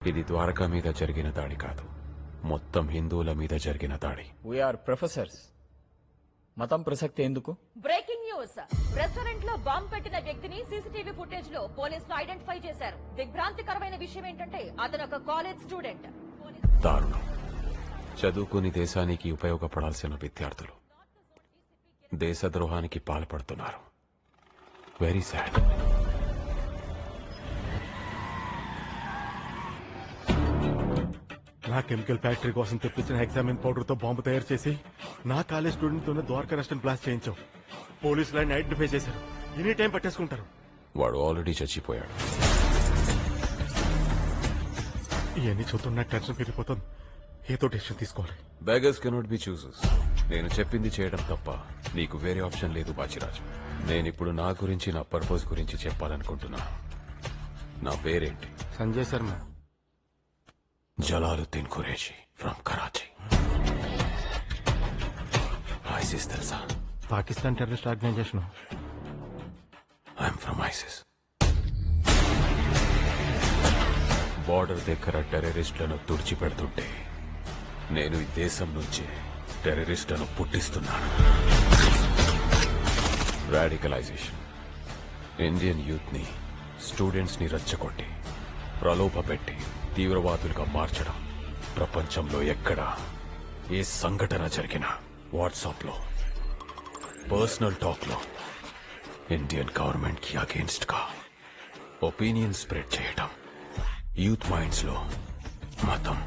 ఇది ద్వారకా మీద జరిగిన దాడి కాదు, మొత్తం హిందువుల మీద జరిగిన దాడి. We are professors. మతం ప్రసక్తి ఎందుకు? Breaking news. రెస్టారెంట్ లో బాంబు పెట్టిన వ్యక్తిని సీసీటీవీ ఫుటేజ్ లో పోలీసులు ఐడెంటిఫై చేశారు. దిగ్భ్రాంతికరమైన విషయం ఏంటంటే అతను ఒక కాలేజ్ స్టూడెంట్. దారుణం. చదువుకుని దేశానికి ఉపయోగపడాల్సిన విద్యార్థులు దేశద్రోహానికి పాల్పడుతున్నారు. Very sad. నా కెమికల్ ఫ్యాక్టరీ కోసం తెప్పించిన హెక్సామిన్ పౌడర్ తో బాంబు తయారు చేసి నా కాలేజ్ స్టూడెంట్ తోనే ద్వారకా రెస్టారెంట్ బ్లాస్ట్ చేయించావు. పోలీసులు ఆయన ఐడెంటిఫై చేశారు. ఎనీ టైం పట్టేసుకుంటారు. వాడు ఆల్రెడీ చచ్చిపోయాడు. ఇవన్నీ చూస్తున్న నాకు టెన్షన్ పెరిగిపోతుంది. ఏదో డెసిషన్ తీసుకోవాలి. Beggars cannot be chooses. నేను చెప్పింది చేయడం తప్ప నీకు వేరే ఆప్షన్ లేదు బాచిరాజు. నేనిప్పుడు నా గురించి, నా పర్పస్ గురించి చెప్పాలనుకుంటున్నా. నా పేరేంటి? సంజయ్ శర్మ. జలాలుద్దీన్ ఖురేషీ ఫ్రమ్ కరాచీ. ఐసిస్ తెలుసా? Pakistan terrorist organisation. I'm from ISIS. Border దగ్గర టెర్రరిస్టులను తుడిచిపెడుతుంటే నేను ఈ దేశం నుంచి టెర్రరిస్టులను పుట్టిస్తున్నాను. రాడికలైజేషన్. ఇండియన్ యూత్ ని, స్టూడెంట్స్ ని రెచ్చగొట్టి ప్రలోభపెట్టి తీవ్రవాదులుగా మార్చడం. ప్రపంచంలో ఎక్కడ ఏ సంఘటన జరిగినా వాట్సాప్ లో, పర్సనల్ టాక్ లో ఇండియన్ గవర్నమెంట్ కి అగేన్స్ట్ గా ఒపీనియన్ స్ప్రెడ్ చేయడం. యూత్ మైండ్స్ లో మతం,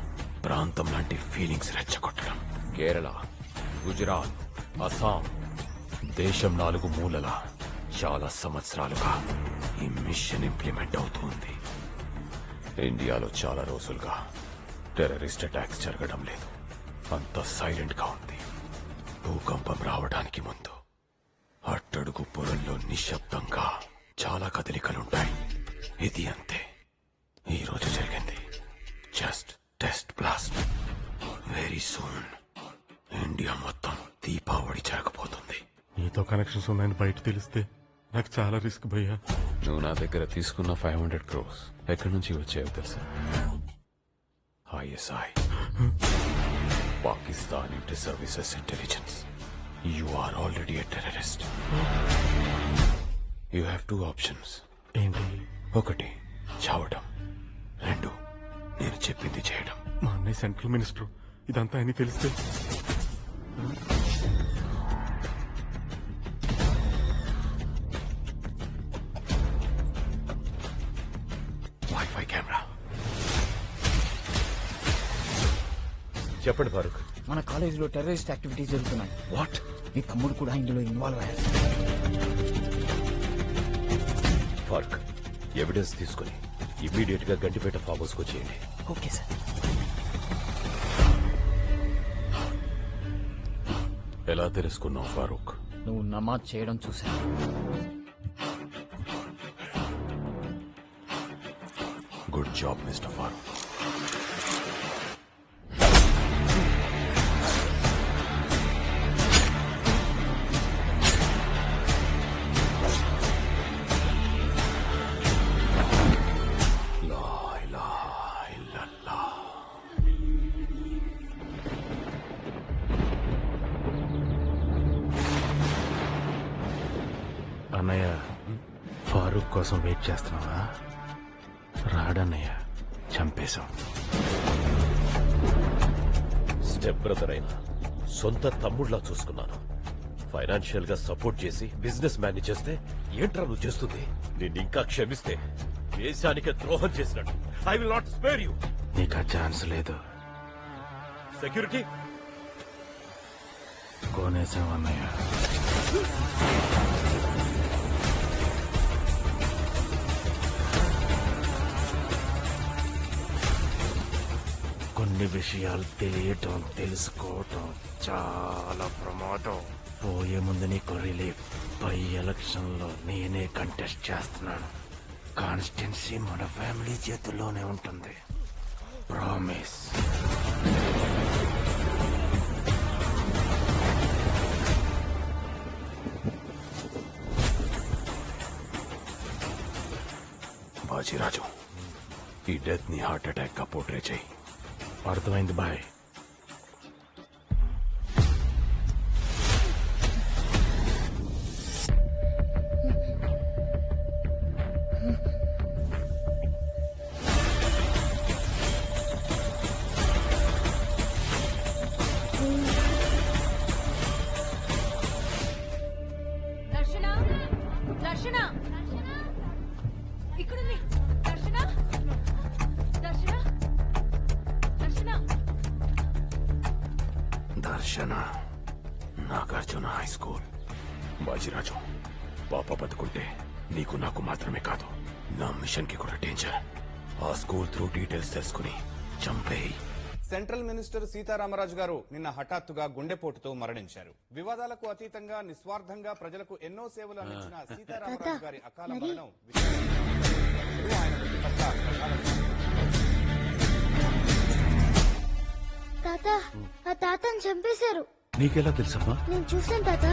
ప్రాంతం లాంటి ఫీలింగ్స్ రెచ్చగొట్టడం. కేరళ, గుజరాత్, అస్సాం, దేశం 4 మూలల చాలా సంవత్సరాలుగా ఈ మిషన్ ఇంప్లిమెంట్ అవుతుంది. ఇండియాలో చాలా రోజులుగా టెర్రరిస్ట్ అటాక్స్ జరగడం లేదు. అంతా సైలెంట్ గా ఉంది. భూకంపం రావడానికి ముందు అట్టడుగు పొరల్లో నిశ్శబ్దంగా చాలా కదలికలుంటాయి. ఇది అంతే. ఈ రోజు జరిగింది just test blast. Very soon India మొత్తం దీపావళి జరగబోతుంది. నీతో కనెక్షన్స్ ఉన్నాయని బయట తెలిస్తే నాకు చాలా రిస్క్ భయ్యా. నువ్వు నా దగ్గర తీసుకున్న 500 crores ఎక్కడి నుంచి వచ్చాయో తెలుసా? ISI, Pakistan inter services intelligence. You are already a terrorist. You have 2 options. ఏంటి? 1 చావడం, 2 నేను చెప్పింది చేయడం. మా అన్నయ్య సెంట్రల్ మినిస్టర్. ఇదంతా అని తెలిస్తే వైఫై కెమెరా. చెప్పండి ఫారూక్. మన కాలేజీలో టెర్రరిస్ట్ యాక్టివిటీస్ జరుగుతున్నాయి. వాట్? నీ తమ్ముడు కూడా ఇందులో ఇన్వాల్వ్ అయ్యారు. ఫారూక్, ఎవిడెన్స్ తీసుకుని ఇమ్మీడియట్ గా గండిపేట ఫామ్ హౌస్ కు వచ్చేయండి. Okay sir. ఎలా తెలుసుకున్నావు ఫారూక్? నువ్వు నమాజ్ చేయడం చూశాను. Good job mister Farooq. లా ఇలాహా ఇల్లల్లాహ్. అన్నయ్య ఫారూక్ కోసం వెయిట్ చేస్తున్నావా? రాడన్నయ్య, చంపేశాం. స్టెప్ బ్రదర్ అయినా సొంత తమ్ముళ్లా చూసుకున్నాను. ఫైనాన్షియల్ గా సపోర్ట్ చేసి బిజినెస్ మ్యాన్ చేస్తే ఏంట్రా నువ్వు చేస్తుంది? నిన్ను ఇంకా క్షమిస్తే దేశానికి ద్రోహం చేసినట్టు. I will not spare you. నీకు ఆ ఛాన్స్ లేదు. సెక్యూరిటీ కోనేశాం అన్నయ్య. కొన్ని విషయాలు తెలియటం, తెలుసుకోవటం చాలా ప్రమాదం. పోయే ముందు నీకు రిలీఫ్. పై ఎలక్షన్ లో నేనే కంటెస్ట్ చేస్తున్నాను. కాన్స్టిట్యున్సీ మన ఫ్యామిలీ చేతుల్లోనే ఉంటుంది. ప్రామిస్. బాజీరాజు, ఈ డెత్ ని హార్ట్ అటాక్ గా పోర్ట్రే చేయి. అర్థమైంది బాయ్. దర్శన దర్శన ఇక్కడుంది. దర్శన దర్శన దర్శన దర్శన నాగార్జున హై స్కూల్. బాజిరాజు, పాప బతుకుంటే నీకు నాకు మాత్రమే కాదు, నా మిషన్ కి కూడా డేంజర్. ఆ స్కూల్ త్రూ డీటెయిల్స్ తెలుసుకుని చంపేయి. సెంట్రల్ మినిస్టర్ సీతారామరాజు గారు నిన్న హఠాత్తుగా గుండెపోటుతో మరణించారు. వివాదాలకు అతీతంగా నిస్వార్థంగా ప్రజలకు ఎన్నో సేవలు అందించిన సీతారామరాజు గారి అకాల మరణం ఆయన మృతి పట్ల ప్రగాఢ తాత ఆ తాతను చంపేశారు. నీకెలా తెలుసమ్మా? నేను చూసాను తాత.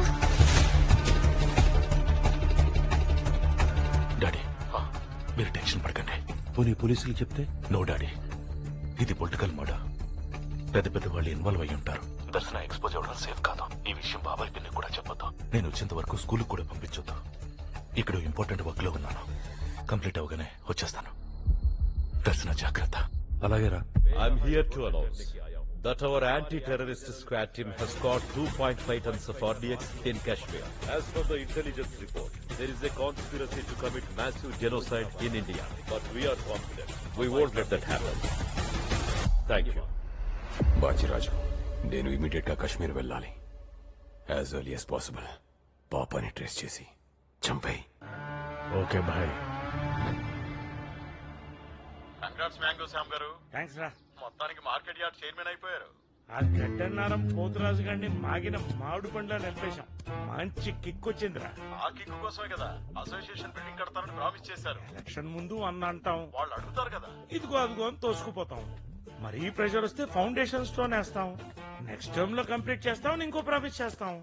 డాడీ మీరు టెన్షన్ పడకండి. పోనీ పోలీసులు చెప్తే? నో డాడీ, ఇది పొలిటికల్ మర్డర్. పెద్ద పెద్ద వాళ్ళు ఇన్వాల్వ్ అయి ఉంటారు. దర్శన ఎక్స్పోజ్ అవ్వడం సేఫ్ కాదు. ఈ విషయం బాబాయ్ పిన్ని కూడా చెప్పొద్దు. నేను వచ్చేంత వరకు స్కూల్ కూడా పంపించొద్దు. ఇక్కడ ఇంపార్టెంట్ వర్క్ లో ఉన్నాను. కంప్లీట్ అవగానే వచ్చేస్తాను. దర్శన జాగ్రత్త. అలాగే రా. I'm here to announce that our anti-terrorist squad team has caught 2.5 tons of RDX in Kashmir. As per the intelligence report, there is a conspiracy to commit massive genocide in India. But we are confident we won't let that happen. Thank you. బాజిరాజు, నేను immediate గా కాశ్మీర్ వెళ్ళాలి. As early as possible పాపాని trace చేసి చంపేయి. Okay bye. Thanks రా. మొత్తానికి market yard chairman అయిపోయారు. ఆ గడ్డన్నారం పోతురాజు గారిని మాగిన మామిడి పండ్లా నిలిపేశాం. మంచి కిక్ వచ్చిందిరా. ఆ కిక్కు కోసమే కదా అసోసియేషన్ బిల్డింగ్ కడతారని ప్రామిస్ చేశారు. ఎలక్షన్ ముందు అన్న అంటాం, వాళ్ళు అడుగుతారు కదా. ఇదిగో అదిగో అని తోసుకుపోతాం. మరీ ప్రెషర్ వస్తే ఫౌండేషన్ స్టోన్ వేస్తాం. నెక్స్ట్ టర్మ్ లో కంప్లీట్ చేస్తాం. ఇంకో ప్రామిస్ చేస్తాం.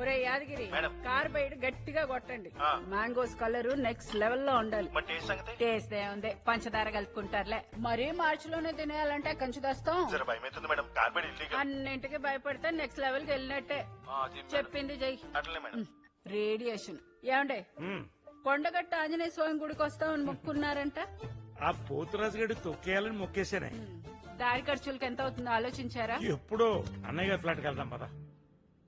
ఒరే యాదగిరి, కార్ బయట గట్టిగా కొట్టండి. మ్యాంగోస్ కలర్ నెక్స్ట్ లెవెల్ లో ఉండాలి. టేస్ట్ ఏముంది, పంచదార కలుపుకుంటారులే. మరీ మార్చి లోనే తినేయాలంటే కంచు తెస్తాం. అన్నింటికి భయపడితే నెక్స్ట్ లెవెల్ కి వెళ్ళినట్టే. చెప్పింది జై. రేడియేషన్ ఏమండే, కొండగట్ట ఆంజనేయ స్వామి గుడికి వస్తామని మొక్కున్నారంట. ఆ పోతురాజు గడి తొక్కేయాలని మొక్కేసానే. దారి ఖర్చులకి ఎంత అవుతుందో ఆలోచించారా? ఎప్పుడో అన్నయ్య గారి ఫ్లాట్కి వెళ్దాం పదా.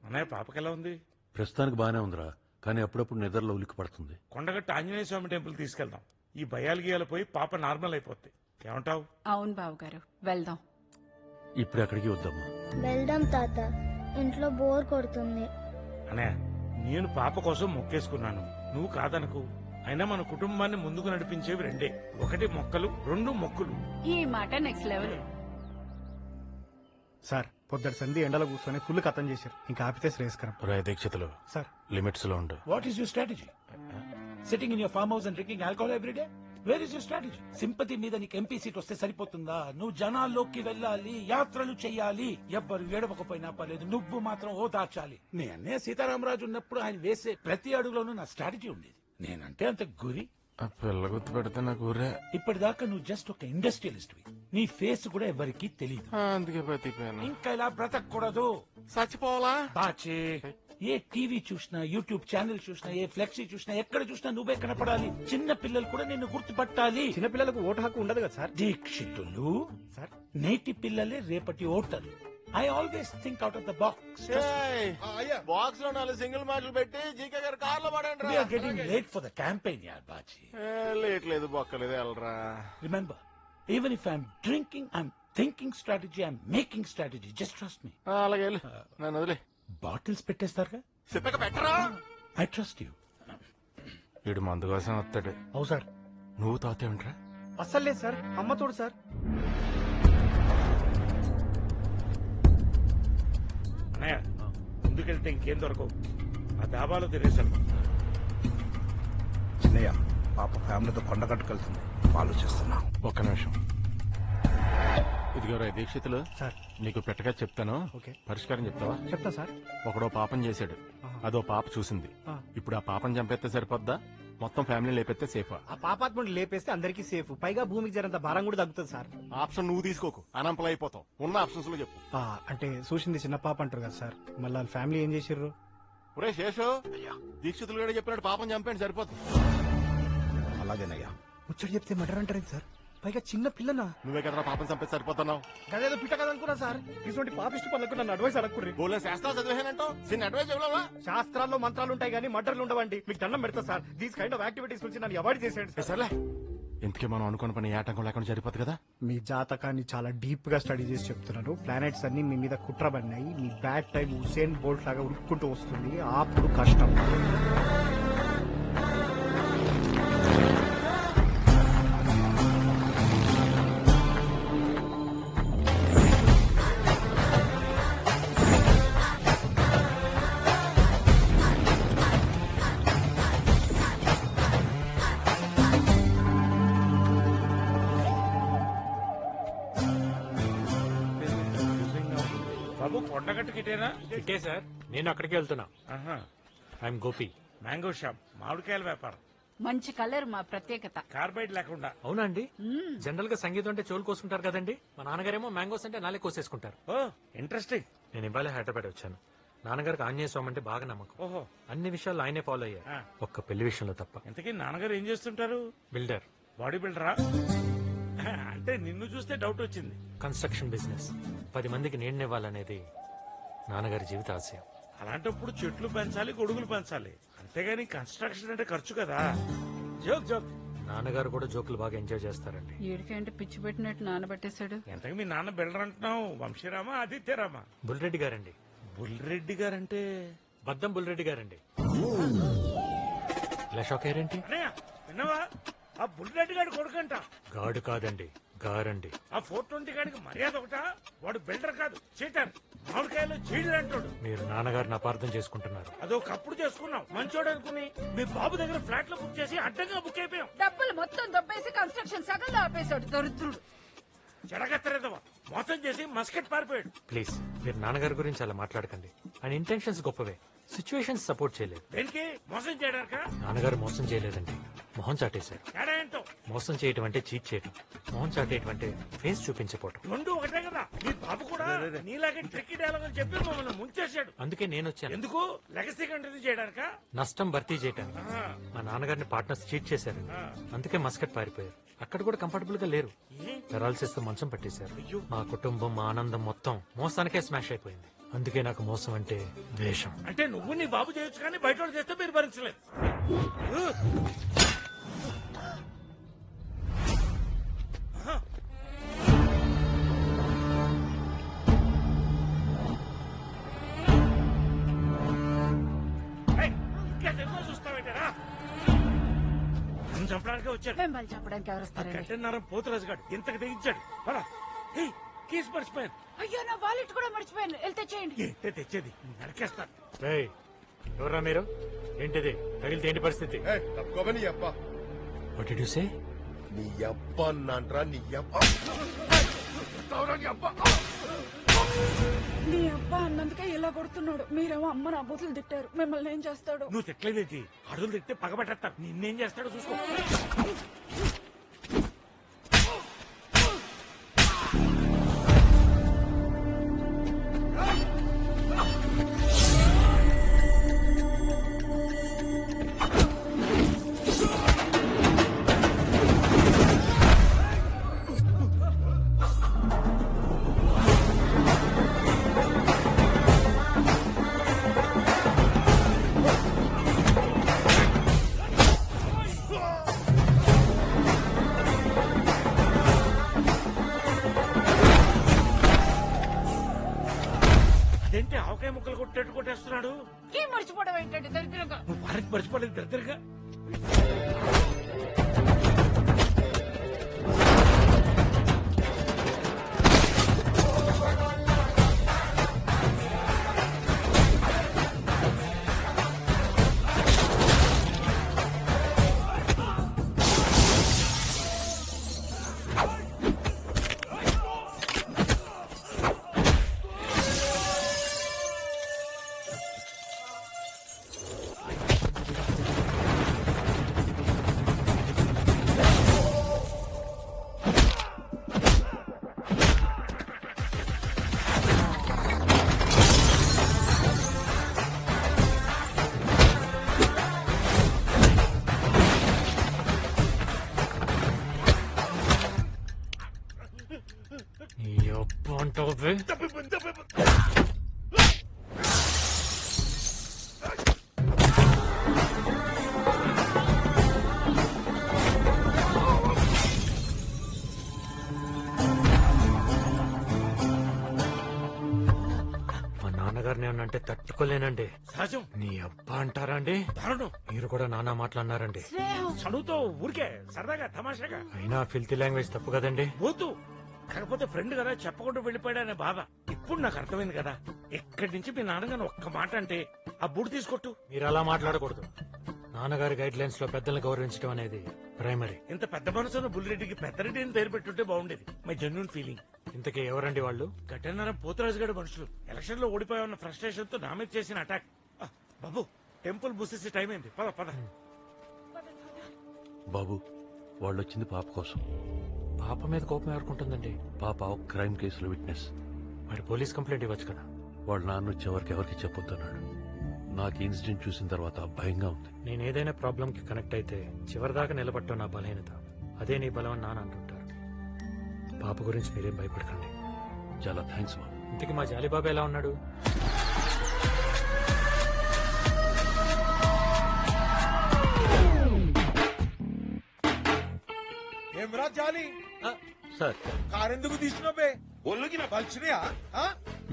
అన్నయ్య పాపకి ఎలా ఉంది? ప్రస్తుతానికి బానే ఉందిరా, కానీ అప్పుడప్పుడు నిద్రలో ఉలికి పడుతుంది. కొండగట్ట ఆంజనేయ స్వామి టెంపుల్ తీసుకెళ్దాం. ఈ భయాలు గీయాలు పోయి పాప నార్మల్ అయిపోద్ది. ఏమంటావు? అవును బాబు గారు, వెళ్దాం. ఇప్పుడు ఎక్కడికి వద్దమ్మా. వెళ్దాం తాత, ఇంట్లో బోర్ కొడుతుంది. అన్నయ్య, నేను పాప కోసం మొక్కేసుకున్నాను, నువ్వు కాదనకు. అయినా మన కుటుంబాన్ని ముందుకు నడిపించేవి రెండే, ఒకటి మొక్కలు, రెండు మొక్కులు. ఈ మాట నెక్స్ట్ లెవెల్. సార్ పొద్దుటి సంధి ఎండలో కూర్చొని ఫుల్ కథం చేశారు. ఇంకా ఆపితే శ్రేయస్కరం. రాయ దీక్షితులు సార్ లిమిట్స్ లో ఉండు. What is your strategy? Sitting in your farmhouse and drinking alcohol every day? Where is your strategy? Sympathy మీద నీకు ఎంపీ సీట్ వస్తే సరిపోతుందా? నువ్వు జనాల్లోకి వెళ్ళాలి, యాత్రలు చెయ్యాలి. ఎవ్వరు ఏడవకపోయినా పర్లేదు, నువ్వు మాత్రం ఓదార్చాలి. నేనే సీతారామరాజు ఉన్నప్పుడు ఆయన వేసే ప్రతి అడుగులోనూ నా స్ట్రాటజీ ఉండేది. నేనంటే అంత గురి. ఆ పిల్ల గుర్తు పెడితే నాకు ఊరే. ఇప్పటిదాకా నువ్వు జస్ట్ ఒక ఇండస్ట్రియలిస్ట్. నీ ఫేస్ కూడా ఎవరికి తెలియదు. అందుకే బతికిపోయాను. ఇంకా ఇలా బ్రతకూడదు. చచ్చిపోవాలా? బాచే, ఏ టీవీ చూసినా, యూట్యూబ్ ఛానల్ చూసినా, ఏ ఫ్లెక్సీ చూసినా, ఎక్కడ చూసినా నువ్వే కనపడాలి. చిన్న పిల్లలు కూడా నిన్ను గుర్తుపట్టాలి. చిన్నపిల్లలకు ఓటు హక్కు ఉండదు కదా సార్. దీక్షితులు సార్, నేటి పిల్లలే రేపటి ఓటర్లు. I always think out of the box. Box లో 4 సింగిల్ మాటలు పెట్టి జీకే గారు కార్లో పడండి. We are getting late for the campaign, yaar baji. Late లేదు, బొక్కలేదు, వెళ్ళరా. Remember, even if I'm drinking, I'm thinking strategy, I'm making strategy. Just trust me. అలాగే వెళ్ళు. నన్ను వదిలే. బాటిల్స్ పెట్టేస్తారుగా? చెప్పక పెట్టరా. I trust you. వీడు మందు కోసం వస్తాడు. అవు సార్. నువ్వు తాతేమిట్రా? అస్సలు లేదు సార్, అమ్మ తోడు సార్. అన్నయ్య, ముందుకెళ్తే ఇంకేం దొరకవు. ఆ దాబాలో తినేసాను. చిన్నయ్య, పాప ఫ్యామిలీతో కొండగట్టుకెళ్తుంది, ఆలోచిస్తున్నా. ఒక్క నిమిషం. ఇదిగో రాయ దీక్షితులు, సార్ నీకు పెట్టగా చెప్తాను. ఓకే. పరిష్కారం చెప్తావా? చెప్తా సార్. ఒకడో పాపం చేశాడు, అదో పాప చూసింది. ఇప్పుడు ఆ పాపం చంపేస్తే సరిపోద్దా? మొత్తం ఫ్యామిలీ లేపెత్తే సేఫా? ఆ పాపాత్ముడిని లేపేస్తే అందరికీ సేఫ్, పైగా భూమికి జరంత భారం కూడా తగ్గుతుంది సార్. ఆప్షన్ నువ్వు తీసుకోకు, అనంపలు అయిపోతావు. ఉన్న ఆప్షన్స్ లో చెప్పు. అంటే చూసింది చిన్న పాప అంటారు కదా సార్, మళ్ళీ వాళ్ళ ఫ్యామిలీ ఏం చేసిర్రు? ఒరే శేషు, దీక్షితులు కూడా చెప్పినట్టు పాపం చంపండి సరిపోతుంది. అలాగేనయ్యా. ముచ్చట చెప్తే మర్డర్ అంటారు సార్, పైగా చిన్న పిల్లనా? నువ్వే కదా పాపం చంపేసి సరిపోతున్నావు. గదేదో పిట్ట కదా అనుకున్నా సార్. ఇటువంటి పాపిష్టి పనులకు నన్ను అడ్వైస్ అడగకుర్రి. బోలే శాస్త్రాలు చదివేనంటావు, చిన్న అడ్వైస్ ఇవ్వలేవా? శాస్త్రాల్లో మంత్రాలు ఉంటాయి కానీ మర్డర్లు ఉండవండి. మీకు దండం పెడతా sir, these kind of activities నుంచి నన్ను అవాయిడ్ చేసేయండి సార్. సర్లే, ఇంతకీ మనం అనుకున్న పని ఏ ఆటంకం లేకుండా సరిపోతుంది కదా? మీ జాతకాన్ని చాలా డీప్ గా స్టడీ చేసి చెప్తున్నారు. ప్లానెట్స్ అన్ని మీ మీద కుట్రబడినాయి. మీ బ్యాడ్ టైం హుసేన్ బోల్ట్ లాగా ఉరుక్కుంటూ వస్తుంది. అప్పుడు కష్టం. బాబు కొండగట్టుకి ఇటేనా? ఇటే సార్, నేను అక్కడికి వెళ్తున్నా. ఐఎమ్ గోపి. మ్యాంగో షాప్, మామిడికాయల వ్యాపారం. మంచి కలర్ మా ప్రత్యేకత. కార్బైడ్ లేకుండా. అవునా అండి? జనరల్ గా సంగీతం అంటే చెవులు కోసుకుంటారు కదండి, మా నాన్నగారేమో మ్యాంగోస్ అంటే నాలే కోసేసుకుంటారు. ఓ ఇంట్రెస్టింగ్. నేను ఇవాళ హైదరాబాద్ వచ్చాను. నాన్నగారికి ఆంజనేయ స్వామి అంటే బాగా నమ్మకం. ఓహో, అన్ని విషయాలు ఆయనే ఫాలో అయ్యారు, ఒక్క పెళ్లి విషయంలో తప్ప. ఇంతకీ నాన్నగారు ఏం చేస్తుంటారు? బిల్డర్. బాడీ బిల్డరా? అంటే నిన్ను చూస్తే డౌట్ వచ్చింది. Construction business. 10 మందికి నీడనివ్వాలనేది నాన్నగారి జీవిత ఆశయం. అలాంటప్పుడు చెట్లు పెంచాలి, గొడుగులు పెంచాలి, అంతేగాని కన్స్ట్రక్షన్ అంటే ఖర్చు కదా. Joke joke. నాన్నగారు కూడా జోకులు బాగా ఎంజాయ్ చేస్తారండి. ఏడికంటే పిచ్చి పెట్టినట్టు నానబెట్టేశాడు. ఎంతకు మీ నాన్న బిల్డర్ అంటున్నావు? వంశీరామా, ఆదిత్యరామా? బుల్రెడ్డి గారండి. బుల్రెడ్డి గారంటే? బద్దం బుల్రెడ్డి గారండి. ఇలా షాక్ అయ్యారేంటి? అన్నయ్య, విన్నావా? ఆ బుల్రెడ్డి గారి కొడుకంట. గాడు కాదండి, గారండి. ఆ 420 గాడికి మర్యాద ఒకటా? వాడు బిల్డర్ కాదు, చీటర్. మామిడికాయలు చీడలు అంటాడు. మీరు నాన్నగారిని అపార్థం చేసుకుంటున్నారు. అదొకప్పుడు చేసుకున్నాం, మంచోడు అనుకుని మీ బాబు దగ్గర ఫ్లాట్ లో బుక్ చేసి అడ్డంగా బుక్ అయిపోయాం. డబ్బులు మొత్తం దొబ్బేసి కన్స్ట్రక్షన్ సగంలో ఆపేశాడు దరిద్రుడు. చెడగత్తరేదవా, మోసం చేసి మస్కెట్ పారిపోయాడు. ప్లీజ్, మీరు నాన్నగారి గురించి అలా మాట్లాడకండి. ఆయన ఇంటెన్షన్స్ గొప్పవే, సిచ్యువేషన్స్ సపోర్ట్ చేయలేదు. దేనికి? మోసం చేయడానికా? నాన్నగారు మోసం చేయలేదండి, మొహం చాటేశారు. తేడా ఏంటో? మోసం చేయటం అంటే చీట్ చేయటం, మొహం చాటేయటం అంటే ఫేస్ చూపించపోవటం. రెండు ఒకటే కదా. మీ బాబు కూడా నీలాగే ట్రిక్కీ డైలాగ్ అని చెప్పి మమ్మల్ని ముంచేశాడు. అందుకే నేను వచ్చాను. ఎందుకు? లెగసీ కంటిన్యూ చేయడానికా? నష్టం భర్తీ చేయటానికి. మా నాన్నగారిని పార్ట్నర్స్ చీట్ చేశారు, అందుకే మస్కట్ పారిపోయారు. అక్కడ కూడా కంఫర్టబుల్ గా లేరు, పెరాలసిస్ తో మంచం పట్టేశారు. మా కుటుంబం, మా ఆనందం మొత్తం మోసానికే స్మాష్ అయిపోయింది. అందుకే నాకు మోసం అంటే ద్వేషం. అంటే నువ్వు నీ బాబు చేయొచ్చు కానీ బయట వాళ్ళు చేస్తే మీరు భరించలేదు. ఇంకా సినిమా చూస్తావేంటారా? చంపడానికి వచ్చాడు. మిమ్మల్ని చెప్పడానికి ఎవరు వస్తారండి? కట్టెన్నరం పోతురాజు గారు ఇంతకు తెగించాడు. పద. ఏయ్, కీస్ మర్చిపోయాను. అయ్యో, నా వాలెట్ కూడా మర్చిపోయాను. వెళ్తే చేయండి. ఏంటే తెచ్చేది? నరికేస్తాను. ఏయ్, ఎవరా మీరు? ఏంటిది? తగిలితే ఏంటి పరిస్థితి? What did you say? నీ అబ్బ అన్నాన్రా, నీ అబ్బ. నీ అబ్బా అన్నందుకే ఇలా కొడుతున్నాడు. మీరేమో అమ్మ నా బూతులు తిట్టారు. మిమ్మల్ని ఏం చేస్తాడు? నువ్వు తిట్టలేదేంటి? అడుగులు తిట్టే పగబెట్టేస్తాను. నిన్నేం చేస్తాడో చూసుకో. అదేంటి ఆవకాయ ముక్కలు కొట్టేట్టు కొట్టేస్తున్నాడు? ఏం మర్చిపోవడం ఏంటంటే దరిద్రంగా. నువ్వు భారత్ మర్చిపోలేదు దగ్గరగా. నీ అబ్బా అంటావే? మా నాన్నగారిని ఏమన్నా అంటే తట్టుకోలేనండి. సహజం. నీ అబ్బా అంటారా అండి? దారుణం. మీరు కూడా నానా మాట్లాడినారండి. చదువుతో ఊరికే సరదాగా తమాషాగా. అయినా ఫిల్తీ లాంగ్వేజ్ తప్పు కదండి. పోతూ కాకపోతే ఫ్రెండ్ కదా చెప్పకుండా వెళ్ళిపోయాడనే బాధ ఇప్పుడు నాకు అర్థమైంది కదా. ఎక్కడి నుంచి మీ నాన్నగారు ఒక్క మాట అంటే ఆ బుడి తీసుకొట్టు. మీరు అలా మాట్లాడకూడదు. నాన్నగారి గైడ్ లైన్స్ లో పెద్దల్ని గౌరవించడం అనేది ప్రైమరీ. ఇంత పెద్ద మనసున్న బుల్లిరెడ్డికి పెద్దరెడ్డి అని పేరు పెట్టుంటే బాగుండేది. My genuine feeling. ఇంతకీ ఎవరండి వాళ్ళు? గట్టన్నారం పోతురాజు గారి మనుషులు. ఎలక్షన్ లో ఓడిపోయామన్న ఫ్రస్ట్రేషన్ తో నా మీద చేసిన అటాక్. బాబు టెంపుల్ బుసేసి టైం అయింది. పద పద. బాబు వాళ్ళు వచ్చింది పాప కోసం. పాప మీద కోపం ఎవరుకుంటుందండి? పాప ఒక క్రైమ్ కేసులో విట్నెస్. మరి పోలీస్ కంప్లైంట్ ఇవ్వచ్చు కదా. వాళ్ళ నాన్న వచ్చేవరకు ఎవరికి చెప్పొద్దన్నాడు. నాకు ఇన్సిడెంట్ చూసిన తర్వాత భయంగా ఉంది. నేను ఏదైనా ప్రాబ్లం కి కనెక్ట్ అయితే చివరిదాకా నిలబట్టడం నా బలహీనత. అదే నీ బలం అని నాన్న అంటుంటారు. పాప గురించి మీరేం భయపడకండి. చాలా థ్యాంక్స్ బాబు. ఇంతకీ మా జాలీబాబు ఎలా ఉన్నాడు? ఏమరా జాలి సార్ కారెందుకు తీసినవే? ఒళ్ళుకి నా బలిచినయా?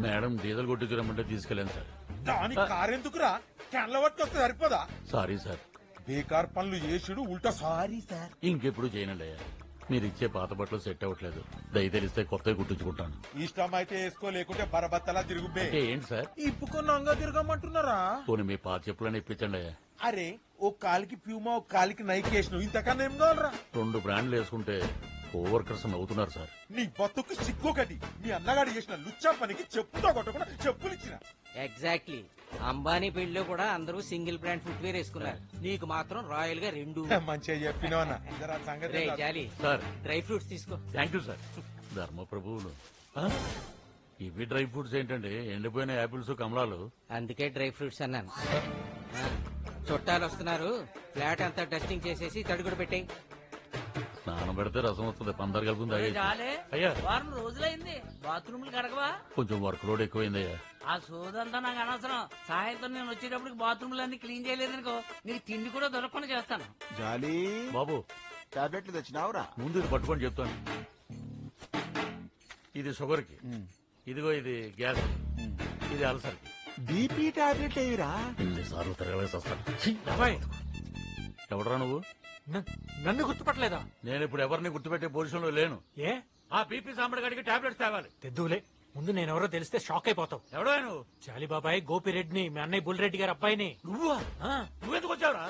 మేడం డీజిల్ కొట్టించరమ్మంటే తీసుకెళ్ళాను సార్. దాని కారెందుకురా? క్యాన్ల పట్టుకొస్తే సరిపోదా? Sorry sir. బేకార్ పనులు చేసుడు ఉల్టా సారీ సార్. ఇంకెప్పుడు చేయనండి అయ్యా. మీరు ఇచ్చే పాత బట్టలు సెట్ అవ్వట్లేదు. దయ తెలిస్తే కొత్తవి కుట్టించుకుంటాను. ఇష్టం అయితే వేసుకో, లేకుంటే బరబత్తలా తిరుగుబే. అంటే ఏంటి సార్? ఇప్పుకొని నంగా తిరగమంటున్నారా? పోనీ మీ పాత చెప్పులని ఇప్పించండి అయ్యా. అరే ఓ కాలికి ప్యూమా, ఓ కాలికి నైక్ వేసినావు. ఇంతకన్నా ఏం కావాలరా? 2 బ్రాండ్లు వేసుకుంటే కోవర్కర్స్ నవ్వుతున్నారు సార్. నీ బతుకు సిగ్గొకటి. మీ అన్నగాడు చేసిన లుచ్చా పనికి చెప్పుతో కొట్టకుండా చెప్పులు ఇచ్చిన. ఎగ్జాక్ట్లీ. అంబానీ పెళ్లిలో కూడా అందరూ సింగిల్ బ్రాండ్ ఫుట్వేర్ వేసుకున్నారు. నీకు మాత్రం రాయల్ గా 2. మంచిగా చెప్పినావు అన్న. జరా సంగతి రేయ్ జాలి, సార్ డ్రై ఫ్రూట్స్ తీసుకో. Thank you sir. ధర్మప్రభువులు ఆ? ఇవి డ్రై ఫ్రూట్స్ ఏంటండి? ఎండిపోయిన యాపిల్స్, కమలాలు. అందుకే డ్రై ఫ్రూట్స్ అన్నాను. ఆ, చుట్టాలు వస్తున్నారు. ఫ్లాట్ అంతా డస్టింగ్ చేసేసి తడుగుడు పెట్టేయి. స్నానం పెడితే రసం వస్తుంది. పందరు కలుపుకుని తాగేసి. అయ్యా వారం రోజులైంది బాత్రూమ్లు కడగవా? కొంచెం వర్క్ లోడ్ ఎక్కువైందయ్యా. ఆ సోదంతా నాకు అనవసరం. సాయంత్రం నేను వచ్చేటప్పుడు బాత్రూమ్లు అన్ని క్లీన్ చేయలేదనుకో, నీకు తిండి కూడా దొరకకుండా చేస్తాను. జాలి బాబు టాబ్లెట్లు తెచ్చినావురా? ముందు ఇది పట్టుకొని చెప్తాను. ఇది షుగర్ కి, ఇదిగో ఇది గ్యాస్, ఇది అల్సర్ కి. బీపీ టాబ్లెట్ ఏవిరా? ఎన్నిసార్లు తిరగలేసి వస్తాను. బాబాయ్, ఎవడరా నువ్వు? నన్ను గుర్తుపట్టలేదా? నేను ఇప్పుడు ఎవరిని గుర్తుపెట్టే పొజిషన్ లో లేను. ఏ ఆ బీపీ సాంబడి గడికి టాబ్లెట్స్ తేవాలి. తెద్దులే. ముందు నేనెవరో తెలిస్తే షాక్ అయిపోతావు. ఎవడో నువ్వు? జాలీబాబాయ్ గోపిరెడ్డిని, మీ అన్నయ్య బుల్రెడ్డి గారి అబ్బాయిని. నువ్వా? ఆ, నువ్వెందుకు వచ్చావురా?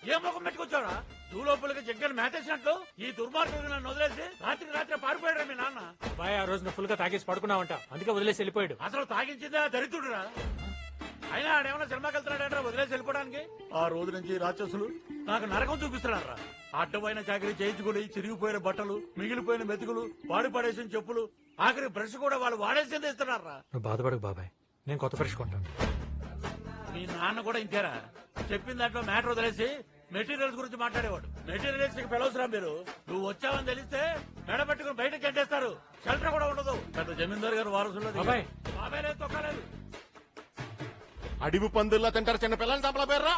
ఏ ముఖం పెట్టుకొచ్చావురా? నువ్వు లోపలికి జగ్గని మేతేసినట్లు ఈ దుర్మార్గుడు నన్ను వదిలేసి రాత్రి పారిపోయాడు మీ నాన్న. అబ్బాయి ఆ రోజున ఫుల్ గా తాగేసి పడుకున్నావంట, అందుకే వదిలేసి వెళ్ళిపోయాడు. అసలు తాగించిందా దరిద్రుడురా? అయినా ఆడేమన్నా సినిమాకి వెళ్తున్నాడంటే వదిలేసి వెళ్ళిపోవడానికి? ఆ రోజు నుంచి రాక్షసులు నాకు నరకం చూపిస్తున్నారా? అడ్డమైన చాకరీ చేయించుకుని చిరిగిపోయిన బట్టలు, మిగిలిపోయిన మెతుకులు, వాడి పడేసిన చెప్పులు, ఆఖరి బ్రష్ కూడా వాళ్ళు వాడేసింది ఇస్తున్నారా? నువ్వు బాధపడకు బాబాయ్, నేను కొత్త బ్రష్ కొంటాను. మీ నాన్న కూడా ఇంతేరా? చెప్పిన దాంట్లో మ్యాటర్ వదిలేసి మెటీరియల్స్ గురించి మాట్లాడేవాడు. మెటీరియల్స్ కి ఫెలోస్ రా మీరు. నువ్వు వచ్చావని తెలిస్తే మెడబెట్టుకుని బయటకు చెడ్డేస్తారు. షెల్టర్ కూడా ఉండదు. పెద్ద జమీందారు గారు వారసులో బాబాయ్. బాబాయ్ లేదు, తొక్కలేదు. అడివి పందుల్లా తింటారు చిన్న పిల్లల్ని చంపలా పేర్రా?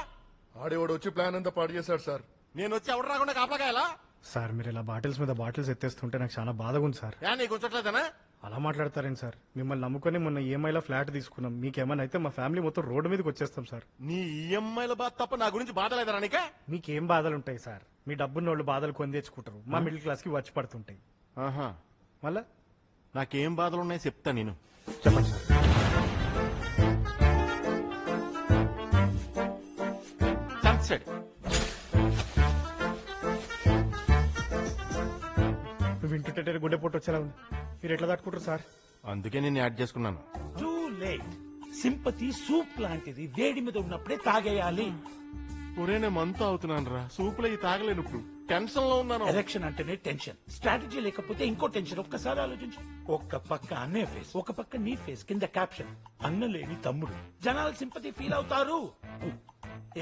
ఆడేవాడు వచ్చి ప్లాన్ అంతా పాడు చేశాడు సార్. నేను వచ్చి ఎవడు రాకుండా కాపలాగాయలా? సార్ మీరు ఇలా బాటిల్స్ మీద బాటిల్స్ ఎత్తేస్తుంటే నాకు చాలా బాధగా ఉంది సార్. నీకు ఉంచట్లేదనా? అలా మాట్లాడతారేంటి సార్? మిమ్మల్ని నమ్ముకొని మొన్న ఈఎంఐలో ఫ్లాట్ తీసుకున్నాం. మీకేమైనా అయితే మా ఫ్యామిలీ మొత్తం రోడ్డు మీదకి వచ్చేస్తాం సార్. నీ ఈఎంఐల బాధ తప్ప నా గురించి బాధ లేదరా నీకే? మీకేం బాధలు ఉంటాయి సార్? మీ డబ్బున్న వాళ్ళు బాధలు కొని తెచ్చుకుంటారు. మా మిడిల్ క్లాస్ కి వచ్చి పడుతుంటాయి. ఆహా, మళ్ళా నాకేం బాధలు ఉన్నాయో చెప్తా నేను. చెప్పండి సార్. సన్సెట్. నువ్వు వింటుంటే గుండె పొట్టు వచ్చేలా ఉంది. మీరు ఎట్లా తట్టుకుంటారు సార్? అందుకే నేను యాడ్ చేసుకున్నాను. Too late. సింపతి సూప్ లాంటిది. వేడి మీద ఉన్నప్పుడే తాగేయాలి. ఒరే నేను మంతు అవుతున్నాను రా. సూపులో ఈ తాగలేను. ఇప్పుడు టెన్షన్ లో ఉన్నాను. ఎలక్షన్ అంటేనే టెన్షన్. స్ట్రాటజీ లేకపోతే ఇంకో టెన్షన్. ఒక్కసారి ఆలోచించు. ఒక్క పక్క అన్నే ఫేస్, ఒక పక్క నీ ఫేస్, కింద క్యాప్షన్ అన్నలేని తమ్ముడు. జనాలు సింపతి ఫీల్ అవుతారు.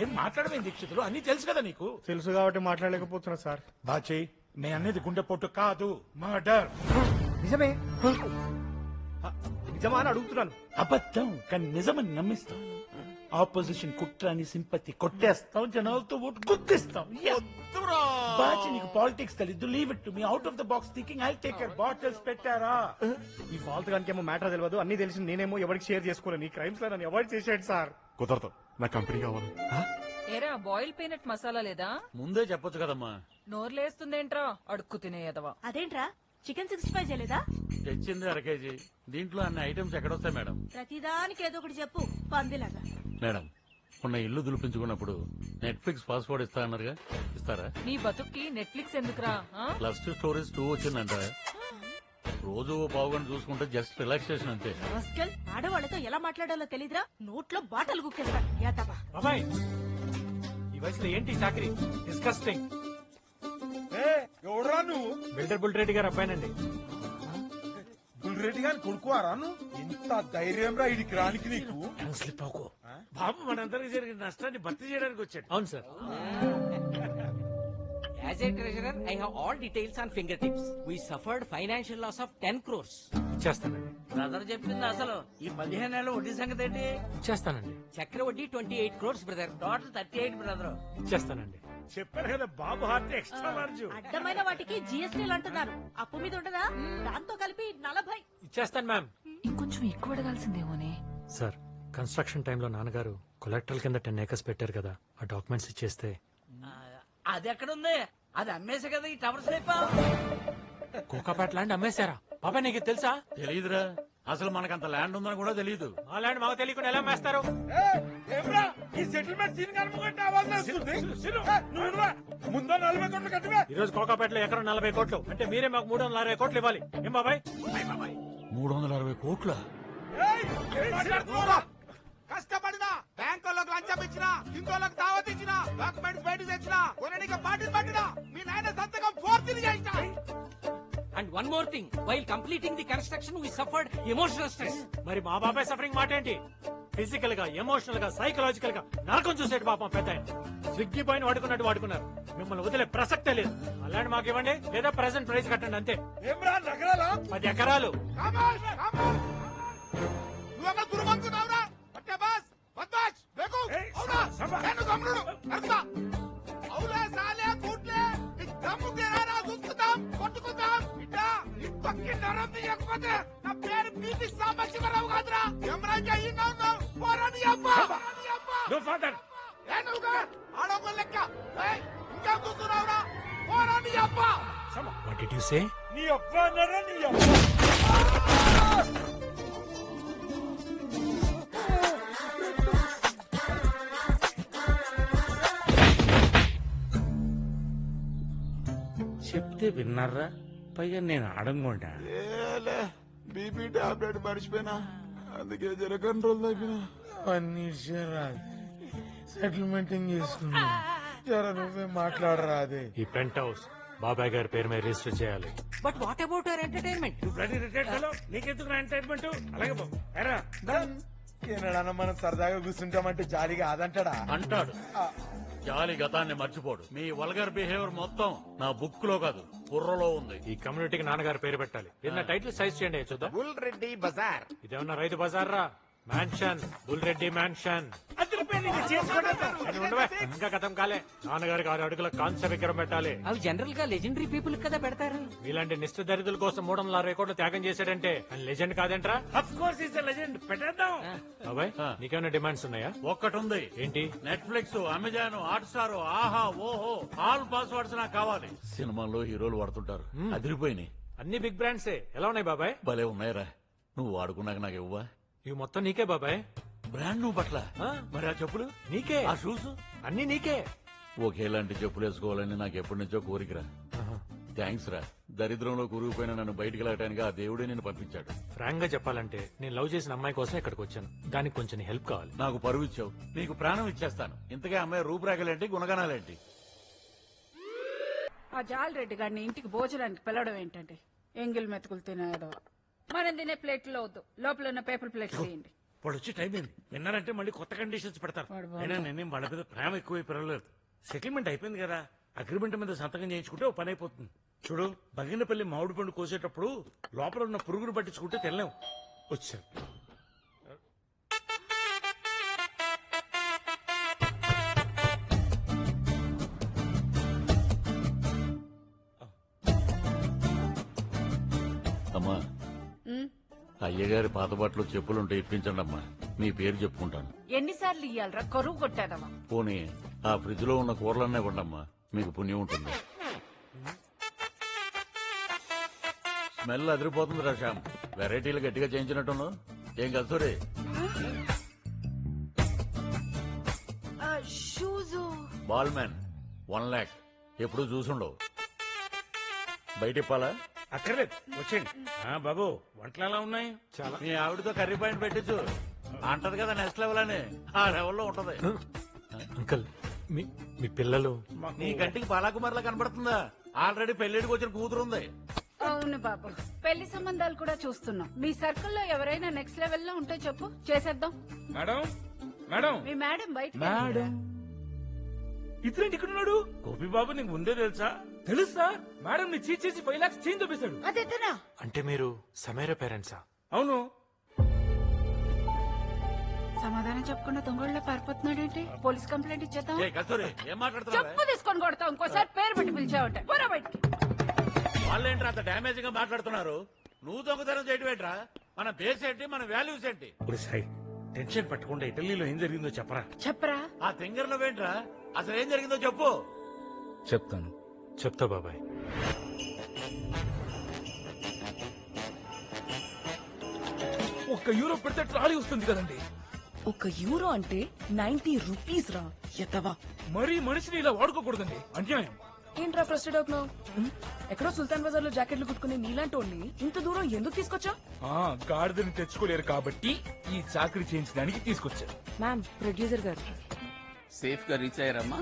ఏం మాట్లాడమే దీక్షితులు, అన్ని తెలుసు కదా నీకు. తెలుసు కాబట్టి మాట్లాడలేకపోతున్నా సార్. బాచే నే అనేది గుండెపోటు కాదు, మర్డర్. నిజమే నిజమా అని అడుగుతున్నాను. అబద్ధం కానీ నిజమని నమ్మిస్తాం. ఆపోజిషన్ కుట్రాని సింపతి కొట్టేస్తాం, జనాలతో ఓటు గుర్తిస్తాం. బాచి నీకు పాలిటిక్స్ తెలీదు. Leave it to me. Out of the box thinking. I take care. Bottles పెట్టారా? ఈ ఫాల్త్ గానికి ఏమో మ్యాటర్ తెలియదు, అన్ని తెలిసి నేనేమో ఎవరికి షేర్ చేసుకోలేను. ఈ క్రైమ్స్ లో నన్ను అవాయిడ్ చేసాడు సార్. కుదరదు, నా కంపెనీ కావాలి. ఏరా బాయిల్ పీనట్ మసాలా లేదా? ముందే చెప్పొచ్చు కదమ్మా. నోర్లేస్తుందేంట్రా అడుక్కు తినేయదవా. అదేంట్రా చికెన్ 65 చేయలేదా? తెచ్చింది 1 కేజీ. దీంట్లో అన్ని ఐటమ్స్ ఎక్కడొస్తాయి మేడం? ప్రతిదానికి ఏదో ఒకటి చెప్పు పందిలాగా. మేడం, మొన్న ఇల్లు దులిపించుకున్నప్పుడు నెట్ఫ్లిక్స్ పాస్వర్డ్ ఇస్తా అన్నారుగా, ఇస్తారా? నీ బతుక్కి నెట్ఫ్లిక్స్ ఎందుకురా? ప్లస్ 2 స్టోరీస్ 2 వచ్చిందంట. రోజు ఓ పావుగంట చూసుకుంటే జస్ట్ రిలాక్సేషన్ అంతే. రాస్కెల్, ఆడవాళ్ళతో ఎలా మాట్లాడాలో తెలీదురా? నోట్లో బాటలు గుక్కేస్తా. యాదవా. బాబాయ్ ఈ వయసులో ఏంటి చాకరీ? డిస్కస్టింగ్. ఎవడరా నువ్వు? బిల్డర్ బుల్ రెడ్డి గారు అబ్బాయినండి. బుల్రెడ్డి గారిని కొడుకువారా నువ్వు? ఇంత ధైర్యం రా ఇడికి రానికి నీకు? స్లిప్ అవ్వకు. బాబు మనందరికి జరిగిన నష్టాన్ని భర్తీ చేయడానికి వచ్చాడు. అవును sir. As a treasurer, I have all details on fingertips. We suffered financial loss of 10 crores. ఇచ్చేస్తానండి. Brother చెప్పింది అసలు ఈ 15 ఏళ్ళ వడ్డీ సంగతి ఏంటి? ఇచ్చేస్తానండి. చక్ర వడ్డీ 28 crores బ్రదర్. Total 38 brother. ఇచ్చేస్తానండి. చెప్పారు కదా బాబు హార్ట్ ఎక్స్ట్రా లార్జ్. అడ్డమైన వాటికి జిఎస్టీలు అంటున్నారు. అప్పు మీద ఉండదా? దాంతో కలిపి 40. ఇచ్చేస్తాను మ్యామ్. ఇంకొంచెం ఎక్కువ అడగాల్సిందేమోనే. సార్, కన్స్ట్రక్షన్ టైంలో నాన్నగారు కొలెక్టరల్ కింద 10 acres పెట్టారు కదా, ఆ డాక్యుమెంట్స్ ఇచ్చేస్తే. అది ఎక్కడుంది? అది అమ్మేసే కదా ఈ టవర్స్ లేపా. కోకాపేట ల్యాండ్ అమ్మేశారా? బాబాయ్ నీకు ఇది తెలుసా? తెలీదురా, అసలు మనకంత ల్యాండ్ ఉందని కూడా తెలీదు. ఆ ల్యాండ్ మాకు తెలియకుండా ఎలా అమ్మేస్తారు? ఈ సెటిల్మెంట్ సీన్ కనుకుంటే ఆవాజ్ వస్తుంది. ముందు 40 కోట్లు కట్టివే. ఈ రోజు కోకాపేటలో ఎకరం 40 కోట్లు అంటే మీరే మాకు 360 కోట్లు ఇవ్వాలి. ఏం బాబాయ్? 360 కోట్ల కష్టపడినా బ్యాంకులకు లంచం ఇచ్చినా, ఇంకోళ్ళకి దావత్ ఇచ్చినా, డాక్యుమెంట్స్ బయట తెచ్చినా, కొనడానికి పార్టీలు పట్టినా, మీ నాయన సంతకం ఫోర్త్ చేసినా. And one more thing, while completing the construction, we suffered emotional stress. మరి మా బాబాయ్ సఫరింగ్ మాట ఏంటి? ఫిజికల్ గా, ఎమోషనల్ గా, సైకలాజికల్ గా నరకం చూసేటి పాపం పెద్ద ఆయన. స్విగ్గీ పైన వాడుకున్నట్టు వాడుకున్నారు. మిమ్మల్ని వదిలే ప్రసక్తే లేదు. అలాంటి మాకు ఇవ్వండి, లేదా ప్రెసెంట్ ప్రైస్ కట్టండి అంతే. 10 ఎకరాలు. నువ్వెవరు దుర్మంకున్నావురా? పట్టే బాస్, బద్మాష్, బేకూఫ్, అవునా? నేను గమ్మునుడు, అర్థా? అవులే సాలే కూట్లే, ఈ దమ్ము తీరారా చూసుకుందాం, కొట్టుకుందాం. ఇట్టా, ఈ పక్కి నరం తీయకపోతే నా పేరు పీపీ సాంబశివరావు కాదురా. ఎమరాజ్ అయ్యింగా ఉన్నావు. పోరాని అబ్బా. No father. ఏనుగా ఆడొక లెక్క. ఏయ్, ఇంకా కూర్చున్నావురా? పోరాని అబ్బా. What did you say? నీ అబ్బా అన్నారా? నీ అబ్బా. చెప్తే విన్నారా? పైగా నేను ఆడంగుంటా. బీపీ టాబ్లెట్ మర్చిపోయినా, అందుకే జర కంట్రోల్ తగ్గినా. అన్ని సెటిల్మెంట్ చేసుకున్నా. జర నువ్వే మాట్లాడరా. అదే ఈ పెంట్ హౌస్ బాబాయ్ గారి పేరు మీద రిజిస్టర్ చేయాలి. But what about our entertainment? నువ్వు బ్లడీ రిటైర్డ్ ఫెలో, నీకెందుకు నా ఎంటర్టైన్మెంట్? అలాగే బాబు ఎరా ఏనాడన్నా మనం సరదాగా కూర్చుంటామంటే జాలిగా అదంటాడా? అంటాడు. జాలి గతాన్ని మర్చిపోడు. మీ వల్గర్ బిహేవియర్ మొత్తం నా బుక్ లో కాదు, బుర్రలో ఉంది. ఈ కమ్యూనిటీకి నాన్నగారి పేరు పెట్టాలి. ఏదైనా టైటిల్ సైజ్ చేయండి చూద్దాం. బుల్ రెడ్డి బజార్. ఇదేమన్నా రైతు బజార్ రా? Mansion, bull Reddy mansion. అది ఉండవే, ఇంకా గతం కాలే. నాన్నగారికి 6 అడుగుల కాంస్య విగ్రహం పెట్టాలి. అవి జనరల్ గా లెజెండరీ పీపుల్ కదా పెడతారు. ఇలాంటి నిష్ఠ దరిద్రుల కోసం 360 కోట్లు త్యాగం చేశాడంటే ఆయన లెజెండ్ కాదేంట్రా? Of course is legend. పెట్టేద్దాం. బాబాయ్, నీకేమైనా డిమాండ్స్ ఉన్నాయా? ఒక్కటి ఉంది. ఏంటి? నెట్ఫ్లిక్స్, అమెజాన్, హాట్స్టార్, ఆహా, ఓహో, ఆల్ పాస్వర్డ్స్ నాకు కావాలి. సినిమాల్లో హీరోలు వాడుతుంటారు, అదిరిపోయినాయి. అన్ని బిగ్ బ్రాండ్సే. ఎలా ఉన్నాయి బాబాయ్? భలే ఉన్నాయిరా. నువ్వు వాడుకున్నాక నాకు ఇవ్వా? ఇవి మొత్తం నీకే బాబాయ్. బ్రాండ్ నువ్వు పట్ల. మరి ఆ చెప్పులు నీకే, ఆ షూస్ అన్ని నీకే. ఒకేలాంటి చెప్పులు వేసుకోవాలని నాకు ఎప్పటి నుంచో కోరికరా. థ్యాంక్స్ రా. దరిద్రంలో కూరుకుపోయిన నన్ను బయటికి వెళ్ళటానికి ఆ దేవుడే నేను పంపించాడు. ఫ్రాంక్ గా చెప్పాలంటే నేను లవ్ చేసిన అమ్మాయి కోసం ఇక్కడికి వచ్చాను. దానికి కొంచెం హెల్ప్ కావాలి. నాకు పరువు ఇచ్చావు, నీకు ప్రాణం ఇచ్చేస్తాను. ఇంతకే అమ్మాయి రూపురేఖలేంటి, గుణగణాలేంటి? ఆ జాలరెడ్డి గారిని ఇంటికి భోజనానికి పిలవడం ఏంటంటే ఎంగిల్ మెతుకులు తినేదో. మనం తినే ప్లేట్లో వద్దు, లోపల ఉన్న పేపర్ ప్లేట్స్ తీయండి. ఇప్పుడు వచ్చి టైం అయింది. విన్నారంటే మళ్ళీ కొత్త కండిషన్స్ పెడతారు. అయినా నేనేం వాళ్ళ మీద ప్రేమ ఎక్కువ పెరగలేదు. సెటిల్మెంట్ అయిపోయింది కదా, అగ్రిమెంట్ మీద సంతకం చేయించుకుంటే ఓ పని అయిపోతుంది. చూడు బగినపల్లి మామిడి పండు కోసేటప్పుడు లోపల ఉన్న పురుగును పట్టించుకుంటే తెల్లాం వచ్చాను. అమ్మా అయ్యగారి పాత బట్టలు చెప్పులుంటే ఇప్పించండి అమ్మా, మీ పేరు చెప్పుకుంటాను. ఎన్నిసార్లు ఇయ్యాలరా కరువు కొట్టాదమ్మా. పోనీ ఆ ఫ్రిడ్జ్ లో ఉన్న కూరలన్నీ ఇవ్వండమ్మా, మీకు పుణ్యం ఉంటుంది. స్మెల్ అదిరిపోతుంది రా శ్యామ్, వెరైటీలు గట్టిగా చేయించినట్టును. ఏం కస్తూరి? షూజు బాల్ మ్యాన్ 1 lakh ఎప్పుడు చూసుండవు. బయట ఇప్పాలా? అక్కర్లేదు వచ్చేయండి. బాబు వంటలు ఎలా ఉన్నాయి? చాలా. మీ ఆవిడతో కర్రీ పాయింట్ పెట్టచ్చు అంటది కదా, నెక్స్ట్ లెవెల్ అని. ఆ లెవెల్లో ఉంటది. అంకుల్ మీ మీ పిల్లలు నీ కంటికి బాలాకుమార్లా కనబడుతుందా? ఆల్రెడీ పెళ్లిడికి వచ్చిన కూతురు ఉంది. అవును బాబు, పెళ్లి సంబంధాలు కూడా చూస్తున్నాం. మీ సర్కిల్లో ఎవరైనా నెక్స్ట్ లెవెల్ లో ఉంటే చెప్పు, చేసేద్దాం. మేడం మేడం మీ మేడం బయట మేడం ఇతరేంటి ఇక్కడ ఉన్నాడు? గోపి బాబు నీకు ముందే తెలుసా? తెలుసా? మేడం ని చీట్ చేసి 5 lakhs చేంజ్ చూపిస్తాడు. అదేతనా? అంటే మీరు సమీర పేరెంట్సా? అవును. సమాధానం చెప్పకుండా దొంగళ్ళ పారిపోతున్నాడేంటి? పోలీస్ కంప్లైంట్ ఇచ్చేద్దాం. ఏ కస్తూరి, ఏం మాట్లాడుతున్నావు? చెప్పు తీసుకొని కొడతాం. ఇంకోసారి పేరు పెట్టి పిలిచావంటే పోరా బయటికి. వాళ్ళేంట్రా అంత డ్యామేజ్ గా మాట్లాడుతున్నారు? నువ్వు దొంగతనం చేయడం ఏంట్రా? మన బేస్ ఏంటి, మన వాల్యూస్ ఏంటి? ఇప్పుడు సాయి టెన్షన్ పట్టకుండా ఇటలీలో ఏం జరిగిందో చెప్పరా. చెప్పరా. ఆ తింగర్ నువ్వేంట్రా? అసలు ఏం జరిగిందో చెప్పు. చెప్తాను. చెప్తా బాబాయ్. €1 పెడితే ట్రాలీ వస్తుంది కదండి. €1 అంటే 90 రూపీస్ రా ఎత్తవా. మరీ మనిషిని ఇలా వాడుకోకూడదండి, అన్యాయం. ఏంట్రా ఫ్రస్ట్రేట్ అవుతున్నావు? ఎక్కడో సుల్తాన్ బజార్ లో జాకెట్లు కుట్టుకునే నీలాంటి వాడిని ఇంత దూరం ఎందుకు తీసుకొచ్చా? గాడిదని తెచ్చుకోలేరు కాబట్టి ఈ చాకరీ చేయించడానికి తీసుకొచ్చారు. మ్యామ్, ప్రొడ్యూసర్ గారు సేఫ్ గా రీచ్ అయ్యారమ్మా?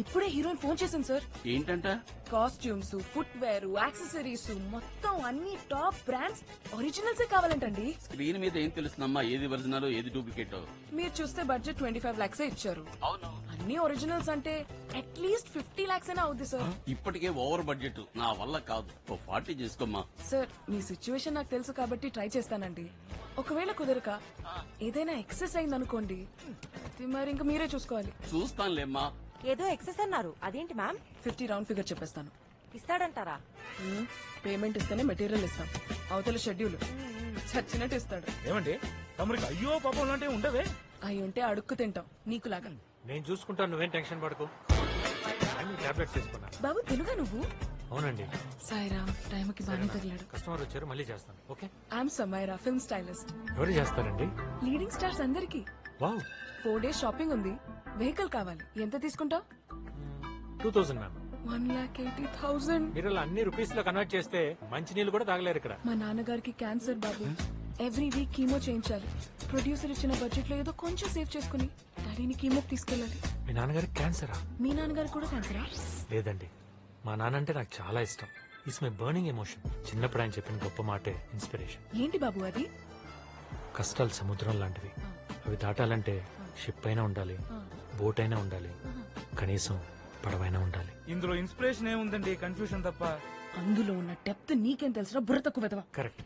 ఇప్పుడే హీరోయిన్ ఫోన్ చేశాను సార్. ఏంటంట? కాస్ట్యూమ్స్, ఫుట్ వేర్, యాక్సెసరీస్ మొత్తం అన్ని టాప్ బ్రాండ్స్ ఒరిజినల్సే కావాలంటండి. స్క్రీన్ మీద ఏం తెలుస్తుందమ్మా ఏది ఒరిజినల్ ఏది డూప్లికేట్? మీరు చూస్తే బడ్జెట్ 25 lakhs ఇచ్చారు. అవును, అన్ని ఒరిజినల్స్ అంటే అట్లీస్ట్ 50 lakhs అయినా అవుద్ది సార్. ఇప్పటికే ఓవర్ బడ్జెట్ నా వల్ల కాదు. 40 చేసుకోమ్మా. సార్, మీ సిచ్యువేషన్ నాకు తెలుసు కాబట్టి ట్రై చేస్తానండి. ఒకవేళ కుదరక ఏదైనా ఎక్సెస్ అయిందనుకోండి, అది మరి ఇంకా మీరే చూసుకోవాలి. చూస్తానులేమ్మా. ఏదో ఎక్సెస్ అన్నారు, అదేంటి మ్యామ్? 50 రౌండ్ ఫిగర్ చెప్పేస్తాను. ఇస్తాడంటారా? పేమెంట్ ఇస్తేనే మెటీరియల్ ఇస్తాం. అవతల షెడ్యూల్ చచ్చినట్టు ఇస్తాడు. ఏమండి తమరికి అయ్యో పాపం లాంటివి ఉండవే? అయి ఉంటే అడుక్కు తింటాం నీకులాగా. నేను చూసుకుంటాను, నువ్వేం టెన్షన్ పడకు. టాబ్లెట్స్ తీసుకున్నా. బాబు తెలుగా నువ్వు? అవునండి. సాయిరామ్, టైంకి బాగానే తగిలాడు. కస్టమర్ వచ్చారు, మళ్ళీ చేస్తాను. Okay. I'm Samaira, film stylist. ఎవరు చేస్తారండి? లీడింగ్ స్టార్స్ అందరికి. వావ్. 4 days షాపింగ్ ఉంది. వెహికల్ కావాలి. ఎంత తీసుకుంటావు? 2000 మ్యామ్. 1,80,000. మీరు ఇలా అన్ని రూపీస్ లో కన్వర్ట్ చేస్తే మంచి నీళ్ళు కూడా తాగలేరు ఇక్కడ. మా నాన్నగారికి క్యాన్సర్ బాబు. ఎవ్రీ వీక్ కీమో చేయించాలి. ప్రొడ్యూసర్ ఇచ్చిన బడ్జెట్ లో ఏదో కొంచెం సేవ్ చేసుకుని డాడీని కీమోకి తీసుకెళ్ళాలి. మీ నాన్నగారికి క్యాన్సరా? మీ నాన్నగారికి కూడా క్యాన్సరా? లేదండి, మా నాన్న అంటే నాకు చాలా ఇష్టం. It's my burning emotion. చిన్నప్పుడు ఆయన చెప్పిన గొప్ప మాటే ఇన్స్పిరేషన్. ఏంటి బాబు అది? కష్టాలు సముద్రం లాంటివి. అవి దాటాలంటే షిప్ అయినా ఉండాలి, బోట్ అయినా ఉండాలి, కనీసం పడవైనా ఉండాలి. ఇందులో ఇన్స్పిరేషన్ ఏముందండి, కన్ఫ్యూషన్ తప్ప. అందులో ఉన్న డెప్త్ నీకేం తెలుసురా బుర్ర తక్కువ వెధవా. కరెక్ట్.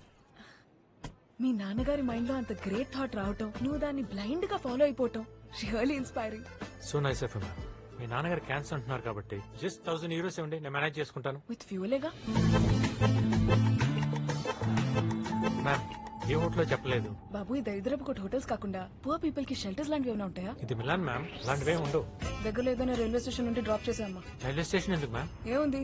మీ నాన్నగారి మైండ్ లో అంత గ్రేట్ థాట్ రావటం, నువ్వు దాన్ని బ్లైండ్ గా ఫాలో అయిపోవటం really inspiring. So nice of you ma'am. మీ నాన్నగారు క్యాన్సర్ అంటున్నారు కాబట్టి జస్ట్ €1000 ఇవ్వండి, నేను మేనేజ్ చేసుకుంటాను. విత్ ఫ్యూలేగా. మ్యామ్, ఏ హోటల్లో చెప్పలేదు. బాబు, ఈ దరిద్రపు కొట్టు హోటల్స్ కాకుండా పూర్ పీపుల్ కి షెల్టర్స్ లాంటివి ఏమైనా ఉంటాయా? ఇది మిలాన్ మ్యామ్, లాంటివే ఉండవు. దగ్గరలో ఏదైనా రైల్వే స్టేషన్ నుండి డ్రాప్ చేసామ్మా. రైల్వే స్టేషన్ ఎందుకు మ్యామ్? ఏముంది,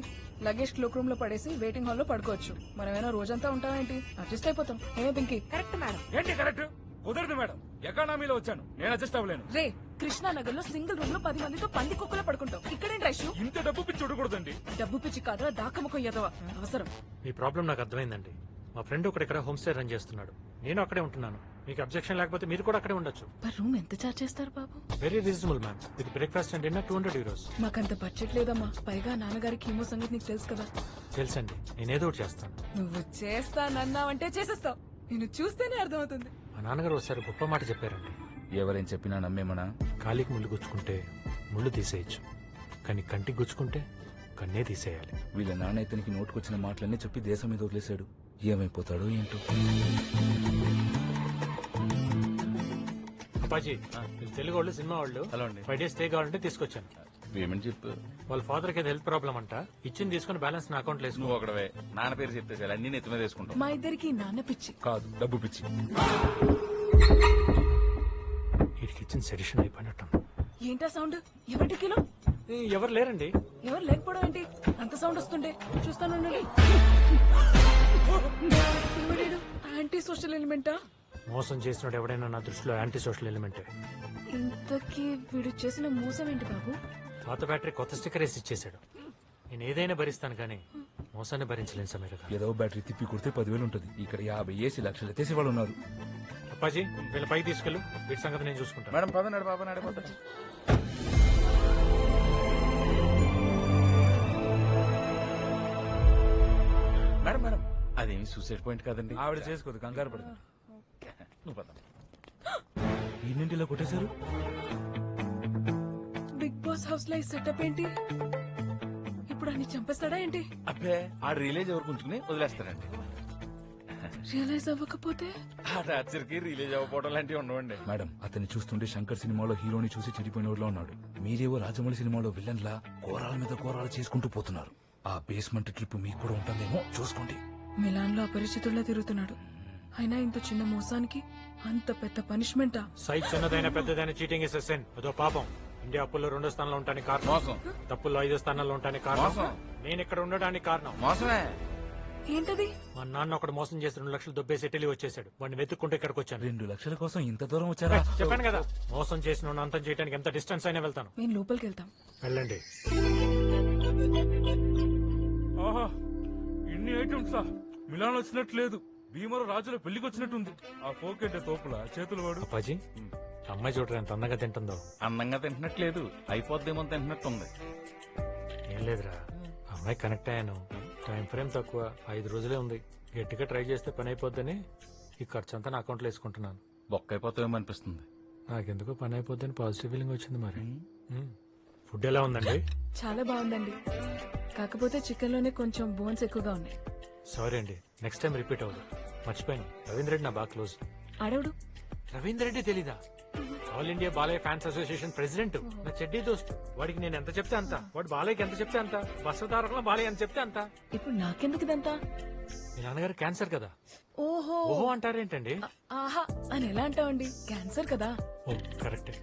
లగేజ్ క్లోక్ రూమ్ లో పడేసి వెయిటింగ్ హాల్ లో పడుకోవచ్చు. మనమేనా రోజంతా ఉంటామేంటి? అడ్జస్ట్ అయిపోతాం. ఏమే పింకి? Correct madam. ఏంటి కరెక్ట్? కుదరదు మేడం, ఎకానమీలో వచ్చాను, నేను అడ్జస్ట్ అవ్వలేను. రే, కృష్ణానగర్ లో సింగిల్ రూమ్ లో 10 మందితో పంది కుక్కలో పడుకుంటాం. ఇక్కడేం రైషు? ఇంత డబ్బు పిచ్చి చూడకూడదండి. డబ్బు పిచ్చి కాదురా, దాకముఖం ఎదవా. అవసరం. మీ ప్రాబ్లం నాకు అర్థమైందండి. మా ఫ్రెండ్ ఒకటి ఇక్కడ హోమ్ స్టే రన్ చేస్తున్నాడు, నేను అక్కడే ఉంటున్నాను. మీకు అబ్జెక్షన్ లేకపోతే మీరు కూడా అక్కడే ఉండొచ్చు. పర్ రూమ్ ఎంత చార్జ్ చేస్తారు బాబు? Very reasonable ma'am. With breakfast and dinner €200. మాకంత బడ్జెట్ లేదమ్మా. పైగా నాన్నగారి కీమో సంగతి నీకు తెలుసు కదా. తెలుసండి, నేనేదో ఒకటి చేస్తాను. నువ్వు చేస్తానన్నావంటే చేసేస్తావు. నేను చూస్తేనే అర్థమవుతుంది. మా నాన్నగారు ఒకసారి గొప్ప మాట చెప్పారండి. ఎవరేం చెప్పినా నమ్మేమనా? కాలికి ముళ్ళు గుచ్చుకుంటే ముళ్ళు తీసేయచ్చు, కానీ కంటికి గుచ్చుకుంటే కన్నే తీసేయాలి. వీళ్ళ నాన్న ఇతనికి నోటుకొచ్చిన మాటలన్నీ చెప్పి దేశం మీద వదిలేశాడు. ఏమైపోతాడో ఏంటో. అప్పాజీ వీళ్ళు తెలుగు వాళ్ళు, సినిమా వాళ్ళు 5 days స్టే కావాలంటే తీసుకొచ్చాను. పేమెంట్ చెప్పు. వాళ్ళ ఫాదర్ కి హెల్త్ ప్రాబ్లం అంట, ఇచ్చింది తీసుకుని బ్యాలెన్స్ నా అకౌంట్ లో నువ్వు ఒకడవే నాన్న పేరు చెప్తే చాలు, అన్ని నెత్తి మీద వేసుకుంటావు. మా ఇద్దరికి నాన్న పిచ్చి కాదు, డబ్బు పిచ్చి. వీడికి ఇచ్చిన సెడిషన్ అయిపోయినట్టు. ఏంటా సౌండ్? ఎవరి కిలో? ఎవరు లేరండి. ఎవరు లేకపోవడం ఏంటి? అంత సౌండ్ వస్తుండే చూస్తాను. ఎవడేడు? యాంటీ సోషల్ ఎలిమెంటా? మోసం చేసినోడు ఎవడైనా నా దృష్టిలో యాంటీ సోషల్ ఎలిమెంటే. ఇంతకీ వీడు చేసిన మోసం ఏంటి బాబు? పాత బ్యాటరీ కొత్త స్టిక్కర్ వేసి ఇచ్చేసాడు. నేను ఏదైనా భరిస్తాను కానీ మోసాన్ని భరించలేను సమీర గారు. ఏదో బ్యాటరీ తిప్పి కొడితే 10,000 ఉంటుంది. ఇక్కడ 50 లక్షలు ఎత్తేసి వాళ్ళు ఉన్నారు. అప్పాజీ వీళ్ళ పైకి తీసుకెళ్ళు, వీటి సంగతి నేను చూసుకుంటాను. మేడం పదనాడు బాబా నడిపోతాడు. మేడం మేడం అదేమి సూసైడ్ పాయింట్ కాదండి. ఆవిడ చేసుకోదు, కంగారు పడుతుంది. నువ్వు పద. ఈయన్నింటిలో కొట్టేశారు. బిగ్ బాస్ హౌస్ లో ఈ సెటప్ ఏంటి? ఇప్పుడు అన్ని చంపేస్తాడా ఏంటి? అబ్బే ఆ రిలేజ్ ఎవరు ఉంచుకుని వదిలేస్తారండి. రియలైజ్ అవ్వకపోతే ఆ టార్చర్కి రిలీజ్ అవ్వకపోవడం లాంటివి ఉండవండి. మేడం అతన్ని చూస్తుంటే శంకర్ సినిమాలో హీరోని చూసి చెడిపోయినోడ్లో ఉన్నాడు. మీరేవో రాజమౌళి సినిమాలో విలన్ లా కోరాల మీద కోరాలు చేసుకుంటూ పోతున్నారు. ఆ బేస్మెంట్ ట్రిప్ మీకు కూడా ఉంటుందేమో చూసుకోండి. మిలాన్ లో అపరిచితుల్లా తిరుగుతున్నాడు. అయినా ఇంత చిన్న మోసానికి అంత పెద్ద పనిష్మెంటా? సైజ్ చిన్నదైన పెద్దదైన చీటింగ్ ఇస్ సెన్. అదో పాపం. ఇండియా అప్పుల్లో 2వ స్థానంలో ఉండడానికి కారణం మోసం. తప్పుల్లో 5వ స్థానంలో ఉండడానికి కారణం మోసం. నేను ఇక్కడ ఉండడానికి కారణం మోసమే. ఏంటది? మా నాన్న ఒకడు మోసం చేసి 2 లక్షలు దొబ్బేసి ఇటలీ వచ్చేసాడు. వాడిని వెతుక్కుంటే ఇక్కడికి వచ్చాను. 2 లక్షల కోసం ఇంత దూరం వచ్చారా? చెప్పాను కదా, మోసం చేసిన అంతం చేయడానికి ఎంత డిస్టెన్స్ అయినా వెళ్తాను. మేము లోపలికి వెళ్తాం. వెళ్ళండి. ఆహా ఇన్ని ఐటమ్సా? మిలాన్ వచ్చినట్టు లేదు, భీమర రాజుల పెళ్లికి వచ్చినట్టుంది. ఆ ఫోకెట్ తోపుల చేతులు వాడు. అప్పాజీ అమ్మాయి చూడరా ఎంత అందంగా తింటుందో. అందంగా తింటున్నట్లేదు, అయిపోద్దేమో తింటున్నట్టుంది. ఏం లేదురా, అమ్మాయి కనెక్ట్ అయ్యాను. టైం ఫ్రేమ్ తక్కువ, 5 రోజులే ఉంది. గట్టిగా ట్రై చేస్తే పని అయిపోద్దని ఈ ఖర్చు అంతా నా అకౌంట్లో వేసుకుంటున్నాను. బొక్క అయిపోతామేమో అనిపిస్తుంది. నాకెందుకో పని అయిపోద్దని పాజిటివ్ ఫీలింగ్ వచ్చింది. మరి ఫుడ్ ఎలా ఉందండి? చాలా బాగుందండి, కాకపోతే చికెన్ లోనే కొంచెం బోన్స్ ఎక్కువగా ఉన్నాయి. సారీ అండి, నెక్స్ట్ టైం రిపీట్ అవ్వదు. మర్చిపోయాను, రవీంద్ర రెడ్డి నా బాగా క్లోజ్. అడవుడు రవీంద్ర రెడ్డి తెలీదా? All India Balayya fans association president, నా చెడ్డీ దోస్తు. వాడికి నేను ఎంత చెప్తే అంత, వాడు బాలయ్యకి ఎంత చెప్తే అంత, వస్త్రధారకులో బాలయ్య ఎంత చెప్తే అంత. ఇప్పుడు నాకెందుకు ఇదంతా? మీ నాన్నగారు క్యాన్సర్ కదా. ఓహో ఓహో అంటారేంటండి? ఆహా అని ఎలా అంటావండి? క్యాన్సర్ కదా. ఓ కరెక్టే.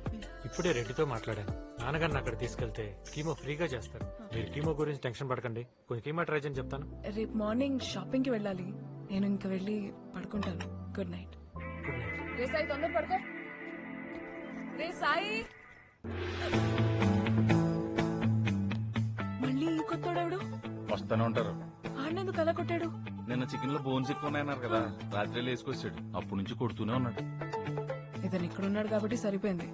ఇప్పుడే రెడ్డితో మాట్లాడాను. నాన్నగారిని అక్కడ తీసుకెళ్తే కీమో ఫ్రీగా చేస్తారు. మీరు కీమో గురించి టెన్షన్ పడకండి, కొంచెం కీమో ట్రై చేయని చెప్తాను. రేపు మార్నింగ్ షాపింగ్ కి వెళ్ళాలి. నేను ఇంకా వెళ్ళి పడుకుంటాను. Good night. Good night. రే సాయి తొందర పడుకో. రే సాయి, మళ్ళీ ఈ కొత్తోడెవడు? వస్తానే ఉంటారు. ఆడినందుకు అలా కొట్టాడు? నిన్న చికెన్ లో బోన్స్ ఎక్కువ ఉన్నాయన్నారు కదా, రాత్రి వేసుకొచ్చాడు. అప్పటి నుంచి కొడుతూనే ఉన్నాడు. ఇతను ఇక్కడ ఉన్నాడు కాబట్టి సరిపోయింది.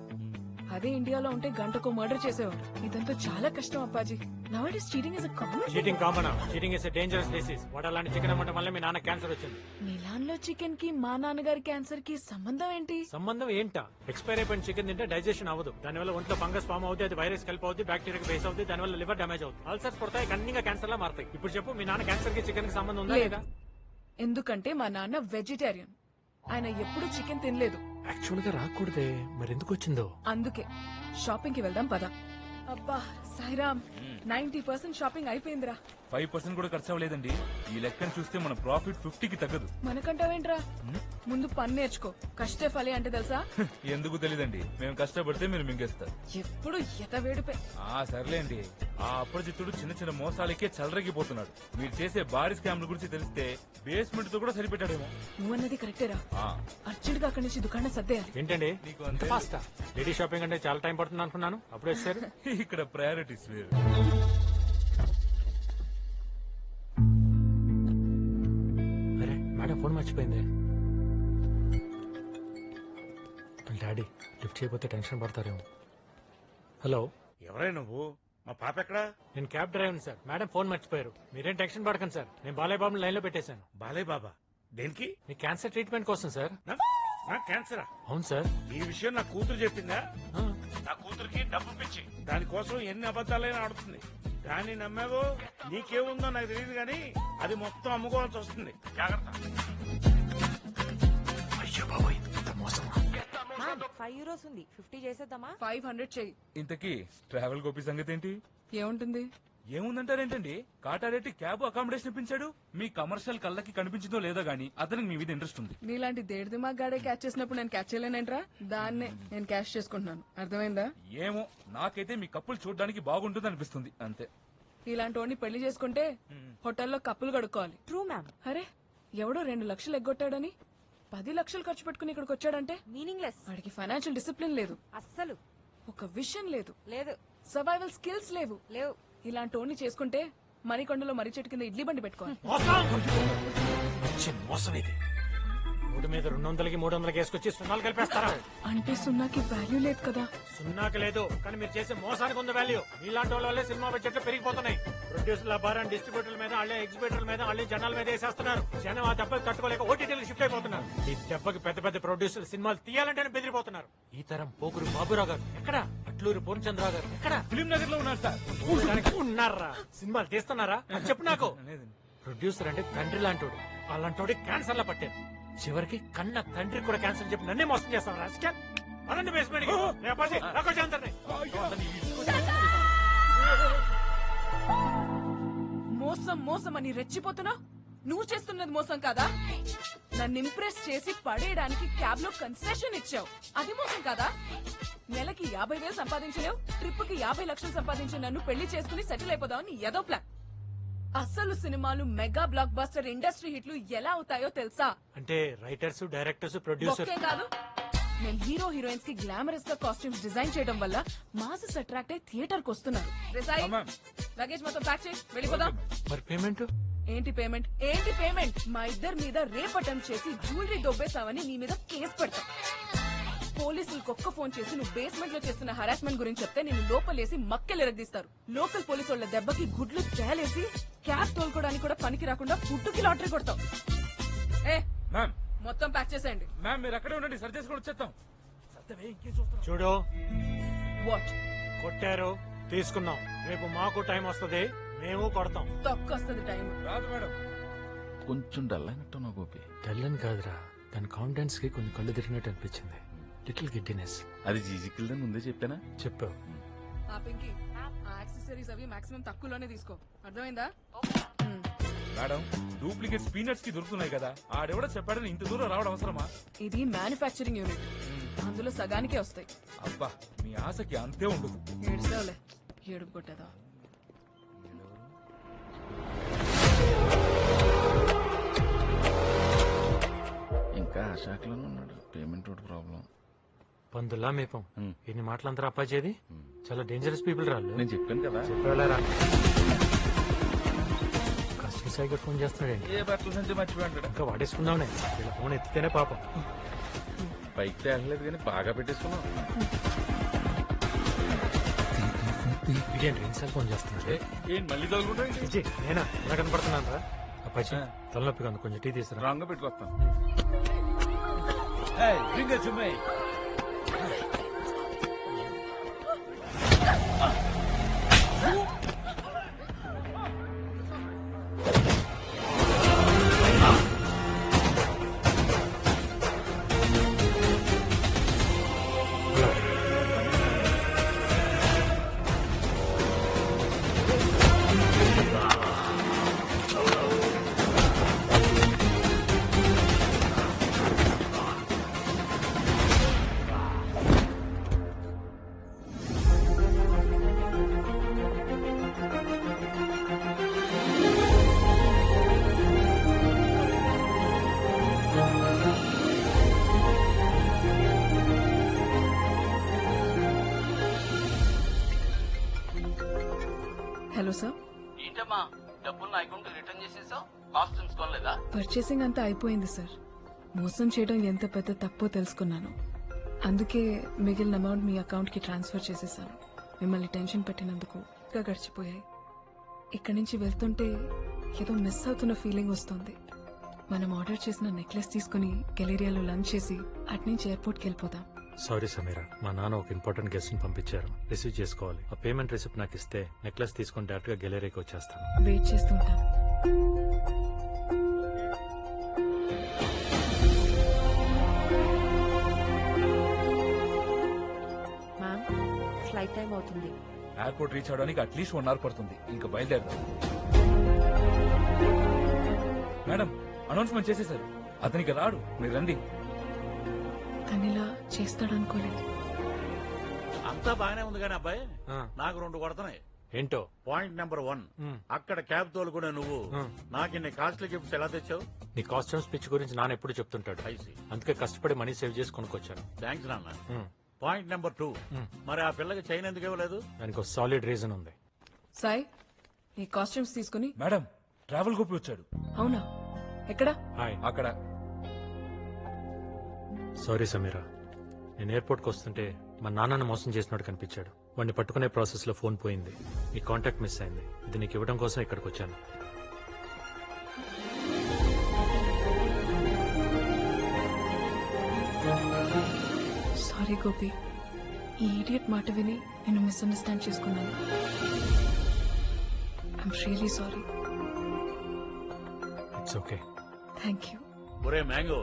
అదే ఇండియాలో ఉంటే గంటకు మర్డర్ చేసేవాడు. ఇదంతా చాలా కష్టం Appaji. Now it is cheating is a common. Cheating common. Cheating is a dangerous disease. వాడు అలాంటి చికెన్ అమ్మటం వల్ల మీ నాన్న క్యాన్సర్ వచ్చింది. మిలాన్ లో చికెన్ కి మా నాన్నగారి క్యాన్సర్ కి సంబంధం ఏంటి? సంబంధం ఏంటా? ఎక్స్పైర్ అయిపోయిన చికెన్ తింటే డైజెషన్ అవ్వదు. దానివల్ల ఒంట్లో ఫంగస్ ఫామ్ అవుతుంది, అది వైరస్ కలిపి అవుతుంది, బ్యాక్టీరియా బేస్ అవుతుంది, దానివల్ల లివర్ డ్యామేజ్ అవుతుంది, అల్సర్స్ పడతాయి, కన్నీగా క్యాన్సర్ లా మారుతాయి. ఇప్పుడు చెప్పు, మీ నాన్న క్యాన్సర్ కి చికెన్ కి సంబంధం ఉందా లేదా? ఎందుకంటే మా నాన్న వెజిటేరియన్. ఆయన ఎప్పుడు చికెన్ తినలేదు. యాక్చువల్ గా రాకూడదే, మరి ఎందుకు వచ్చిందో? అందుకే షాపింగ్ కి వెళ్దాం పద. అబ్బా సాయిరామ్, 90% షాపింగ్ అయిపోయిందిరా. 5% కూడా ఖర్చు అవ్వలేదండి. ఈ లెక్కను చూస్తే మన ప్రాఫిట్ 50కి తగ్గదు. మనకంటావేంట్రా? ముందు పని నేర్చుకో. కష్టే ఫలి అంటే తెలుసా? ఎందుకు తెలీదండి, మేము కష్టపడితే మీరు మింగేస్తారు. ఎప్పుడు ఎత వేడిపే. సర్లేండి, ఆ అప్రజిత్తుడు చిన్న చిన్న మోసాలకే చలరగిపోతున్నాడు. మీరు చేసే భారీ స్కామ్ల గురించి తెలిస్తే బేస్మెంట్ తో కూడా సరిపెట్టాడేమో. నువ్వన్నది కరెక్టేరా. ఆ, అర్జెంట్ గా అక్కడి నుంచి దుకాణం సర్దేయాలి. ఏంటండి నీకు అంతే. ఫాస్టా? లేడీ షాపింగ్ అంటే చాలా టైం పడుతుంది అనుకున్నాను, అప్పుడు వచ్చారు. ఇక్కడ ప్రయారిటీస్ వేరు. అరే మేడం ఫోన్ మర్చిపోయింది. డాడీ లిఫ్ట్ చేయకపోతే టెన్షన్ పడతారేమో. హలో, ఎవరై నువ్వు? మా పాప ఎక్కడా? నేను cab driver sir. Madam phone మర్చిపోయారు. మీరేం టెన్షన్ పడకండి సార్, నేను బాలయ్య బాబుని లైన్ లో పెట్టేశాను. బాలయ్య బాబా దేనికి? మీ క్యాన్సర్ ట్రీట్మెంట్ కోసం సార్. నా క్యాన్సరా? అవును సార్. ఈ విషయం నా కూతురు చెప్పిందా? ఆ, నా కూతురికి డబ్బు పిచ్చి, దానికోసం ఎన్ని అబద్ధాలైనా ఆడుతుంది. దాన్ని నమ్మావు నీకేముందో నాకు తెలియదు కానీ అది మొత్తం అమ్ముకోవాల్సి వస్తుంది జాగ్రత్త. అయ్యో బాబోయ్ ఇంత మోసమా? మ్యామ్ 5 euros ఉంది 50 చేసేద్దామా? 500 చెయ్యి. ఇంతకీ ట్రావెల్ గోపి సంగతి ఏంటి? ఏముంటుంది? ఏముందంటారేంటండి? కాటారెడ్డి క్యాబ్ అకామిడేషన్ ఇప్పించాడు. మీ కమర్షియల్ కళ్ళకి కనిపించిందో లేదో గానీ అతనికి మీ మీద ఇంట్రెస్ట్ ఉంది. నీలాంటి దేడిది మా గాడే క్యాచ్ చేసినప్పుడు నేను క్యాచ్ చేయలేనేంట్రా? దాన్నే నేను క్యాష్ చేసుకుంటున్నాను. అర్థమైందా? ఏమో నాకైతే మీ కప్పులు చూడడానికి బాగుంటుంది అనిపిస్తుంది అంతే. ఇలాంటి వాడిని పెళ్లి చేసుకుంటే హోటల్లో కప్పులు కడుక్కోవాలి. True ma'am. అరే ఎవడో 2 లక్షలు ఎగ్గొట్టాడని 10 లక్షలు ఖర్చు పెట్టుకుని ఇక్కడికి వచ్చాడంటే మీనింగ్లెస్. వాడికి ఫైనాన్షియల్ డిసిప్లిన్ లేదు, అస్సలు ఒక విషయం లేదు, లేదు. సర్వైవల్ స్కిల్స్ లేవు. లేవు. ఇలాంటి వాడిని చేసుకుంటే మరికొండలో మర్రి చెట్టు కింద ఇడ్లీ బండి పెట్టుకోవాలి. మోసం ఇది. 3 మీద 200కి 300 వేసుకొచ్చి సున్నాలు కలిపేస్తారా? అంటే సున్నాకి వాల్యూ లేదు కదా. సున్నాకి లేదు కానీ మీరు చేసే మోసానికి ఉంది వాల్యూ. మీలాంటి వాళ్ళ వల్లే సినిమా బడ్జెట్లు పెరిగిపోతున్నాయి. ప్రొడ్యూసర్ల భారం డిస్ట్రిబ్యూటర్ల మీద, వాళ్ళే ఎగ్జిబిటర్ల మీద, వాళ్ళే జనాల మీద వేసేస్తున్నారు. జనం ఆ దెబ్బకి తట్టుకోలేక ఓటీటీలకు షిఫ్ట్ అయిపోతున్నారు. ఈ దెబ్బకి పెద్ద పెద్ద ప్రొడ్యూసర్ సినిమాలు తీయాలంటేనే బెదిరిపోతున్నారు. ఈ తరం పోకురు బాబురావు గారు ఎక్కడ? అట్లూరు పూర్ణచంద్రరావు గారు ఎక్కడ? ఫిలిం నగర్ లో ఉన్నారు సార్. ఉన్నారా? సినిమాలు తీస్తున్నారా? అది చెప్పు నాకు. ప్రొడ్యూసర్ అంటే తండ్రి లాంటోడు. అలాంటోడి క్యాన్సర్ లా పట్టారు. చివరికి కన్న తండ్రి కూడా క్యాన్సర్ చెప్పి నన్నే మోసం చేస్తాను. రాజకీయ అనండి బేస్మెంట్ మోసం మోసం అని రెచ్చిపోతున్నా? నువ్వు చేస్తున్నది మోసం కాదా? నన్ను ఇంప్రెస్ చేసి పడేయడానికి క్యాబ్ లో కన్సెషన్ ఇచ్చావు, అది మోసం కాదా? నెలకి 50,000 సంపాదించలేవు, ట్రిప్ కి 50 లక్షలు సంపాదించి నన్ను పెళ్లి చేసుకుని సెటిల్ అయిపోదామని ఏదో ప్లాన్. అసలు సినిమాలు మెగా బ్లాక్ బస్టర్ ఇండస్ట్రీ హిట్లు ఎలా అవుతాయో తెలుసా? అంటే రైటర్స్, డైరెక్టర్స్, ప్రొడ్యూసర్ ఒకే కాదు, మేము హీరో హీరోయిన్స్ కి గ్లామరస్ గా కాస్ట్యూమ్స్ డిజైన్ చేయడం వల్ల మాసెస్ అట్రాక్ట్ అయి థియేటర్ కు వస్తున్నారు. లగేజ్ మొత్తం ప్యాక్ చేసి వెళ్ళిపోదాం. మరి పేమెంట్ ఏంటి పేమెంట్? ఏంటి పేమెంట్? మా ఇద్దరి మీద రేప్ అటెంప్ట్ చేసి జ్యువెలరీ దొబ్బేసావని నీ మీద కేసు పెడతాం. పోలీసులకు ఒక్క ఫోన్ చేసి నువ్వు బేస్మెంట్ లో చేస్తున్న హరాస్మెంట్ గురించి చెప్తే నేను లోపలేసి మక్కెలు ఎరగదీస్తారు. లోకల్ పోలీసు వాళ్ళ దెబ్బకి గుడ్లు తేలేసి క్యాబ్ తోలుకోవడానికి కూడా పనికి రాకుండా ఫుడ్కి లాటరీ కొడతాం. ఏ మ్యామ్ మొత్తం ప్యాక్ చేసేయండి. మ్యామ్ మీరు అక్కడే ఉండండి, సరి చేసుకొని వచ్చేస్తాం. చూడు, వాట్ కొట్టారు తీసుకున్నాం. రేపు మాకు టైం వస్తుంది, మేము కొడతాం. తొక్కొస్తుంది టైం. రాదు మేడం. కొంచెం డల్ అయినట్టు నా గోపి. తెల్లని కాదురా, దాని కాన్ఫిడెన్స్ కి కొంచెం కళ్ళు తిరిగినట్టు అనిపించింది. Little giddiness. అది జీజికిల్దని ముందే చెప్పానా? చెప్పావు. ఆ పింకీ, ఆ యాక్సెసరీస్ అవి మాక్సిమం తక్కువలోనే తీసుకో, అర్థమైందా? మేడం డూప్లికేట్స్ పీనట్స్ కి దొరుకుతున్నాయి కదా, ఆడెవడో చెప్పాడని ఇంత దూరం రావడం అవసరమా? ఇది మ్యానుఫ్యాక్చరింగ్ యూనిట్, అందులో సగానికే వస్తాయి. అబ్బా మీ ఆశకి అంతే ఉండదు. ఏడుస్తావులే, ఏడుపు కొట్టేదా. ఇంకా ఆ శాఖలోనే ఉన్నాడు. Payment road problem. పందుల్లా మేపం. ఎన్ని మాటలంతా అప్పాచేది. చాలా డేంజరస్ పీపుల్ రాళ్ళు. నేను చెప్పాను కదా. చెప్పేవాళ్ళరా? కస్టమర్ సైకిల్ ఫోన్ చేస్తున్నాడండి. ఏ బట్టల నుంచి మర్చిపోయాడు. ఇంకా వాడేసుకుందామనే. ఇలా ఫోన్ ఎత్తితేనే పాపం. పైకి తేలలేదు కానీ బాగా పెట్టేసుకున్నాం. ఇదేంటి రెండుసార్లు ఫోన్ చేస్తున్నాడు? ఏంటి మళ్ళీ తగులుకుంటా? నేనా ఎలా కనపడుతున్నాను రా? అప్పాచి తలనొప్పిగా ఉంది, కొంచెం టీ తీసుకురా. రాంగ్ పెట్టుకొస్తాను. Hello sir. ఏంటమ్మా డబ్బులు నా అకౌంట్ రిటర్న్ చేసేసావు? కాస్ట్యూమ్స్ కొనలేదా? పర్చేసింగ్ అంతా అయిపోయింది సార్. మోసం చేయడం ఎంత పెద్ద తప్పో తెలుసుకున్నాను. అందుకే మిగిలిన అమౌంట్ మీ అకౌంట్ కి ట్రాన్స్ఫర్ చేసేసాను. మిమ్మల్ని టెన్షన్ పెట్టినందుకు ఇంకా గడిచిపోయాయి. ఇక్కడి నుంచి వెళ్తుంటే ఏదో మిస్ అవుతున్న ఫీలింగ్ వస్తుంది. మనం ఆర్డర్ చేసిన నెక్లెస్ తీసుకుని గెలేరియాలో లంచ్ చేసి అట్నుంచి ఎయిర్పోర్ట్కి వెళ్ళిపోదాం. సారీ సమీరా, మా నాన్న ఒక ఇంపార్టెంట్ గెస్ట్ ని పంపించారు, రిసీవ్ చేసుకోవాలి. ఆ పేమెంట్ రిసిప్ట్ నాకు ఇస్తే నెక్లెస్ తీసుకొని డైరెక్ట్ గా గ్యాలరీకి వచ్చేస్తాను. వెయిట్ చేస్తుంటాను. మ్యామ్, ఫ్లైట్ టైం అవుతుంది. ఎయిర్పోర్ట్ రీచ్ అవడానికి అట్లీస్ట్ 1 అవర్ పడుతుంది. ఇంకా బయలుదేరదాం. మేడం, అనౌన్స్మెంట్ చేసేసారు. అతనికి రాడు, మీరు రండి. తనిలా చేస్తాడనుకోలేదు. అంతా బాగానే ఉంది కానీ అబ్బాయి ఆ. నాకు 2 కొడుతున్నాయి. ఏంటో? పాయింట్ నెంబర్ 1, అక్కడ క్యాబ్ తోలుకునే నువ్వు నాకు ఇన్ని కాస్ట్లీ గిఫ్ట్స్ ఎలా తెచ్చావు? నీ కాస్ట్యూమ్ స్పిచ్ గురించి నాన్న ఎప్పుడు చెప్తుంటాడు. ఐసి. అందుకే కష్టపడి మనీ సేవ్ చేసి కొనుక్కొచ్చాను. థ్యాంక్స్ నాన్న. పాయింట్ నెంబర్ 2, మరి ఆ పిల్లకి చైన్ ఎందుకు ఇవ్వలేదు? దానికి ఒక సాలిడ్ రీజన్ ఉంది. సాయి, ఈ కాస్ట్యూమ్స్ తీసుకుని. మేడం, ట్రావెల్ గోపి వచ్చాడు. అవునా? ఎక్కడా? హాయ్. అక్కడ. సారీ సమీరా, నేను ఎయిర్పోర్ట్కి వస్తుంటే మా నాన్నను మోసం చేసినట్టు కనిపించాడు. వాడిని పట్టుకునే ప్రాసెస్ లో ఫోన్ పోయింది. ఈ కాంటాక్ట్ మిస్ అయింది. ఇది నీకు ఇవ్వడం కోసం ఇక్కడికి వచ్చాను. సారీ గోపి, ఈ ఈడియట్ మాట విని నేను మిస్అండర్స్టాండ్ చేసుకున్నాను. I'm really sorry. It's okay. Thank you. ఒరే మ్యాంగో,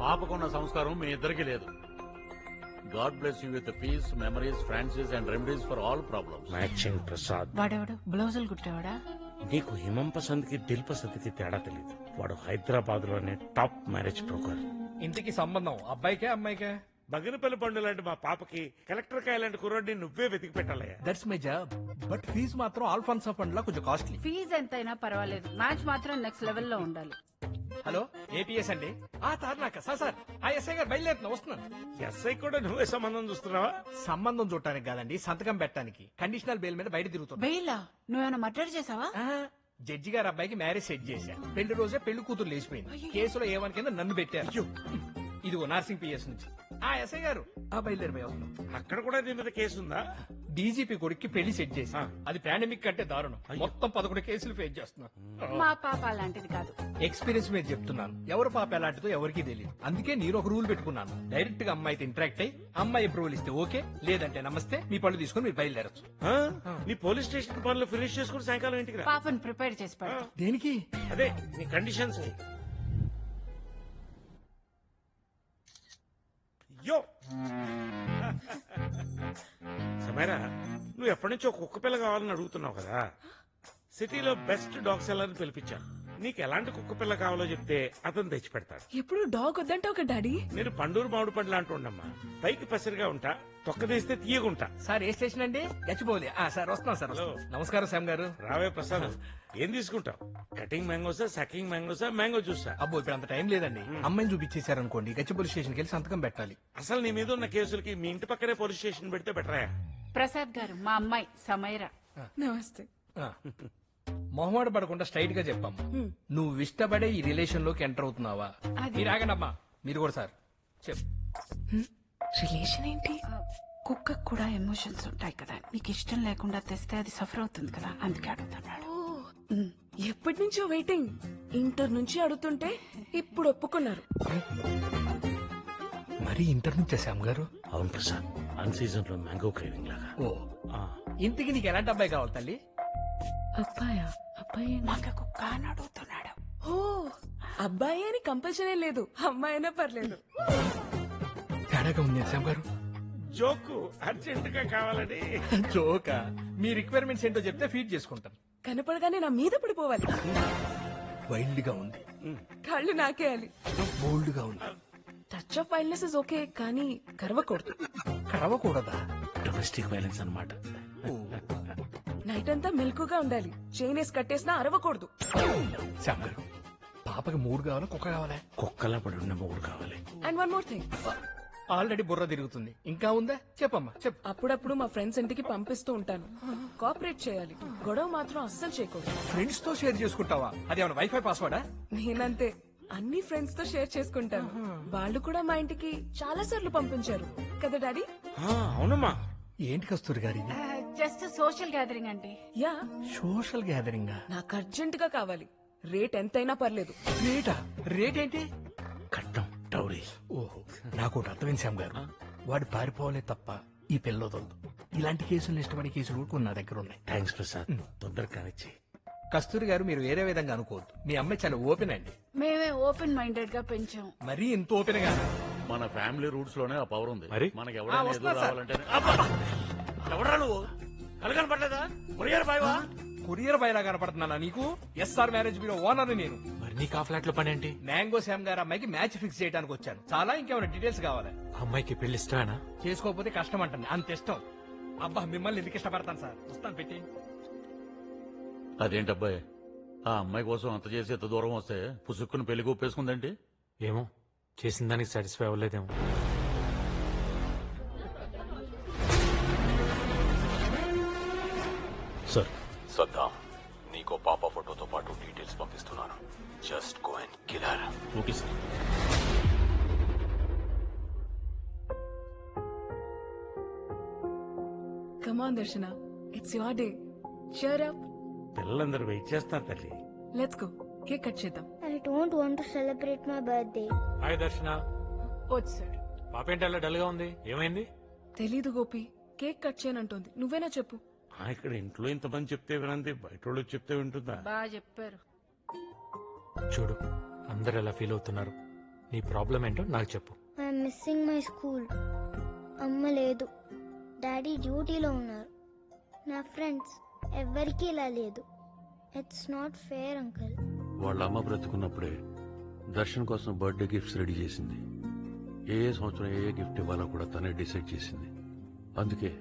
పాపకున్న సంస్కారం మీ ఇద్దరికి లేదు. God bless you with peace, memories, Francis and remedies for all problems. Matching Prasad. వాడెవడు బ్లౌజులు కుట్టేవాడా? నీకు హిమం పసంద్ కి దిల్ పసంద్ కి తేడా తెలియదు. వాడు హైదరాబాద్ లోనే టాప్ మ్యారేజ్ బ్రోకర్. ఇంటికి సంబంధం అబ్బాయికే అమ్మాయికే? బగినపల్లి పండు లాంటి మా పాపకి కలెక్టర్ కాయ లాంటి కుర్రాడిని నువ్వే వెతికి పెట్టాలయ్యా. That's my job. But fees మాత్రం ఆల్ఫాన్సా ఫండ్ లా కొంచెం కాస్ట్లీ. ఫీజు ఎంతైనా పర్వాలేదు, మ్యాచ్ మాత్రం నెక్స్ట్ లెవెల్లో ఉండాలి. హలో, ఏపీఎస్ అండి. తార్నాక సార్ ఆ ఎస్ఐ గారు బయలుదేరుతున్నా, వస్తున్నాను. ఎస్ఐ కూడా నువ్వే సంబంధం చూస్తున్నావా? సంబంధం చూడటానికి కాదండి, సంతకం పెట్టడానికి. కండిషనల్ బెయిల్ మీద బయట తిరుగుతున్నా. బెయిలా? నువ్వేమైనా మర్డర్ చేసావా? జడ్జి గారు అబ్బాయికి మ్యారేజ్ సెట్ చేశా. పెళ్లి రోజే పెళ్లి కూతురు లేచిపోయింది. కేసులో ఏమని కింద నన్ను పెట్టారు. ఇదిగో నార్సింగ్ పిఎస్ నుంచి. ఎస్ఐ గారు బయలుదేరిపోయి వస్తున్నాం. అక్కడ కూడా నీ మీద కేసు ఉందా? డీజీపీ కొడుక్కి పెళ్లి సెట్ చేసి అది పాండమిక్ కంటే దారుణం. మొత్తం 11 కేసులు ఫేస్ చేస్తున్నాం. మా పాప అలాంటిది కాదు. ఎక్స్పీరియన్స్ మీద చెప్తున్నాను. ఎవరు పాప ఎలాంటిదో ఎవరికీ తెలియదు. అందుకే నేను ఒక రూల్ పెట్టుకున్నాను. డైరెక్ట్ గా అమ్మాయితో ఇంటరాక్ట్ అయ్యి అమ్మాయి అప్రూవల్ ఇస్తే ఓకే, లేదంటే నమస్తే, మీ పళ్ళు తీసుకుని మీరు బయలుదేరచ్చు. నీ పోలీస్ స్టేషన్ పనులు ఫినిష్ చేసుకుని సాయంకాలం ఇంటికి రా. పాపను ప్రిపేర్ చేసి పెడతా. దేనికి? అదే నీ కండిషన్స్. యో సమీరా, నువ్వు ఎప్పటి నుంచో కుక్క పిల్ల కావాలని అడుగుతున్నావు కదా. సిటీలో బెస్ట్ డాగ్ సెల్లర్ పిలిపించాను. నీకు ఎలాంటి కుక్క పిల్ల కావాలో చెప్తే అతను తెచ్చి పెడతాడు. ఎప్పుడు డాగ్ వద్దంటే ఒక డాడీ. నేను పండూరు మామిడి పండ్లు అంటూ ఉండమ్మా. పైకి పసిరిగా ఉంటా, తొక్క తీస్తే తీయగుంటా. సార్ ఏ స్టేషన్ అండి? గచ్చిపోలే. సార్ వస్తున్నాం సార్. నమస్కారం శ్యామ్ గారు. రావే ప్రసాద్, ఏం తీసుకుంటావు? కటింగ్ మ్యాంగోసా, సకింగ్ మ్యాంగోసా, మ్యాంగో జ్యూసా? అబ్బో, ఇప్పుడు అంత టైం లేదండి. అమ్మాయిని చూపించేశారనుకోండి, గచ్చిపోలి స్టేషన్కి వెళ్ళి సంతకం పెట్టాలి. అసలు నీ మీద ఉన్న కేసులకి మీ ఇంటి పక్కనే పోలీస్ స్టేషన్ పెడితే బెటరా? ప్రసాద్ గారు, మా అమ్మాయి సమైరా. నమస్తే. మొహమాట పడకుండా స్ట్రైట్ గా చెప్పమ్మా, నువ్వు ఇష్టపడే ఈ రిలేషన్ లోకి ఎంటర్ అవుతున్నావా? మీరు ఆగండమ్మా, మీరు కూడా సార్ చెప్పు. రిలేషన్ ఏంటి? కుక్కకు కూడా ఎమోషన్స్ ఉంటాయి కదా, నీకు ఇష్టం లేకుండా తెస్తే అది సఫర్ అవుతుంది కదా, అందుకే అడుగుతున్నాడు. ఎప్పటి నుంచో వెయిటింగ్. ఇంటర్ నుంచి అడుగుతుంటే ఇప్పుడు ఒప్పుకున్నారు. మరి ఇంటర్ నుంచే శ్యామ్ గారు? అవును ప్రసాద్, అన్ సీజన్ లో మ్యాంగో క్రేవింగ్ లాగా. ఓ, ఇంటికి నీకు ఎలాంటి అబ్బాయి కావాలి తల్లి? అబ్బాయా? అబ్బాయి మాకు కుక్క అని అడుగుతున్నాడు. ఓ, అబ్బాయి అని కంపల్సరీ లేదు, అమ్మాయి అయినా పర్లేదు. తేడాగా ఉంది శ్యామ్ గారు. జోకు అర్జెంట్ గా కావాలని. జోకా? మీ రిక్వైర్మెంట్స్ ఏంటో చెప్తే ఫీడ్ చేసుకుంటాను. కనపడగానే నా మీద పడిపోవాలి. వైల్డ్ గా ఉంది. కాళ్ళు నాకేయాలి. బోల్డ్ గా ఉంది. Touch of wildness is okay, కానీ కరవకూడదు. కరవకూడదా? డొమెస్టిక్ వైలెన్స్ అన్నమాట. నైట్ అంతా మెలకుగా ఉండాలి. చైన్ వేసి కట్టేసినా అరవకూడదు. శ్యామ్ గారు, పాపకి 3 కావాలా, కుక్క కావాలా? కుక్కలా పడి ఉన్న మూడు కావాలి. And one more thing, already బుర్ర తిరుగుతుంది, ఇంకా ఉందా? చెప్పమ్మా చెప్పు. అప్పుడప్పుడు మా ఫ్రెండ్స్ ఇంటికి పంపిస్తూ ఉంటాను. కోఆపరేట్ చేయాలి, గొడవ మాత్రం అస్సలు చేయకూడదు. ఫ్రెండ్స్ తో షేర్ చేసుకుంటావా? అదేమన్నా వైఫై పాస్వర్డా? నేనంతే, అన్ని ఫ్రెండ్స్ తో షేర్ చేసుకుంటాను. వాళ్ళు కూడా మా ఇంటికి చాలా సార్లు పంపించారు కదా డాడీ? అవునమ్మా. ఏంటి కస్తూరి గారి? జస్ట్ సోషల్ గ్యాదరింగ్ అండి. Yeah, social gathering. నాకు అర్జెంట్ గా కావాలి. రేట్ ఎంతైనా పర్లేదు. రేటా? రేట్ ఏంటి? కట్నం, డౌరీ. ఓహో, నాకు ఒకటి అర్థమైంది శ్యామ్ గారు. వాడు పారిపోవాలే తప్ప ఈ పిల్లొదలదు. ఇలాంటి కేసులు ఇష్టపడే కేసులు కూడా కొన్ని నా దగ్గర ఉన్నాయి. థ్యాంక్స్ ప్రసాద్, తొందరగా కానిచ్చి. కస్తూరి గారు మీరు వేరే విధంగా అనుకోవద్దు. మీ అమ్మాయి చాలా ఓపెన్ అండి. మేమే ఓపెన్ మైండెడ్ గా పెంచాం. మరీ ఇంత ఓపెన్ గా మన ఫ్యామిలీ రూట్స్ లోనే ఆ పవర్ ఉంది. మరి? మనకి ఎవరైనా వస్తున్నా ఎదురు సార్. రావాలంటే ఎవడరా నువ్వు? కలగని పడలేదా? కొరియర్ బాయ్వా? కొరియర్ బయలా కనపడుతున్నానా నీకు? ఎస్ఆర్ మ్యారేజ్ బ్యూరో ఓనర్ నేను. మరి నీకు ఆ ఫ్లాట్ లో పని ఏంటి? మ్యాంగో శ్యామ్ గారు అమ్మాయికి మ్యాచ్ ఫిక్స్ చేయడానికి వచ్చాను. చాలా ఇంకేమైనా డీటెయిల్స్ కావాలి? ఆ అమ్మాయికి పెళ్లి ఇష్టమేనా? చేసుకోకపోతే కష్టం అంటుంది. అంత ఇష్టం. అబ్బా మిమ్మల్ని ఎందుకు ఇష్టపడతాను సార్. వస్తాను పెట్టి. అదేంటబ్బాయి, ఆ అమ్మాయి కోసం అంత చేసి ఎంత దూరం వస్తే పుసుక్కుని పెళ్లి ఒప్పేసుకుందంటే? ఏమో, చేసిన దానికి సాటిస్ఫై అవ్వలేదేమో. సార్ సద్దాం, నీకో పాప ఫోటోతో పాటు డీటెయిల్స్ పంపిస్తున్నాను. Just go and kill her. Okay sir. Come on, Darshana. It's your day. Cheer up. పిల్లలందరూ వెయిట్ చేస్తారు తల్లి. Let's go. కేక్ కట్ చేద్దాం. I don't want to celebrate my birthday. Hi దర్శన. వచ్చాడు. పాప ఏంటి అలా డల్ గా ఉంది? ఏమైంది? తెలీదు గోపి. Cake cut చేయనంటోంది. నువ్వేనా చెప్పు. ఇక్కడ ఇంట్లో ఇంతమంది చెప్తే వినంది, బయట వాళ్ళు చెప్తే వింటుందా? బాగా చెప్పారు. చూడు, అందరు ఎలా ఫీల్ అవుతున్నారు. నీ ప్రాబ్లం ఏంటో నాకు చెప్పు. I'm missing my school. అమ్మ లేదు, డాడీ డ్యూటీలో ఉన్నారు. నా ఫ్రెండ్స్ ఎవ్వరికీ ఇలా లేదు. It's not fair uncle. వాళ్ళ అమ్మ బ్రతుకున్నప్పుడే దర్శన్ కోసం బర్త్డే గిఫ్ట్స్ రెడీ చేసింది. ఏ సంవత్సరం ఏ గిఫ్ట్ ఇవ్వాలో కూడా తనే డిసైడ్ చేసింది. అందుకే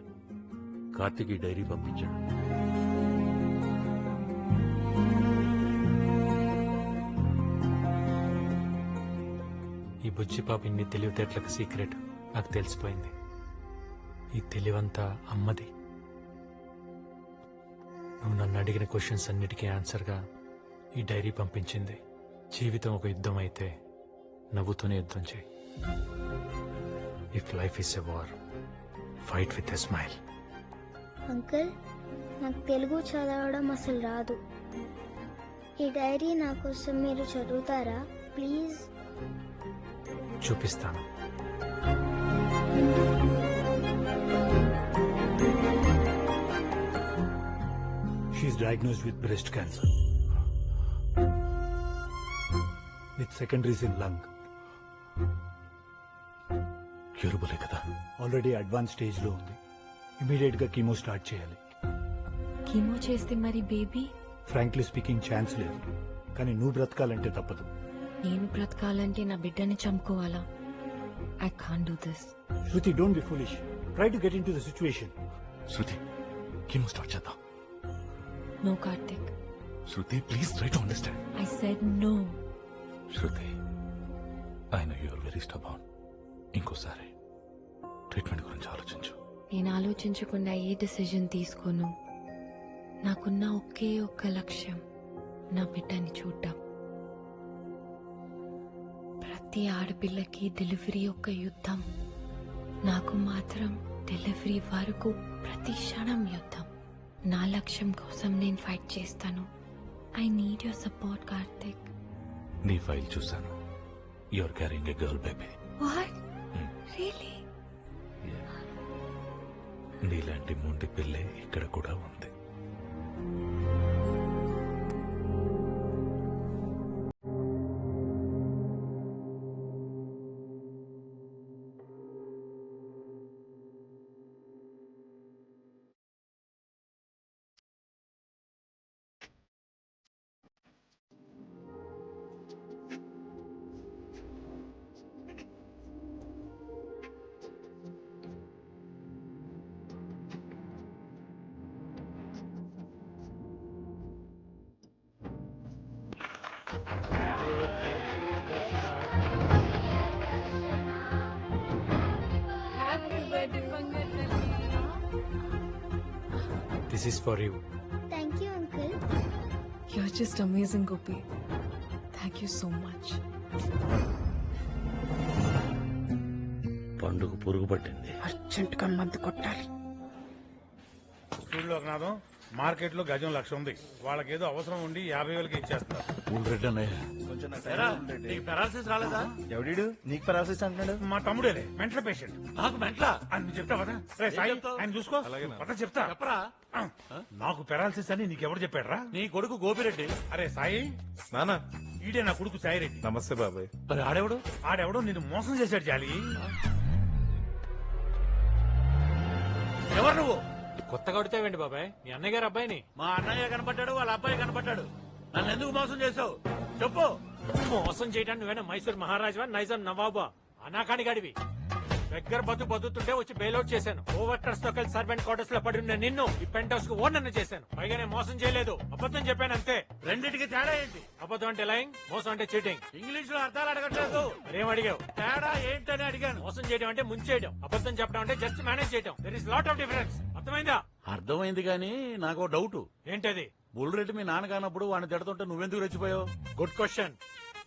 కార్తీక్ ఈ డైరీ పంపించాడు. ఈ బుజ్జి పాప ఇన్ని తెలివితేటలకు సీక్రెట్ నాకు తెలిసిపోయింది. ఈ తెలివంతా అమ్మది. నువ్వు నన్ను అడిగిన క్వశ్చన్స్ అన్నిటికీ ఆన్సర్గా ఈ డైరీ పంపించింది. జీవితం ఒక యుద్ధం అయితే నవ్వుతూనే యుద్ధం చేయి. If life is a war, fight with a smile. Uncle, నాకు తెలుగు చదవడం అసలు రాదు. ఈ డైరీ నా కోసం మీరు చదువుతారా ప్లీజ్? చూపిస్తాను. She is diagnosed with breast cancer. With secondaries in lung. క్యూరబులే కదా? ఆల్రెడీ అడ్వాన్స్ స్టేజ్ లో ఉంది. ఇమీడియట్ గా కీమో స్టార్ట్ చేయాలి. కీమో చేస్తే మరి బేబీ? ఫ్రాంక్లీ స్పీకింగ్ ఛాన్స్ లేదు. కానీ నువ్వు బ్రతకాలంటే తప్పదు. నేను బ్రతకాలంటే నా బిడ్డని చంపుకోవాలా? I can't do this. Shruti, don't be foolish. Try to get into the situation. Shruti, chemo start చేద్దాం. No Karthik. Shruti, please try to understand. I said no. Shruti, I know you are very stubborn. ఇంకోసారి ట్రీట్మెంట్ గురించి ఆలోచించు. నేను ఆలోచించకుండా ఏ decision తీసుకోను. నాకున్న ఒకే ఒక్క లక్ష్యం నా బిడ్డని చూడ్డం. ప్రతి ఆడపిల్లకి డెలివరీ ఒక యుద్ధం. నాకు మాత్రం డెలివరీ వరకు ప్రతి క్షణం యుద్ధం. నా లక్ష్యం కోసం నేను ఫైట్ చేస్తాను. I need your support Karthik. నీ ఫైల్ చూశాను. You are carrying a girl baby. What? Really? నీలాంటి మొండి పిల్లే ఇక్కడ కూడా ఉంది. This is for you. Thank you uncle. You're just amazing, Gopi. Thank you so much. పండుగ పురుగు పట్టింది. అర్జెంట్ గా మందు కొట్టాలి. చూడు లోకనాథం, మార్కెట్ లో గజం 1,00,000 ఉంది. వాళ్ళకేదో అవసరం ఉండి 50,000కి ఇచ్చేస్తారు. రెడ్డి అన్నయ్య నీకు పెరాలసిస్ రాలేదా? ఎవడీడు నీకు పెరాలసిస్ అంటున్నాడు? మా తమ్ముడేలే, మెంటల్ పేషెంట్. నాకు మెంట్లా అని చెప్తా పదా? రే సాయి, ఆయన చూసుకో. పద చెప్తా. చెప్పరా? నాకు పెరాలసిస్ అని నీకెవరు చెప్పాడురా? నీ కొడుకు గోపిరెడ్డి. అరే సాయి, నానా ఈడే నా కొడుకు సాయిరెడ్డి. నమస్తే బాబాయ్. మరి ఆడేవాడు? ఆడెవడో నిన్ను మోసం చేశాడు జాలి. ఎవరు నువ్వు? కొత్తగా కొడితేవేంటి బాబాయ్? మీ అన్నయ్య గారు అబ్బాయిని. మా అన్నయ్య కనపడ్డాడు, వాళ్ళ అబ్బాయి కనపడ్డాడు. నన్ను ఎందుకు మోసం చేసావు చెప్పు. మోసం చేయడానికి నువ్వేనా మైసూర్ మహారాజా, నైజాం నవాబా, అనాకాని గడివి? దగ్గర బతుకుతుంటే వచ్చి బెయిల్అవుట్ చేశాను. ఓవర్టర్స్ తో కలిసి సర్వెంట్ క్వార్టర్స్ లో పడి ఉన్న నిన్ను ఈ పెంట్ హౌస్ కు ఓనర్ చేశాను. పైగా నేను మోసం చేయలేదు, అబద్ధం చెప్పాను అంతే. రెండింటికి తేడా ఏంటి? అబద్ధం అంటే లైంగ్, మోసం అంటే చీటింగ్. ఇంగ్లీష్ లో అర్థాలు అడగట్లేదు. మరేం అడిగావు? తేడా ఏంటని అడిగాను. మోసం చేయడం అంటే ముంచేయడం, అబద్ధం చెప్పడం అంటే జస్ట్ మేనేజ్ చేయడం. There is lot of difference. అర్థమైందా? అర్థమైంది కానీ నాకు డౌట్. ఏంటది? బుల్రెడ్డి మీ నాన్న కానప్పుడు వాడిని తిడుతుంటే నువ్వెందుకు రెచ్చిపోయావు? Good question.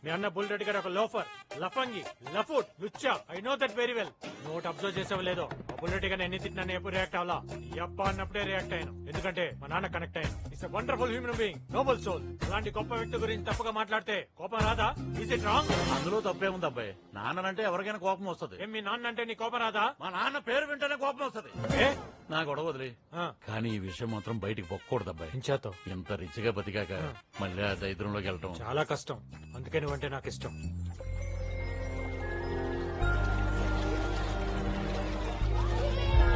మీ అన్న బుల్రెడ్డి గారు ఒక లోఫర్, లఫంగి, లఫుట్, లుచ్చా. I know that very well. Note observe చేసావు లేదో, ఆ బుల్రెడ్డి గారిని ఎన్ని తిట్టినా ఎప్పుడు రియాక్ట్ అవ్వాలా? యప్ప అన్నప్పుడే రియాక్ట్ అయ్యాను. ఎందుకంటే మా నాన్న కనెక్ట్ అయ్యాను. It's a wonderful human being, noble soul. అలాంటి గొప్ప వ్యక్తి గురించి తప్పుగా మాట్లాడితే కోపం రాదా? Is it wrong? అందులో తప్పేముంది అబ్బాయి? నాన్నంటే ఎవరికైనా కోపం వస్తుంది. ఏం మీ నాన్న అంటే నీ కోపం రాదా? మా నాన్న పేరు వింటేనే కోపం వస్తుంది. ఏ? నా గొడవ వదిలే. కానీ ఈ విషయం మాత్రం బయటికి పొక్కకూడదు అబ్బాయి. ఇంచేతో ఇంత రిచ్గా బతికాక మళ్ళీ ఆ దరిద్రంలోకి వెళ్ళటం చాలా కష్టం. అందుకే నువ్వంటే నాకు ఇష్టం.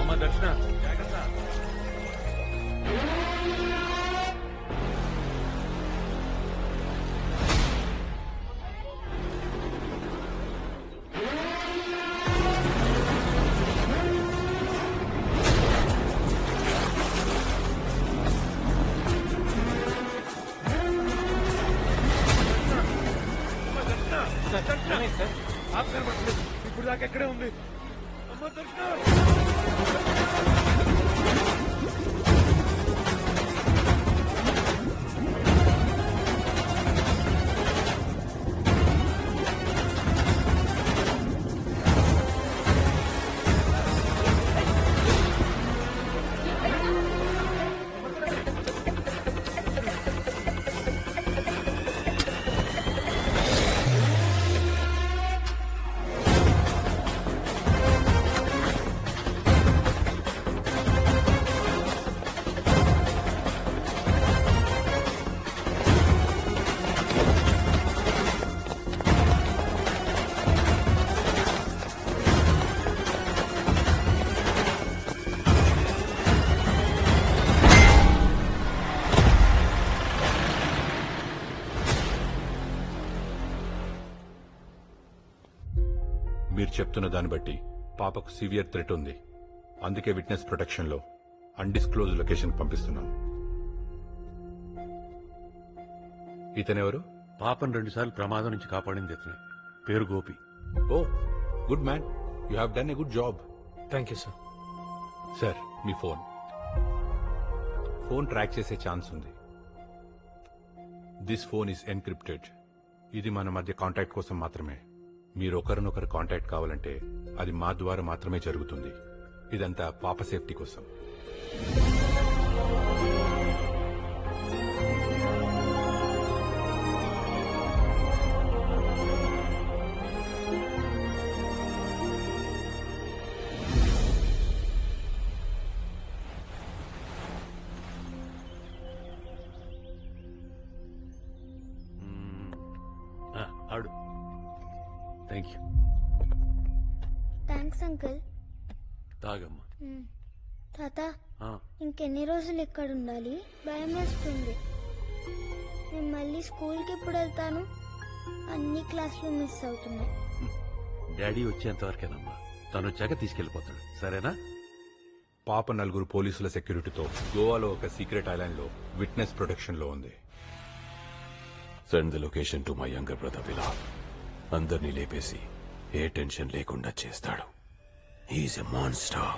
అమ్మ దక్షిణ జాగ్రత్త. ఇప్పుడు దాకా ఎక్కడే ఉంది. అమ్మ దక్షిణ. మీరు చెప్తున్న దాన్ని బట్టి పాపకు సివియర్ థ్రెట్ ఉంది. అందుకే విట్నెస్ ప్రొటెక్షన్ లో అన్డిస్క్లోజ్ లొకేషన్ పంపిస్తున్నాం. ఇతనెవరు? పాపను 2 సార్లు ప్రమాదం నుంచి కాపాడింది ఇతనే. పేరు Gopi. Oh good man, you have done a good job. Thank you sir. Sir మీ ఫోన్ ట్రాక్ చేసే ఛాన్స్ ఉంది. This phone is encrypted. ఇది మన మధ్య కాంటాక్ట్ కోసం మాత్రమే. మీరు ఒకరినొకరు కాంటాక్ట్ కావాలంటే అది మా ద్వారా మాత్రమే జరుగుతుంది. ఇదంతా పాప సేఫ్టీ కోసం. ఆడు. Thank you. Thanks uncle. తాగమ్మా. తాత ఇంకెన్ని రోజులు ఇక్కడ ఉండాలి? భయం వేస్తుంది. నేను మళ్ళీ స్కూల్కి ఎప్పుడు వెళ్తాను? అన్ని క్లాసులు మిస్ అవుతున్నాయి. డాడీ వచ్చేంత వరకేనమ్మా. తను వచ్చాక తీసుకెళ్లిపోతాడు, సరేనా? పాప 4 పోలీసుల సెక్యూరిటీతో గోవాలో ఒక సీక్రెట్ ఐలాండ్ లో విట్నెస్ ప్రొటెక్షన్ లో ఉంది. Send the location to my younger brother విలాల్. అందరినీ లేపేసి ఏ టెన్షన్ లేకుండా చేస్తాడు. He's a monster.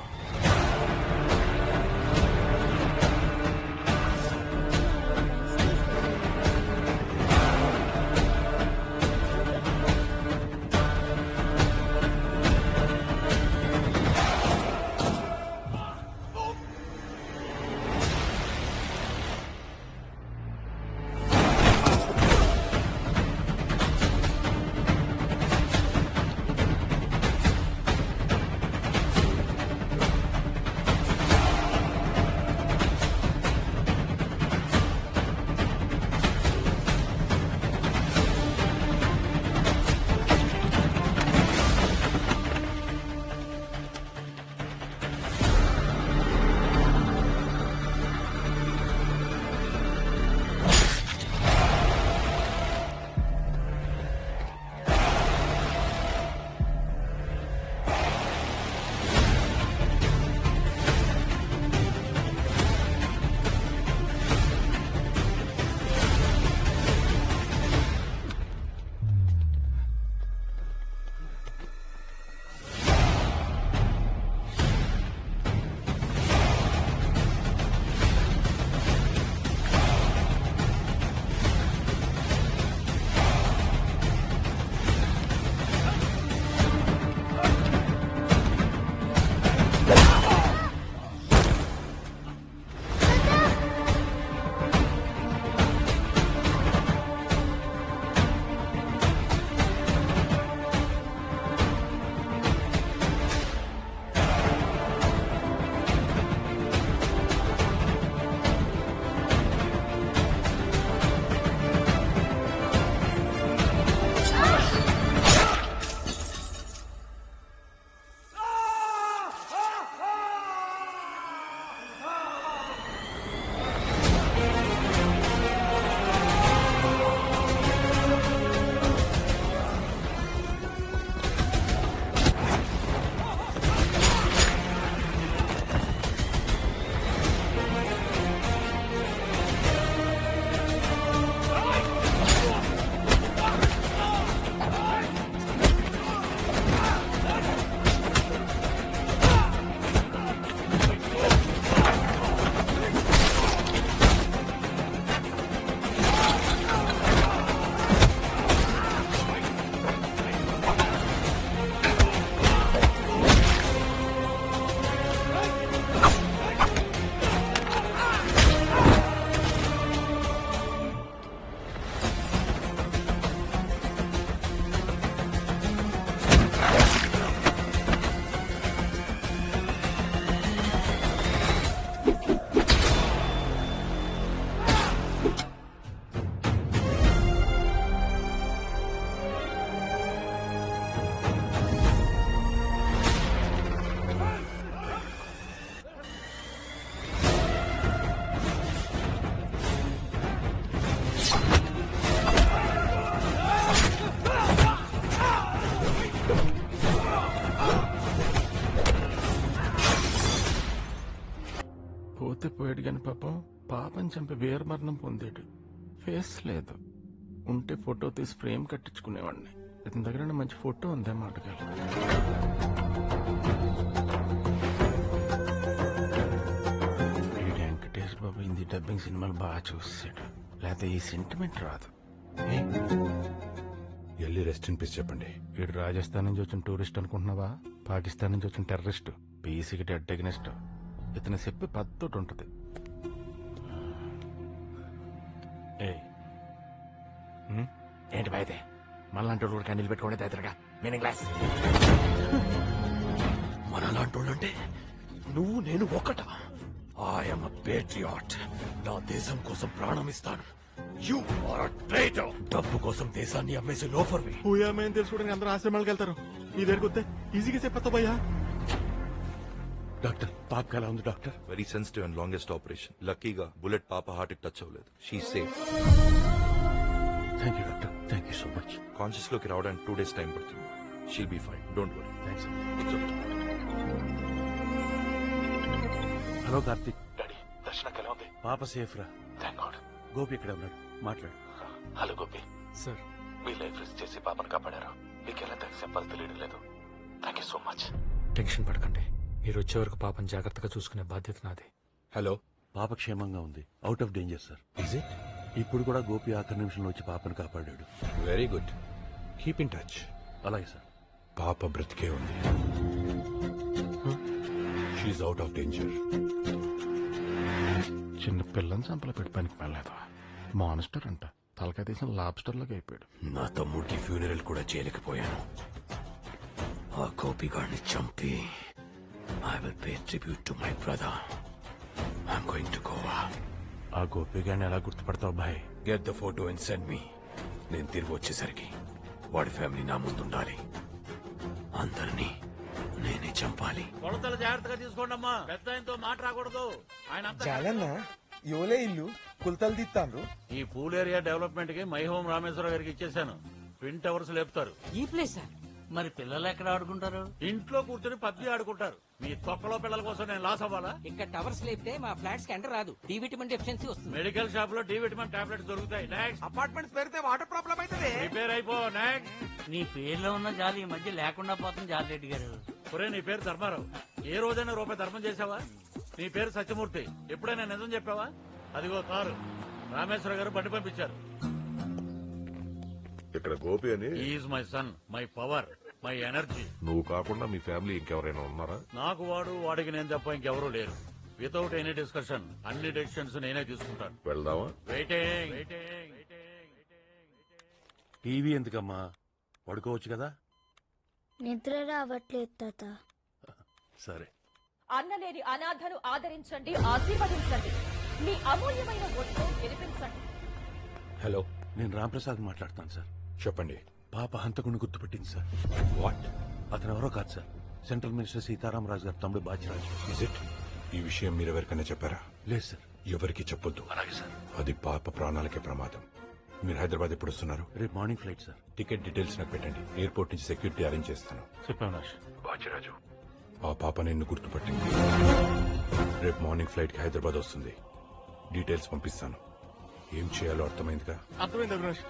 పోతే పోయాడు కానీ పాపం పాపని చంపి వీరమరణం పొందాడు. ఫేస్ లేదు, ఉంటే ఫోటో తీసి ఫ్రేమ్ కట్టించుకునేవాడిని. ఇతని దగ్గర మంచి ఫోటో ఉందే మాటగాలి. వెంకటేష్ బాబు హిందీ డబ్బింగ్ సినిమాలు బాగా చూసాడు, లేకపోతే ఈ సెంటిమెంట్ రాదు. వెళ్ళి రెస్ట్ ఇన్ పీస్ చెప్పండి. వీడు రాజస్థాన్ నుంచి వచ్చిన టూరిస్ట్ అనుకుంటున్నావా? పాకిస్తాన్ నుంచి వచ్చిన టెర్రరిస్ట్, పీసీకి డెడ్ అగెనిస్ట్. ఇతను చెప్పి పద్ధతి ఉంటది. ఏంటి బాయితే మళ్ళీ కూడా కన్నీళ్ళు పెట్టుకోండి తదితరగా మీనింగ్ క్లాస్. మనలాంటోళ్ళంటే నువ్వు నేను ఒకట. I'm a patriot. నా దేశం కోసం ప్రాణం ఇస్తాను. You are a traitor. డబ్బు కోసం దేశాన్ని అమ్మేసి లోఫర్వి. పూయామని తెలుసుకోవడానికి అందరూ ఆశ్రమాలకు వెళ్తారు. ఈ దగ్గరికి వస్తే ఈజీగా చెప్పొద్దా భయ్యా? డాక్టర్ పాపకి ఎలా ఉంది doctor? Very sensitive and longest operation. లక్కీగా బుల్లెట్ పాప హార్ట్ కి టచ్ అవ్వలేదు. She safe. Thank you doctor, thank you so much. Conscious లోకి రావడానికి 2 days టైం పడుతుంది. She'll be fine, don't worry. Thanks. Hello Karthik. Daddy దర్శనకి ఎలా ఉంది? పాప సేఫ్ రా. Thank God. గోపి ఇక్కడ ఉన్నాడు, మాట్లాడు. హలో గోపి సార్, మీ లైఫ్ రిస్క్ చేసి పాపను కాపాడారు. మీకు ఎలా థ్యాంక్స్ చెప్పాలో తెలియడం లేదు. Thank you so much. Tension పడకండి. మీరు వచ్చే వరకు పాపని జాగ్రత్తగా చూసుకునే బాధ్యత నాది. హలో, పాప క్షేమంగా ఉంది, out of danger sir. Is it? ఇప్పుడు కూడా గోపి ఆఖరి నిమిషంలో వచ్చి పాపను కాపాడాడు. Very good. Keep in touch. అలాగే సార్. పాప బ్రతికే ఉంది. She's out of danger. చిన్న పిల్లని చంపలు పెట్టి పనికి వెళ్ళలేదు. మానిస్టర్ అంట, తలకాయ తీసిన లాబ్స్టర్ లాగా అయిపోయాడు. నా తమ్ముడికి ఫ్యూనరల్ కూడా చేయలేకపోయాను. ఆ గోపిగాడిని చంపి I will pay tribute to my brother. I'm going to Goa. ఆ గోపి గారిని ఎలా గుర్తుపడతావు భాయ్? Get the photo and send me. నేను తిరిగి వచ్చేసరికి వాడి ఫ్యామిలీ నా ముందుండాలి. అందరినీ నేనే చంపాలి. కొలతలు జాగ్రత్తగా తీసుకోండి అమ్మా. పెద్ద ఆయనతో మాట రాకూడదు. ఆయన జాలన్నా యోలే ఇల్లు కులతలు తీస్తాను. ఈ పూల్ ఏరియా డెవలప్మెంట్ కి మై హోమ్ రామేశ్వర గారికి ఇచ్చేసాను. ట్విన్ టవర్స్ లేపుతారు. ఈ ప్లేస్ మరి పిల్లలు ఎక్కడ ఆడుకుంటారు? ఇంట్లో కూర్చొని పబ్జి ఆడుకుంటారు. మీ తొక్కలో పిల్లల కోసం నేను లాస్ అవ్వాలా? ఇక్కడ టవర్స్ లేపితే మా ఫ్లాట్స్ కి ఎంటర్ రాదు. డి విటమిన్ డెఫిషియన్సీ వస్తుంది. మెడికల్ షాప్ లో డి విటమిన్ టాబ్లెట్స్ దొరుకుతాయి. నెక్స్ట్ అపార్ట్మెంట్స్ పెరిగితే వాటర్ ప్రాబ్లం అవుతుంది. ప్రిపేర్ అయిపో. నెక్స్ట్. నీ పేర్లో ఉన్న జాలి ఈ మధ్య లేకుండా పోతుంది జాలిరెడ్డి గారు. ఒరే, నీ పేరు ధర్మారావు. ఏ రోజైనా రూపాయి ధర్మం చేసావా? నీ పేరు సత్యమూర్తి. ఎప్పుడైనా నిజం చెప్పావా? అదిగో కారు. రామేశ్వర గారు బండి పంపించారు. ఇక్కడ గోపి అని is my son, my power, my energy. నువ్వు కాకుండా మీ ఫ్యామిలీ ఇంకెవరైనా ఉన్నారా? నాకు వాడు, వాడికి నేను తప్ప ఇంకెవరూ లేరు. వితౌట్ ఎనీ డిస్కషన్ అన్ని డెసిషన్స్ నేనే తీసుకుంటాను. వెళ్దామా? వెయిటింగ్. టీవీ ఎందుకమ్మా, పడుకోవచ్చు కదా. నిద్ర రావట్లేదు తాత. సరే. అన్నలేని అనాథను ఆదరించండి, ఆశీర్వదించండి. మీ అమూల్యమైన ఓటుతో గెలిపించండి. హలో, నేను రాంప్రసాద్ మాట్లాడుతాను సార్. చెప్పండి. పాప హంతకుని గుర్తుపెట్టింది సార్. వాట్? అతను ఎవరో కాదు సార్, సెంట్రల్ మినిస్టర్ సీతారామరాజు గారు తమ్ముడు బాచిరాజు. Is it? ఈ విషయం మీరెవరికైనా చెప్పారా? లేదు సార్. ఎవరికి చెప్పొద్దు. అలాగే సార్. అది పాప ప్రాణాలకే ప్రమాదం. మీరు హైదరాబాద్ ఎప్పుడు వస్తున్నారు? రేపు morning flight sir. Ticket details నాకు పెట్టండి. ఎయిర్పోర్ట్ నుంచి సెక్యూరిటీ అరేంజ్ చేస్తాను. చెప్పాను. బాచిరాజు, ఆ పాప నిన్ను గుర్తుపట్టింది. రేపు మార్నింగ్ ఫ్లైట్ కి హైదరాబాద్ వస్తుంది. డీటెయిల్స్ పంపిస్తాను. ఏం చేయాలో అర్థమైందిగా? అర్థమైంది అవినాష్.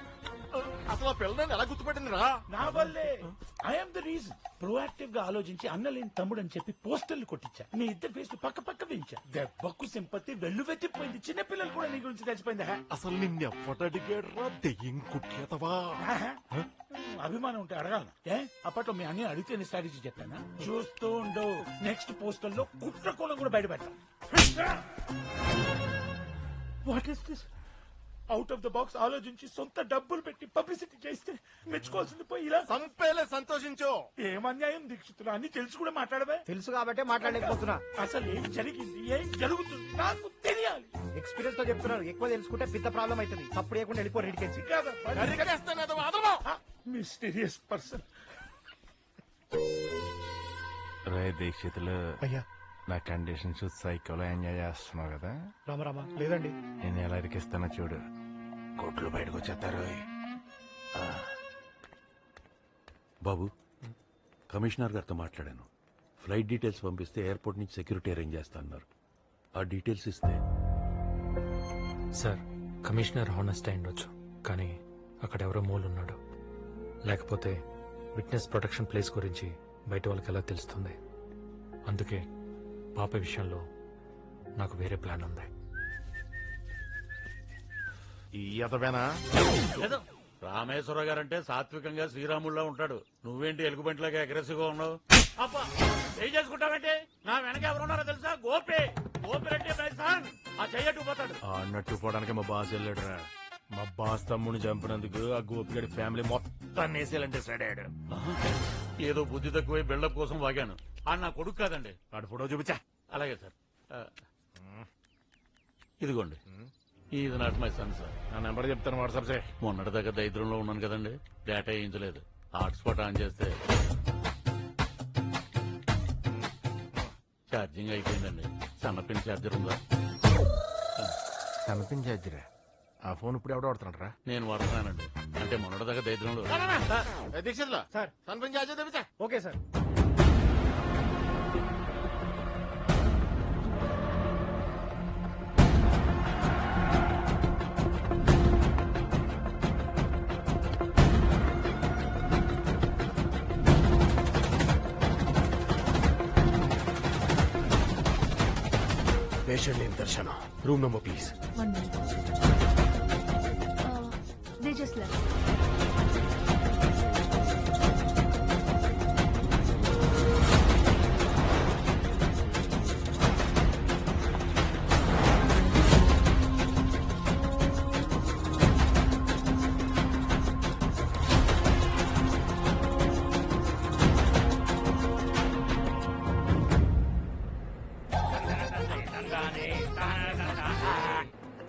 అసలు ఆ పిల్లని ఎలా గుర్తుపట్టింది రా? నా వల్లే. I'm the reason. ప్రొయాక్టివ్ గా ఆలోచించి అన్నలేని తమ్ముడు అని చెప్పి పోస్టర్లు కొట్టించా. మీ ఇద్దరు ఫేస్ పక్క పక్క పెంచా. దెబ్బకు సింపతి వెళ్ళు వెతిపోయింది. చిన్న పిల్లలు కూడా నీ గురించి తెలిసిపోయింది. అసలు నిన్ను ఎవడడిగాడు రా దెయ్యం కుట్టేతవా? అభిమానం ఉంటే అడగాలను. అప్పట్లో మీ అన్ని అడిగితే స్ట్రాటజీ చెప్పానా? చూస్తూ ఉండవు. నెక్స్ట్ పోస్టర్ లో కుట్రకోణం కూడా బయట పెట్టా. What is this? Out of the box ఆలోచించి సొంత డబ్బులు పెట్టి పబ్లిసిటీ చేస్తే మెచ్చుకోవాల్సింది పోయి ఇలా సంపేలే సంతోషించు. ఏం అన్యాయం దీక్షితులు, అన్ని తెలిసి కూడా మాట్లాడవే. తెలుసు కాబట్టే మాట్లాడలేకపోతున్నా. అసలు ఏం జరిగింది, ఏం జరుగుతుంది నాకు తెలియాలి. ఎక్స్పీరియన్స్ తో చెప్తున్నారు. ఎక్కువ తెలుసుకుంటే పెద్ద ప్రాబ్లం అవుతుంది. తప్పుడు లేకుండా వెళ్ళిపో రెడ్డికెచ్చి. Mysterious person. రే దీక్షితులు, అయ్యా నా కండిషన్స్ సైకోలో ఎంజాయ్ చేస్తున్నావు కదా? రామరామా లేదండి. నేను ఎలా ఇరికిస్తానో చూడు. కోట్లు బయటకు వచ్చేస్తారు. బాబు, కమిషనర్ గారితో మాట్లాడాను. ఫ్లైట్ డీటెయిల్స్ పంపిస్తే ఎయిర్పోర్ట్ నుంచి సెక్యూరిటీ అరేంజ్ చేస్తా అన్నారు. ఆ డీటెయిల్స్ ఇస్తే సార్ కమిషనర్ హానెస్ట్ అయి ఉండొచ్చు, కానీ అక్కడ ఎవరో మూలున్నాడు. లేకపోతే విట్నెస్ ప్రొటెక్షన్ ప్లేస్ గురించి బయట వాళ్ళకి ఎలా తెలుస్తుంది? అందుకే పాప విషయంలో నాకు వేరే ప్లాన్ ఉంది. ఈ అతవేనా? ఏదో రామేశ్వర గారంటే సాత్వికంగా శ్రీరాముల్లో ఉంటాడు. నువ్వేంటి ఎలుగుబంటిలాగా అగ్రెసివ్ గా ఉన్నావు? అబ్బా ఏం చేసుకుంటావంటే నా వెనక ఎవరున్నారో తెలుసా? గోపిరెడ్డి బైసాన్. ఆ చెయ్యట్టు పోతాడు. అన్నట్టు పోవడానికి మా బాస్ వెళ్ళాడురా. మా బాస్ తమ్ముడిని చంపినందుకు ఆ గోపిగడి ఫ్యామిలీ మొత్తం వేసేయాలంటే సైడ్ అయ్యాడు. ఏదో బుద్ధి తక్కువై బిల్డప్ కోసం వాగాను. ఆ నా కొడుకు కాదండి. వాడు ఫోటో చూపించా. అలాగే సార్. ఇదిగోండి, ఇది నాట్ మై సన్ సార్. నా నెంబర్ చెప్తాను వాట్సాప్ చేయి. మొన్నటి దగ్గర దరిద్రంలో ఉన్నాను కదండి, డేటా వేయించలేదు. హాట్స్పాట్ ఆన్ చేస్తే ఛార్జింగ్ అయిపోయిందండి. సన్నపిన్ ఛార్జర్ ఉందా? సన్నపిన్ ఛార్జరా? ఆ ఫోన్ ఇప్పుడు ఎవడో వాడుతున్నాడు రా? నేను వాడుతున్నానండి. అంటే మొన్నటి దగ్గర దరిద్రంలో. దీక్షిత్లో సార్ సన్నపిన్ ఛార్జర్ తెప్పించా. Okay sir. Patient name Darshana. Room number please. 1 minute. They just left.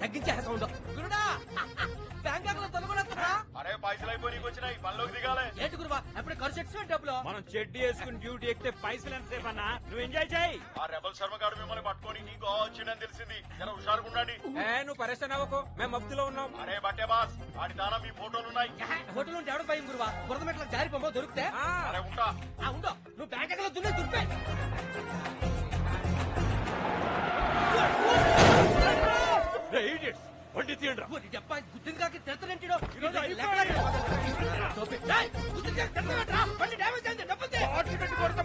తగ్గించే సౌండ్. గురుడా బ్యాంకాక్ లో తొలగొడతారా? అరే పైసలు అయిపోయి నీకు వచ్చినాయి, పనిలోకి దిగాలే. ఏంటి గురువా ఎప్పుడు ఖర్చు ఎక్స్పెంట్ డబ్బులు? మనం చెడ్డీ వేసుకుని డ్యూటీ ఎక్కితే పైసలు ఎంతసేపు అన్నా? నువ్వు ఎంజాయ్ చేయి. ఆ రెబల్ శర్మ గారు మిమ్మల్ని పట్టుకొని నీకు వచ్చిందని తెలిసింది. జర హుషారుగా ఉండండి. నువ్వు పరేషాన్ అవ్వకు, మేము మబ్బులో ఉన్నాం. అరే బట్టే బాస్, వాడి దానా మీ ఫోటోలున్నాయి. హోటల్ ఉంటే ఎవడు భయం గురువా? బురద మెట్ల జారి పొమ్మ దొరికితే అరే ఉంటా. ఉండో నువ్వు బ్యాంకాక్ లో దున్నే దుర్పే. వండి తీయండి. గుర్తింది కాకి తిడతానంటాడు.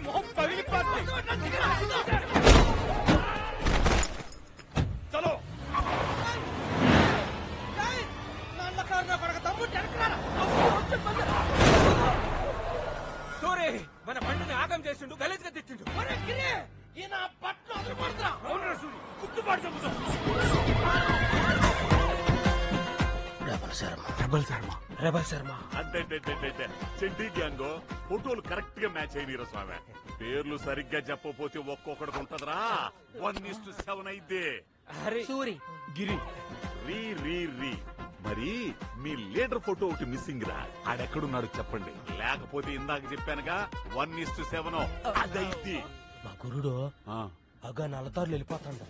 మొహం పగిలిపోతుంది. చలో సూరి మన బండిని ఆగం చేసిండు, గలీజ్ గా తెచ్చిండు. అవునరా సూరి, గుర్తుపాటు చెబుతాం. రెబల్ శర్మ అంటే చెడ్డీ గ్యాంగ్ ఫోటోలు కరెక్ట్ గా మ్యాచ్ అయినరా స్వామి. పేర్లు సరిగ్గా చెప్పకపోతే ఒక్కొక్కడికి ఉంటదరా. 1:7 అయితే సూరి గిరి రీ రీ రీ. మరి మీ లీడర్ ఫోటో ఒకటి మిస్సింగ్ రా. ఆడెక్కడున్నాడు చెప్పండి, లేకపోతే ఇందాక చెప్పానుగా 1:7 అదైతే. మా గురుడు అగా 4 తార్లు వెళ్ళిపోతాడు.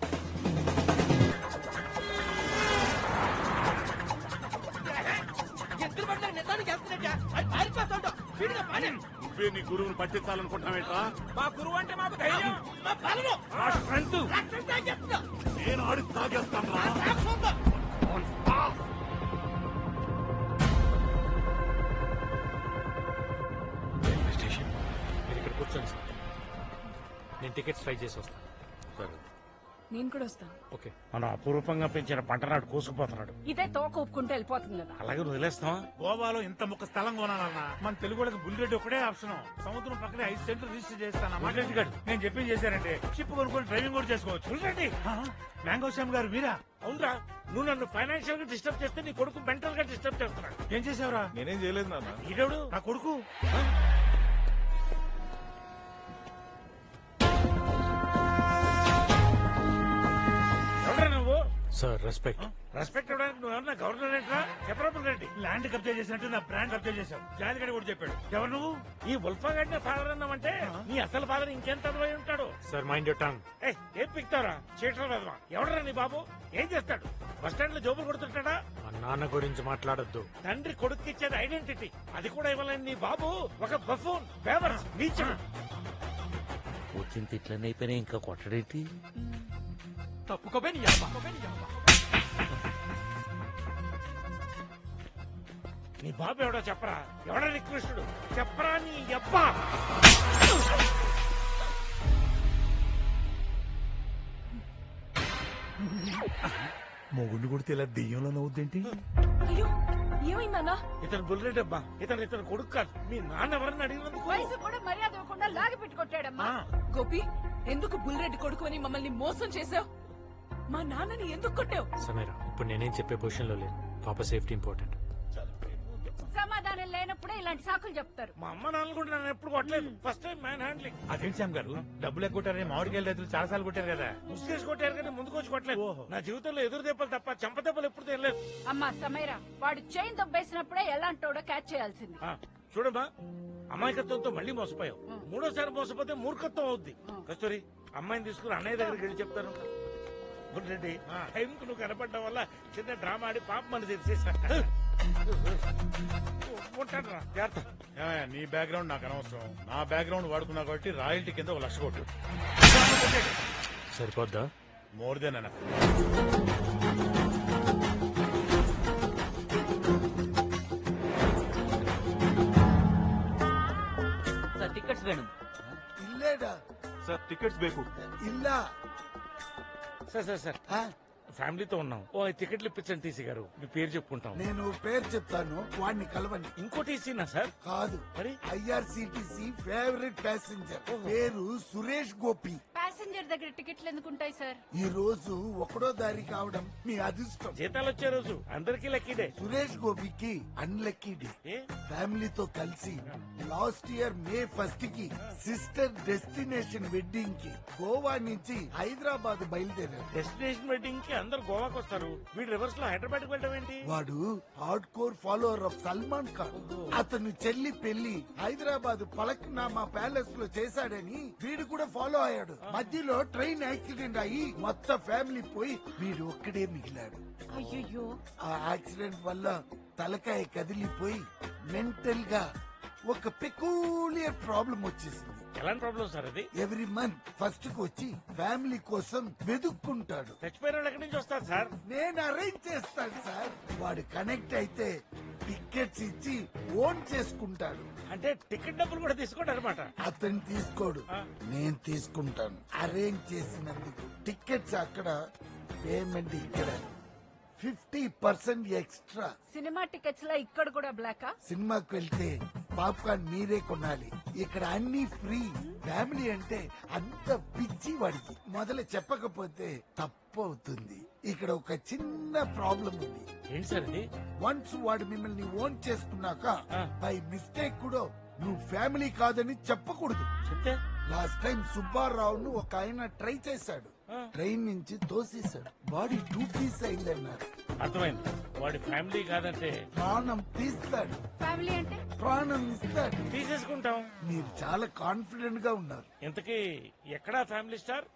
నువ్వే నీ గురువుని పట్టించాలనుకుంటావేంట్రా? మా గురువు అంటే మాకు ధైర్యం, మా బలము, మా స్ట్రెంత్. నేను ఆడి తాగేస్తాను రా. Railway station. మీరు ఇక్కడ కూర్చోండి సార్, నేను టికెట్స్ ట్రై చేసి వస్తాను. సరే నేను కూడా వస్తాను. ఓకే. మనం అపూర్వకంగా పెంచిన పంటనాడు కోసుకుపోతున్నాడు. ఇదే తోక ఒప్పుకుంటే వెళ్ళిపోతుంది కదా. అలాగే వదిలేస్తాం. గోవాలో ఇంత ముక్క స్థలం కొనాలన్నా మన తెలుగు వాళ్ళకి బుల్లిరెడ్డి ఒకటే ఆప్షన్. సముద్రం పక్కనే 5 సెంట్లు రిజిస్టర్ చేస్తాను. మాట్లాడి నేను చెప్పింది చేశారంటే షిప్ కొనుక్కొని డ్రైవింగ్ కూడా చేసుకోవచ్చు. బుల్లిరెడ్డి మ్యాంగో శ్యామ్ గారు మీరా? అవునరా, నువ్వు నన్ను ఫైనాన్షియల్ గా డిస్టర్బ్ చేస్తే నీ కొడుకు మెంటల్ గా డిస్టర్బ్ చేస్తున్నాడు. ఏం చేసావురా? నేనేం చేయలేదు నాన్న. ఈడేవుడు నా కొడుకు. ఎవరా నువ్వు? Sir respect. రెస్పెక్ట్ ఇవ్వడానికి నువ్వు ఎవరన్నా గవర్నర్ ఏంట్రా? చెప్పరాబుల్ రెడ్డి ల్యాండ్ కబ్జా చేసినట్టు నా బ్రాండ్ కబ్జా చేశావు. జాలిగడి కూడా చెప్పాడు. ఎవరు నువ్వు? ఈ ఉల్ఫా గడిన ఫాదర్ అన్నావంటే నీ అసలు ఫాదర్ ఇంకెంత అదవై ఉంటాడు. Sir mind your tongue. ఏం పిక్తారా చీటర్ వెదవా? ఎవడరా నీ బాబు? ఏం చేస్తాడు? బస్ స్టాండ్ లో జోబులు కొడుతుంటాడా? మా నాన్న గురించి మాట్లాడొద్దు. తండ్రి కొడుకు ఇచ్చేది ఐడెంటిటీ, అది కూడా ఇవ్వలేని నీ బాబు ఒక బఫూన్, బేవర్స్, నీచుడు. వచ్చిన తిట్లన్నీ అయిపోయినాయి, ఇంకా కొట్టడేంటి? తప్పుకోబే నీ అమ్మ. నీ బాబు ఎవడో చెప్పరా, ఎవడా నీ కృష్ణుడు చెప్పరా నీ అబ్బా. మొగుండు కొడితే ఇలా దెయ్యంలో నవ్వుద్దేంటి? అయ్యో ఏమైందన్నా? ఇతను బుల్లెట్ అబ్బా, ఇతను కొడుకు కాదు. మీ నాన్న ఎవరన్నా అడిగినందుకు వయసు కూడా మర్యాద ఇవ్వకుండా లాగి పెట్టుకొట్టాడమ్మా. గోపి ఎందుకు బుల్రెడ్డి కొడుకు అని మమ్మల్ని మోసం చేసావు? మా నాన్నని ఎందుకు కొట్టావు? సమీరా, ఇప్పుడు నేనేం చెప్పే పొజిషన్ లో లేను. పాప సేఫ్టీ ఇంపార్టెంట్. సమాధానం లేనప్పుడే ఇలాంటి సాకులు చెప్తారు. మా అమ్మ నాన్న కూడా నన్ను ఎప్పుడు కొట్టలేదు. First time man handling. అదేంటి శ్యామ్ గారు, డబ్బులు ఎక్కువ కొట్టారని మామిడికాయలు రైతులు చాలా సార్లు కొట్టారు కదా. ముసుగేసి కొట్టారు కానీ ముందుకు వచ్చి కొట్టలేదు. నా జీవితంలో ఎదురు దెబ్బలు తప్ప చెంప దెబ్బలు ఎప్పుడు తెలియలేదు. అమ్మా సమీరా, వాడు చైన్ దొబ్బేసినప్పుడే ఎలాంటోడో క్యాచ్ చేయాల్సింది. చూడమ్మా, అమాయకత్వంతో మళ్ళీ మోసపోయావు. మూడోసారి మోసపోతే మూర్ఖత్వం అవుద్ది. కస్తూరి, అమ్మాయిని తీసుకుని అన్నయ్య దగ్గరికి వెళ్ళి చెప్తాను. రెడ్డి, టైంకు నువ్వు కనపడడం వల్ల చిన్న డ్రామా ఆడి పాప మన తెరిచేసా. ఉంటాను రా, జాగ్రత్త. ఏమయ్య, నీ బ్యాక్గ్రౌండ్ నాకు అనవసరం. నా బ్యాక్గ్రౌండ్ వాడుకున్నా కాబట్టి రాయల్టీ కింద 1,00,000 కొట్టు. సరిపోద్దా? More than enough. Sir tickets ಬೇಡ. ఇల్లేడా సార్ టికెట్స్ బేకు. ఇల్లా? సార్ ఫ్యామిలీతో ఉన్నాం. ఓ టికెట్లు ఇప్పించండి టీసీ గారు. మీ పేరు చెప్పుకుంటాం. నేను పేరు చెప్తాను, వాడిని కలవండి. ఇంకో టీసీనా సార్? కాదు, మరి ఐఆర్సిటిసి ఫేవరెట్ ప్యాసింజర్ పేరు సురేష్ గోపి. ప్యాసింజర్ దగ్గర టికెట్లు ఎందుకుంటాయి సార్? ఈ రోజు 1వ తారీ కావడం మీ అదృష్టం. జీతాలు వచ్చే రోజు అందరికీ లక్కీడే. సురేష్ గోపికి అన్లక్కీ డే. ఫ్యామిలీతో కలిసి లాస్ట్ ఇయర్ May 1st కి సిస్టర్ డెస్టినేషన్ వెడ్డింగ్ కి గోవా నుంచి హైదరాబాద్ బయలుదేరారు. డెస్టినేషన్ వెడ్డింగ్ కి అందరు గోవాకి వస్తారు. వీడు రివర్స్ లో హైదరాబాద్ కి వెళ్ళడం ఏంటి? వాడు hard core follower of Salman Khan. అతను చెల్లి పెళ్లి హైదరాబాద్ పలక్నామా ప్యాలెస్ లో చేశాడని వీడు కూడా ఫాలో అయ్యాడు. మధ్యలో ట్రైన్ యాక్సిడెంట్ అయ్యి మొత్తం ఫ్యామిలీ పోయి వీడు ఒక్కడే మిగిలాడు. అయ్యో, ఆ యాక్సిడెంట్ వల్ల తలకాయ కదిలిపోయి మెంటల్ గా ఒక పెకూలియర్ ప్రాబ్లం వచ్చేసింది. ఎలాంటి ప్రాబ్లం సార్ అది? ఎవ్రీ మంత్ ఫస్ట్ కు వచ్చి ఫ్యామిలీ కోసం వెతుక్కుంటాడు. చచ్చిపోయిన వాళ్ళు ఎక్కడి నుంచి వస్తారు సార్? నేను అరేంజ్ చేస్తాను సార్. వాడు కనెక్ట్ అయితే టికెట్స్ ఇచ్చి ఓన్ చేసుకుంటాడు. అంటే టికెట్ డబ్బులు కూడా తీసుకోండి అనమాట. అతను తీసుకోడు, నేను తీసుకుంటాను. అరేంజ్ చేసినందుకు టికెట్స్ అక్కడ, పేమెంట్ ఇక్కడ. 50% ఎక్స్ట్రా. సినిమా టికెట్స్ లో ఇక్కడ కూడా బ్లాకా? సినిమాకి వెళ్తే పాప్కార్న్ మీరే కొనాలి, ఇక్కడ అన్ని ఫ్రీ. ఫ్యామిలీ అంటే అంత పిచ్చి వాడికి. మొదలు చెప్పకపోతే తప్పు అవుతుంది. ఇక్కడ ఒక చిన్న ప్రాబ్లం ఉంది. ఏంటి సార్ ఇది? వన్స్ వాడు మిమ్మల్ని ఓన్ చేసుకున్నాక బై మిస్టేక్ కూడా నువ్వు ఫ్యామిలీ కాదని చెప్పకూడదు. చెప్తే లాస్ట్ టైం సుబ్బారావును ఒక ఆయన ట్రై చేశాడు, ట్రైన్ నుంచి తోసేశాడు. Body 2 piece అయిందన్నారు. అర్థమైంది. వాడి ఫ్యామిలీ కాదంటే ప్రాణం తీస్తాడు. ఫ్యామిలీ అంటే ప్రాణం ఇస్తాడు. తీసేసుకుంటాం. మీరు చాలా కాన్ఫిడెంట్ గా ఉన్నారు. ఇంతకీ ఎక్కడా ఫ్యామిలీ స్టార్?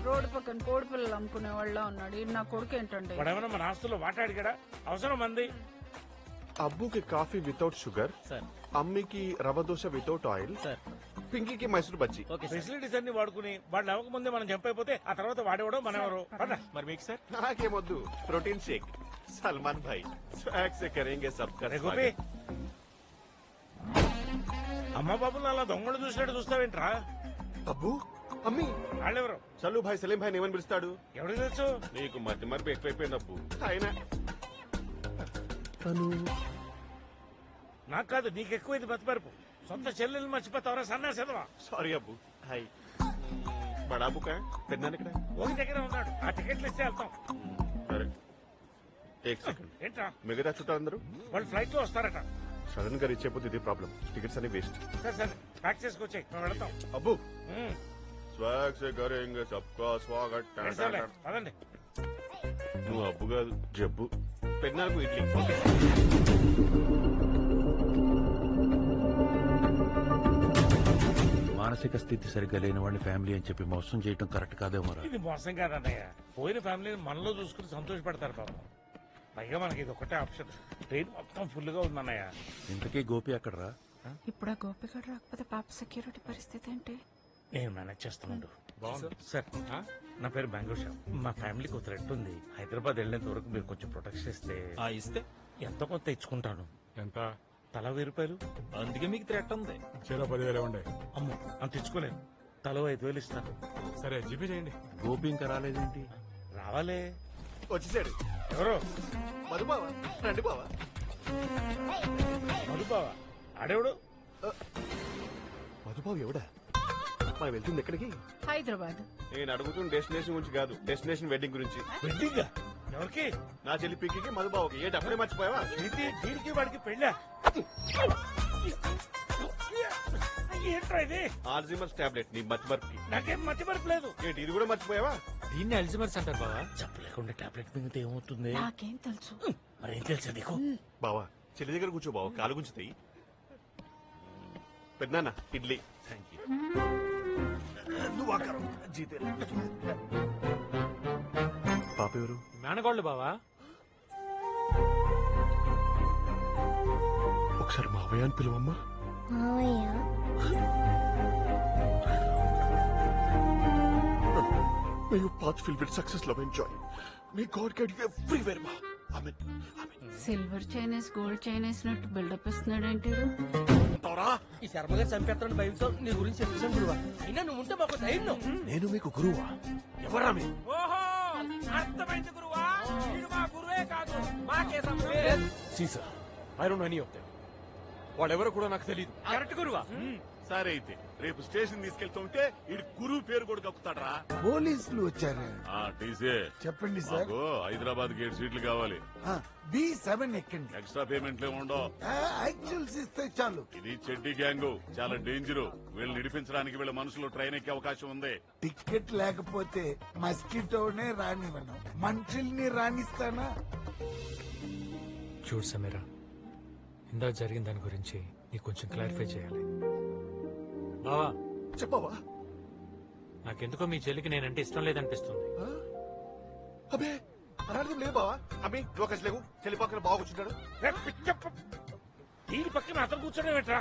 రోడ్డు పక్కన కోడి పిల్లలు అమ్ముకునే వాళ్ళ ఉన్నాడు. నా కొడుకు ఏంటండి? వాడేమన్నా మన ఆస్తుల్లో వాటాడిగాడా? అవసరం మంది. అబ్బుకి కాఫీ వితౌట్ షుగర్, అమ్మికి రవ దోశ వితౌట్ ఆయిల్, పింకీకి మైసూర్ బజ్జీ. ఫెసిలిటీస్ అన్ని వాడుకుని వాడు అవ్వక ముందే మనం చంపైపోతే ఆ తర్వాత వాడేవాడో మనెవరో. మరి మీకు సార్? నాకేమొద్దు, ప్రోటీన్ షేక్. సల్మాన్ భాయ్ స్వాగ్ సే కరేంగే సబ్కా గోపి, అమ్మ బాబులు అలా దొంగలు చూసినట్టు చూస్తావేంట్రా? అబ్బు, అమ్మి వాళ్ళెవరు? చల్లు భాయ్ సలీం భాయ్ ఏమని పిలుస్తాడు? ఎవరికి తెలుసు? నీకు మధ్య మరపు ఎక్కువైపోయింది అబ్బు. ఆయన తను నాకు కాదు, నీకు ఎక్కువైంది మతిమరుపు. సొంత చెల్లెలు మర్చిపోతావరా సన్నాసేదవా? సారీ అబ్బు. హాయ్ బడాబు కా పెద్దనాన్న ఒక దగ్గర ఉన్నాడు. ఆ టికెట్లు ఇస్తే వెళ్తాం. సరే, ఏక్ సెకండ్. ఏంట్రా? మిగతా చుట్టాలందరూ వాళ్ళు ఫ్లైట్ లో వస్తారట. సడన్ గా రీచ్ అయిపోతే ఇది ప్రాబ్లం. టికెట్స్ అన్ని వేస్ట్. సరే సరే, ప్యాక్ చేసుకొచ్చాయి, మేము వెళతాం. అబ్బు, స్వాగ్ సే కరేంగే సబ్కా స్వాగత్. పదండి. నువ్వు అబ్బు కాదు, జబ్బు. పెద్దనాన్నకు ఇడ్లీ. మానసిక స్థితి సరిగ్గా లేని వాడిని ఫ్యామిలీ అని చెప్పి మోసం చేయడం కరెక్ట్ కాదేమో. ఇది మోసం కాదన్నయ్య. పోయిన ఫ్యామిలీని మనలో చూసుకుని సంతోషపడతారు పాపం. పైగా మనకి ఇది ఒకటే ఆప్షన్. ట్రైన్ మొత్తం ఫుల్ గా ఉందన్నయ్య. ఇంతకీ గోపి అక్కడరా? ఇప్పుడు ఆ గోపిగడు రాకపోతే పాప సెక్యూరిటీ పరిస్థితి ఏంటి? నేను మేనేజ్ చేస్తున్నాడు. సార్ నా పేరు మ్యాంగో షాప్. మా ఫ్యామిలీకి ఒక థ్రెట్ ఉంది. హైదరాబాద్ వెళ్ళేంత వరకు మీరు కొంచెం ప్రొటెక్షన్ ఇస్తే ఇస్తే ఎంతో కొంత ఇచ్చుకుంటాను. ఎంత? తల 1000 రూపాయలు. అందుకే మీకు థ్రెట్ ఉంది. చెరో 10,000 ఉండే. అమ్మో అంత ఇచ్చుకోలేను. తలో 5,000 ఇస్తాను. సరే జీపే చేయండి. గోపి ఇంకా రాలేదేంటి? రావాలే. వచ్చేసాడు. ఎవరో మధుబావా, రండి బావా. మధుబావా ఆడేవుడు? మధుబాబు ఎవడా? మనం వెళ్తుంది ఎక్కడికి? హైదరాబాద్. నేను అడుగుతున్న డెస్టినేషన్ గురించి కాదు, డెస్టినేషన్ వెడ్డింగ్ గురించి. వెడ్డింగ్ ఎవరికి? నా చెల్లి పిక్కి మధుబాబుకి. ఏంటి అప్పుడే మర్చిపోయావా? దీనికి వాడికి పెళ్ళా? ఏంట్రా ఇది? ఆల్జిమర్స్ టాబ్లెట్ నీ మతిమర్పుకి. నాకేం మతి మరపు లేదు. ఏంటి ఇది కూడా మర్చిపోయావా? దీన్ని అల్జిమర్స్ అంటారు బావా. చెప్పలేకుండా టాబ్లెట్ మింగితే ఏమవుతుంది? నాకేం తెలుసు. మరేం తెలుసా నీకు? బావా చెల్లి దగ్గర కూర్చో బావా, కాలు గుంచుతాయి. పెద్దనాన్న ఇడ్లీ. Thank you. పాప ఎవరు? మేనగోళ్ళు బావా. ఒకసారి మావయ్య అని పిలువమ్మా. మావయ్య May your path filled with success, love and joy. May God guide you everywhere, ma. Amen. Silver chains gold chains నట్టు బిల్డప్ ఇస్తున్నాడు ఏంటి? ఈ శర్మ గారు చంపేస్తాను భయంతో నీ గురించి చెప్పేసాను గురువా. అయినా నువ్వు ఉంటే మాకు ధైర్యం. నేను మీకు గురువా? ఎవరా మీ? ఓహో అర్థమైంది గురువా. వీడు మా గురువే కాదు, మాకే సంబంధం. సీసా I don't know any of them. వాళ్ళెవరో కూడా నాకు తెలియదు. కరెక్ట్ గురువా. సరే అయితే రేపు స్టేషన్ తీసుకెళ్తుంటే ఇటు గురువు పేరు కూడా కక్కుతాడరా. పోలీసులు వచ్చారు. టీసీ చెప్పండి సార్. హైదరాబాద్ 7 సీట్లు కావాలి. B7 ఎక్కండి. ఎక్స్ట్రా పేమెంట్లు ఉండవు. యాక్చువల్స్ ఇస్తే చాలు. ఇది చెడ్డి గ్యాంగ్, చాలా డేంజర్. వీళ్ళు నిడిపించడానికి వీళ్ళ మనసులో ట్రైన్ ఎక్కే అవకాశం ఉంది. టికెట్ లేకపోతే మస్కిటోనే రానివ్వను, మనుషుల్ని రాణిస్తానా? చూడు సమీరా, ఇందా జరిగిన దాని గురించి నీకు కొంచెం క్లారిఫై చేయాలి. బావా చెప్పవా? నాకెందుకో మీ చెల్లికి నేనంటే ఇష్టం లేదనిపిస్తుంది. అబే అలాంటిది లేదు బావా. అమ్మి లోకేష్ లేవు, చెల్లి పక్కన బాగా కూర్చుంటాడు. దీని పక్కన అతను కూర్చొని పెట్టరా?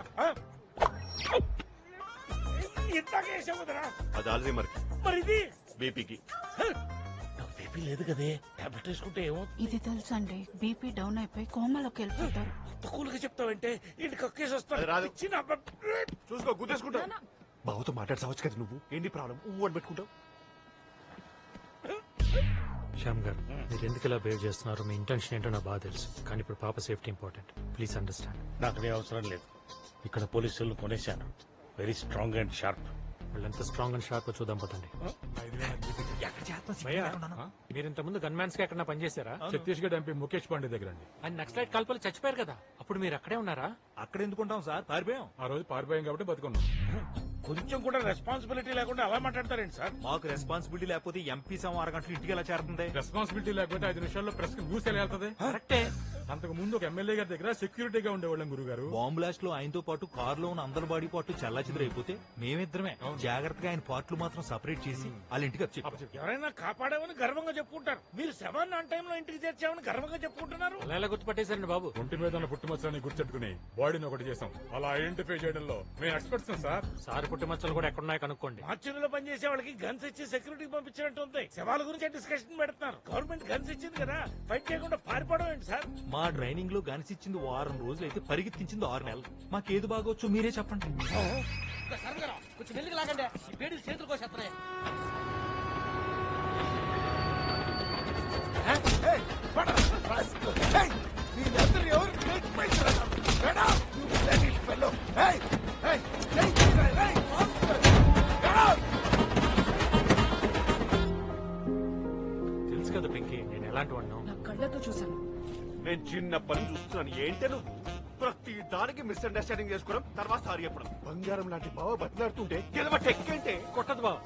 ఇంతకే వేసావుదరా? అది ఆల్జీమర్. మరి ఇది బీపీకి. నాకు బీపీ లేదు కదే. టాబ్లెట్ వేసుకుంటే ఏమో. ఇది తెలుసండి, బీపీ డౌన్ అయిపోయి కోమాలోకి వెళ్ళిపోతారు. తక్కువగా చెప్తావంటే ఇంటి కక్కేసి అది రాదు. వస్తాను. చూసుకో గుద్దేసుకుంటా. బావతో మాట్లాడసావచ్చు కదా నువ్వు. ఏంటి ప్రాబ్లం? అని పెట్టుకుంటావు. శ్యామ్ గారు, మీరు ఎందుకు ఇలా బిహేవ్ చేస్తున్నారు? మీ ఇంటెన్షన్ ఏంటో నాకు బాగా తెలుసు, కానీ ఇప్పుడు పాప సేఫ్టీ ఇంపార్టెంట్. Please understand. నాకు నీ అవసరం లేదు. ఇక్కడ పోలీసులు కొనేశాను. Very strong and sharp. వాళ్ళు ఎంత స్ట్రాంగ్ అండ్ షార్ప్ చూద్దాం పదండి. మీరు ఇంత ముందు గన్ మ్యాన్స్ కి ఎక్కడ పనిచేశారా? ఛత్తీస్గఢ్ ఎంపీ ముఖేష్ పాండే దగ్గర అండి. ఆయన నక్సలైట్ కాల్పలు చచ్చిపోయారు కదా, అప్పుడు మీరు అక్కడే ఉన్నారా? అక్కడ ఎందుకుంటాం సార్, పారిపోయాం. ఆ రోజు పారిపోయాం కాబట్టి బతుకున్నాం. కొంచెం కూడా రెస్పాన్సిబిలిటీ లేకుండా అలా మాట్లాడతారేంటి సార్? మాకు రెస్పాన్సిబిలిటీ లేకపోతే ఎంపీ సమ 6 గంటలు ఇంటికి ఎలా చేరుతుంది? రెస్పాన్సిబిలిటీ లేకపోతే 5 నిమిషాల్లో ప్రెస్ కి న్యూస్ ఎలా వెళ్తుంది? కరెక్టే. అంతకు ముందు ఒక ఎమ్మెల్యే గారి దగ్గర సెక్యూరిటీగా ఉండేవాళ్ళం గురుగారు. బాంబ్ బ్లాస్ట్ లో ఆయనతో పాటు కారులో ఉన్న అందరి బాడీ పార్ట్లు చల్లాచెదరైపోతే మేమిద్దరమే జాగ్రత్తగా ఆయన పార్ట్లు మాత్రం సెపరేట్ చేసి వాళ్ళ ఇంటికి చెప్పాం. ఎవరైనా కాపాడామని గర్వంగా చెప్పుకుంటారు. మీరు శవాన్ని ఆన్ టైంలో ఇంటికి చేర్చామని గర్వంగా చెప్పుకుంటున్నారు. అలా ఎలా గుర్తుపట్టేశారండి బాబు? ఒంటి మీద ఉన్న పుట్టుమచ్చని గుర్తెట్టుకుని బాడీని ఒకటి చేసాం. అలా ఐడెంటిఫై చేయడంలో మేము ఎక్స్పర్ట్స్ సార్. సార్ పుట్టుమచ్చలు కూడా ఎక్కడున్నాయో కనుక్కోండి. మార్చురీలో పనిచేసే వాళ్ళకి గన్స్ ఇచ్చి సెక్యూరిటీ పంపించినట్టు ఉంది. శవాల గురించి డిస్కషన్ పెడుతున్నారు. గవర్నమెంట్ గన్స్ ఇచ్చింది కదా, ఫైట్ చేయకుండా పారిపోవడం ఏంటి సార్? మా ట్రైనింగ్ లో గనిసిచ్చింది 6 రోజులు అయితే పరిగెత్తించింది 6 నెలలు. మాకేది బాగోచ్చు మీరే చెప్పండి. కొంచెం వెళ్ళి లాగండి, ఈ పేడీలు చేతులు కోసేస్తున్నాయి. వీళ్ళందరూ ఎవరు? తెలుసు కదా పింకీ, నేను ఎలాంటి వాడినో. నా కళ్ళతో చూశాను. నేను చిన్నప్పటి నుంచి చూస్తున్నాను. ఏంటే నువ్వు ప్రతి దానికి మిస్అండర్స్టాండింగ్ చేసుకోవడం, తర్వాత సారీ చెప్పడం. బంగారం లాంటి బావ బతిలాడుతుంటే గెలవ టెక్కేంటే కొట్టదు బావ.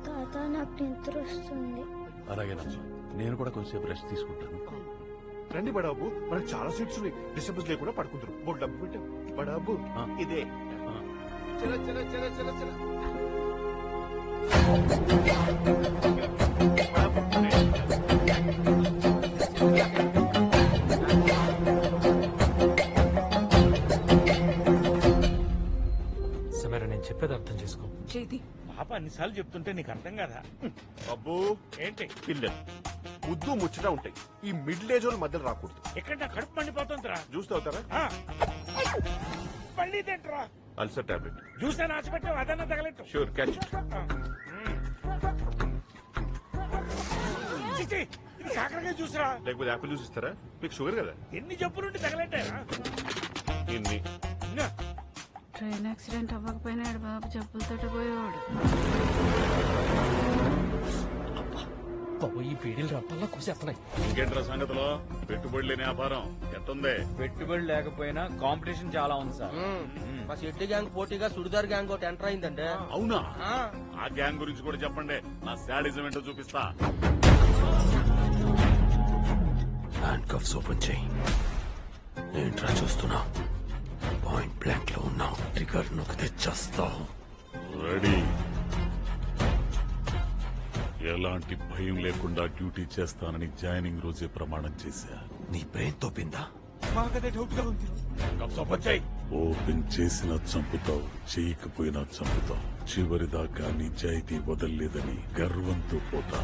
తాత నాకు నిద్ర వస్తుంది. అలాగే నేను కూడా కొంచెంసేపు రెస్ట్ తీసుకుంటాను. రండి బడాబు, మనకు చాలా సీట్స్ ఉన్నాయి. డిస్టర్బెన్స్ లేకుండా పడుకుంటారు. బోర్డు డబ్బు పెట్టాం. బడాబు ఇదే. చల చల చల చల చల. సమీరా, నేను చెప్పేది అర్థం చేసుకో. చేతి పాప అన్నిసార్లు చెప్తుంటే నీకు అర్థం కదా. అబ్బో ఏంటి పిల్లలు ముద్దు ముచ్చట ఉంటాయి. ఈ మిడిల్ ఏజ్ వాళ్ళ మధ్యలో రాకూడదు. ఎక్కడ నా కడుపు మండిపోతుందిరా. జ్యూస్ తాగుతారా? మళ్ళీ తింటరా. Ulcer tablet. జ్యూస్ అని ఆశపెట్టావు, అదన్నా తగలెట్టు. Sure catch. చిచి, ఇది కాకరకాయ జ్యూస్రా. లేకపోతే యాపిల్ జ్యూస్ ఇస్తారా? మీకు షుగర్ కదా. ఎన్ని జబ్బు నుండి తగలెట్టారా. ఇన్ని ట్రైన్ యాక్సిడెంట్ అవ్వకపోయినాడు బాబు, జబ్బులతో పోయేవాడు. ఈ పీడీలు రప్పల్లా కూసేస్తున్నాయి. ఇంకేంట్రా సంగతిలో పెట్టుబడి లేని వ్యాపారం ఎట్టుంది? పెట్టుబడి లేకపోయినా కాంపిటీషన్ చాలా ఉంది సార్. మా షెట్టి గ్యాంగ్ పోటీగా సుడిదార్ గ్యాంగ్ ఒకటి ఎంటర్ అయిందంటే. అవునా? ఆ గ్యాంగ్ గురించి కూడా చెప్పండి, నా శాడిజం ఏంటో చూపిస్తా. హ్యాండ్ కఫ్స్ ఓపెన్ చేయి. ఏంట్రా చూస్తున్నా? పాయింట్ బ్లాంక్ లో ఉన్నావు. ట్రిగర్ నొక్కితే చస్తావు. రెడీ. ఎలాంటి భయం లేకుండా డ్యూటీ చేస్తానని జాయినింగ్ రోజే ప్రమాణం చేశా. నీ బ్రెయిన్ తోపిందా? మాకదే డౌట్ గా ఉంది. ఓపెన్ చేసినా చంపుతావు, చేయకపోయినా చంపుతావు. చివరిదాకా నిజాయితీ వదల్లేదని గర్వంతో పోతా.